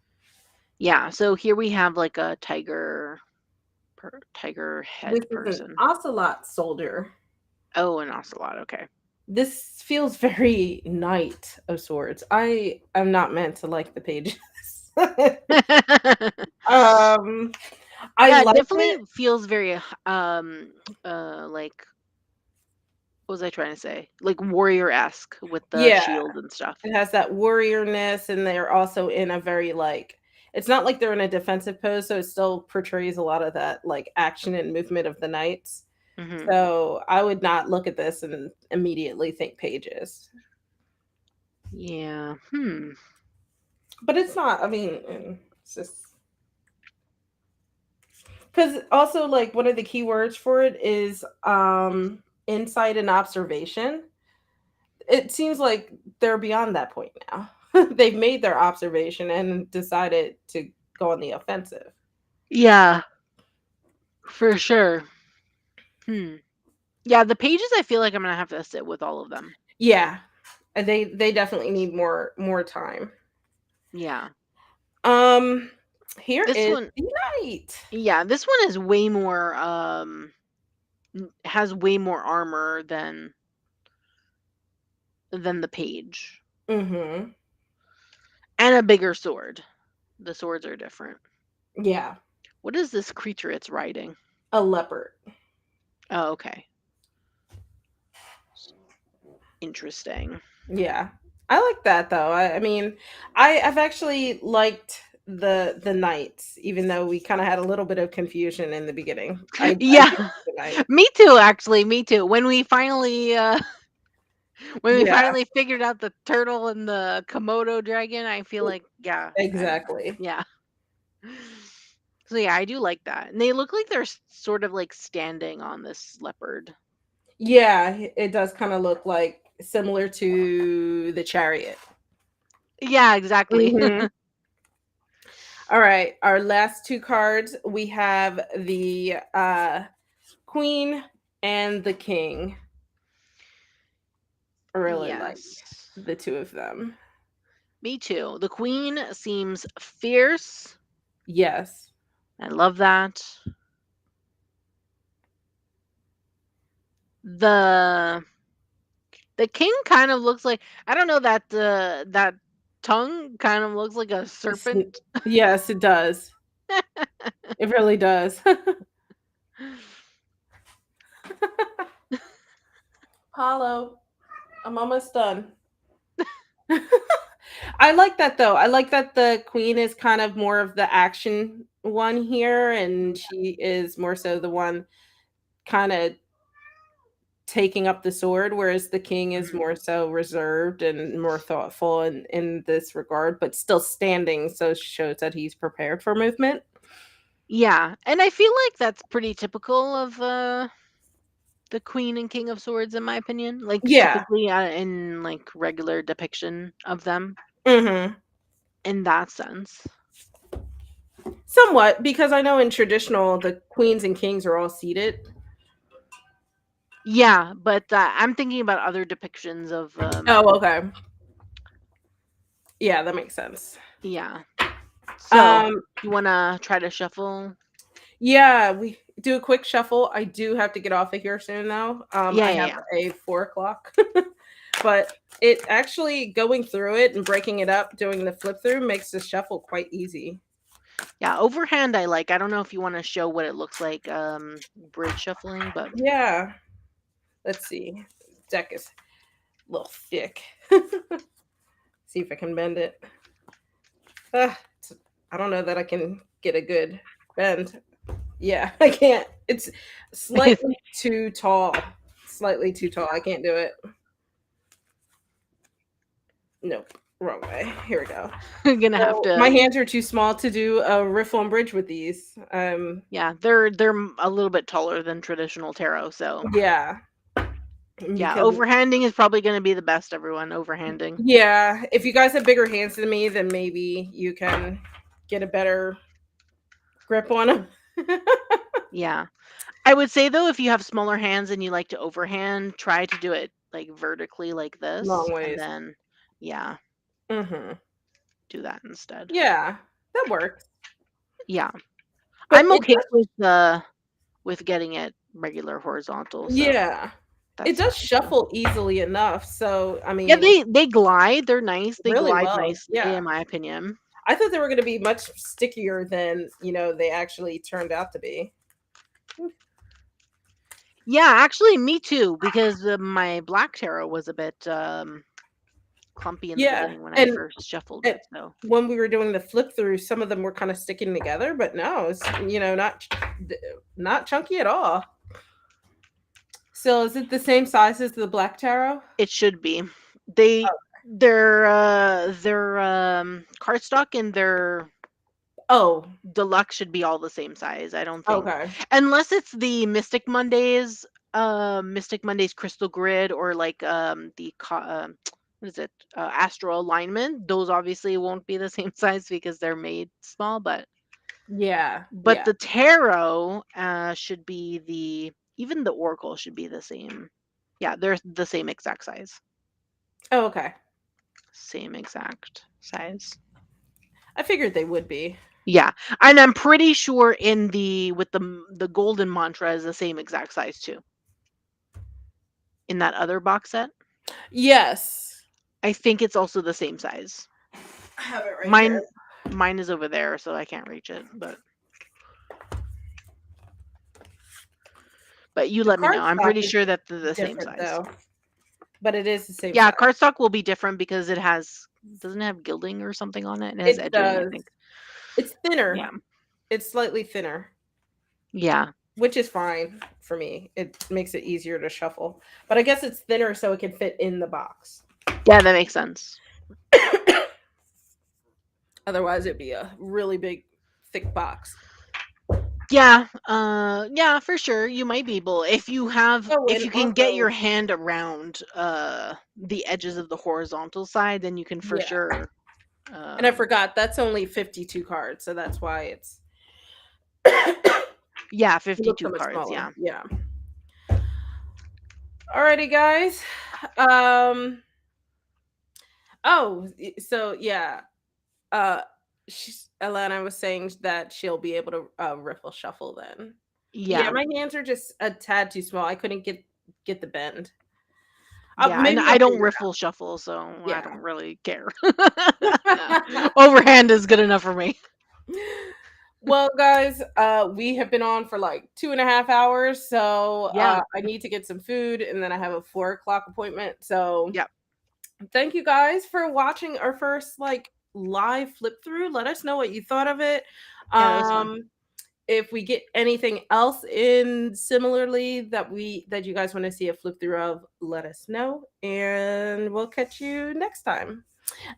Yeah. So here we have like a tiger This head is an person. ocelot soldier. Oh, an ocelot. Okay. This feels very Knight of Swords. I am not meant to like the pages. um I Yeah, it like definitely it. feels very like what was I trying to say? Like warrior-esque with the Yeah. shield and stuff. It has that warriorness, and they're also in a very like it's not like they're in a defensive pose, so it still portrays a lot of that like action and movement of the knights. Hmm. So I would not look at this and immediately think pages. Yeah. But it's not, I mean, it's just because also like one of the key words for it is insight and observation. It seems like they're beyond that point now. They've made their observation and decided to go on the offensive. Yeah, for sure. Hmm. Yeah, the pages I feel like I'm gonna have to sit with all of them. Yeah, and they definitely need more time. Yeah. Um, here This is one, the knight. yeah, this one is way more has way more armor than the page. Mm-hmm. And a bigger sword. The swords are different. Yeah, What is this creature it's riding? a leopard. Oh, okay. Interesting. Yeah, I like that though. I mean, I've actually liked the knights, even though we kind of had a little bit of confusion in the beginning. I Yeah, do like the knight. me too. Actually, me too. When we finally when we Yeah, finally figured out the turtle and the Komodo dragon, I feel like exactly. yeah. So yeah, I do like that. And they look like they're sort of like standing on this leopard. Yeah, it does kind of look like similar to the chariot. Yeah, exactly. Hmm. All right, our last two cards, we have the queen and the king. I really like Yes. the two of them. Me too. The queen seems fierce. Yes. I love that. The the king kind of looks like, I don't know, that that tongue kind of looks like a It's, serpent. yes, it does. It really does. Hollow, I'm almost done. I like that though. I like that the queen is kind of more of the action one here, and she is more so the one kind of taking up the sword, whereas the king is Mhm. more so reserved and more thoughtful in this regard, but still standing, so shows that he's prepared for movement. Yeah, and I feel like that's pretty typical of the queen and king of swords, in my opinion. Like Yeah. typically in like regular depiction of them Hmm. in that sense. Somewhat, because I know in traditional the queens and kings are all seated. Yeah, but I'm thinking about other depictions of Oh, okay. Yeah, that makes sense. yeah. So, Um, you want to try to shuffle? yeah, we do a quick shuffle. I do have to get off of here soon though. Yeah, I yeah, have yeah. a 4 o'clock. But it actually going through it and breaking it up, doing the flip through makes the shuffle quite easy. Yeah, overhand I like. I don't know if you want to show what it looks like bridge shuffling, but Yeah. Let's see. Deck is a little thick. See if I can bend it. I don't know that I can get a good bend. Yeah, I can't. It's slightly too tall. Slightly too tall. I can't do it. Nope. Wrong way. Here we go. you're going to have So my to. hands are too small to do a riff on bridge with these. Yeah, they're a little bit taller than traditional tarot, so Yeah, yeah, because overhanding is probably going to be the best, everyone. Overhanding. yeah, if you guys have bigger hands than me, then maybe you can get a better grip on them. Yeah. I would say though, if you have smaller hands and you like to overhand, try to do it like vertically like this, Long and ways. then yeah, Hmm. do that instead. Yeah, that works. Yeah, But I'm it okay does, with getting it regular horizontal, so yeah, it that's does fine too. shuffle easily enough. So I Yeah, mean, they glide. They're nice. They really glide well. nicely, Yeah, in my opinion. I thought they were going to be much stickier than they actually turned out to be. Yeah, actually, me too. Because my black tarot was a bit clumpy in the Yeah, beginning when I and, first shuffled and it. So when we were doing the flip through, some of them were kind of sticking together, but no, it's not chunky at all. So is it the same size as the black tarot? it should be. Their cardstock and their Oh, deluxe should be all the same size. I don't think, okay. unless it's the Mystic Mondays crystal grid, or like what is it, astral alignment. Those obviously won't be the same size because they're made small, Yeah, but yeah. the tarot should be the even the oracle should be the same. Yeah, they're the same exact size. Oh, okay. Same exact size. I figured they would be. Yeah, and I'm pretty sure in with the golden mantra is the same exact size too. In that other box set, Yes. I think it's also the same size. I have it right here. Mine mine is over there, so I can't reach it, but you The let me know. I'm cardstock pretty is sure that they're the same different size. though, but it is the same Yeah, size. cardstock will be different because it has doesn't it have gilding or something on it? It has It edging, I does. think. It's thinner. Yeah. It's slightly thinner, Yeah. which is fine for me. It makes it easier to shuffle. But I guess it's thinner so it can fit in the box. Yeah, that makes sense. Otherwise, it'd be a really big, thick box. Yeah, yeah, for sure. You might be able Oh, if and you can get your also, hand around the edges of the horizontal side, then you can for yeah. sure And I um forgot that's only 52 cards, so that's why it's yeah, it looks so 52 much cards, smaller. yeah. Yeah. Alrighty, guys. Um. Oh, so yeah. Uh, Alana was saying that she'll be able to riffle shuffle then. Yeah, Yeah. my hands are just a tad too small. I couldn't get the bend. Yeah, and Maybe I I'll don't figure it riffle shuffle, so I out. don't really care. Yeah. Overhand is good enough for me. Well, guys, we have been on for like 2.5 hours, so Yeah. I need to get some food, and then I have a 4 o'clock appointment. So Yeah. thank you guys for watching our first like live flip through. Let us know what you thought of it. Yeah, that was fun. If we get anything else in similarly that you guys want to see a flip through of, let us know, and we'll catch you next time.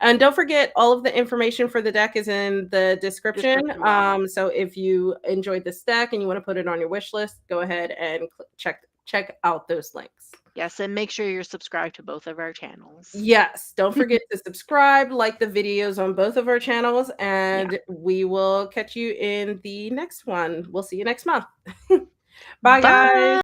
And don't forget, all of the information for the deck is in the description. Description box. So if you enjoyed this deck and you want to put it on your wish list, go ahead and check out those links. Yes, and make sure you're subscribed to both of our channels. Yes, don't forget to subscribe, like the videos on both of our channels, Yeah. and we will catch you in the next one. We'll see you next month. Bye, guys. Bye.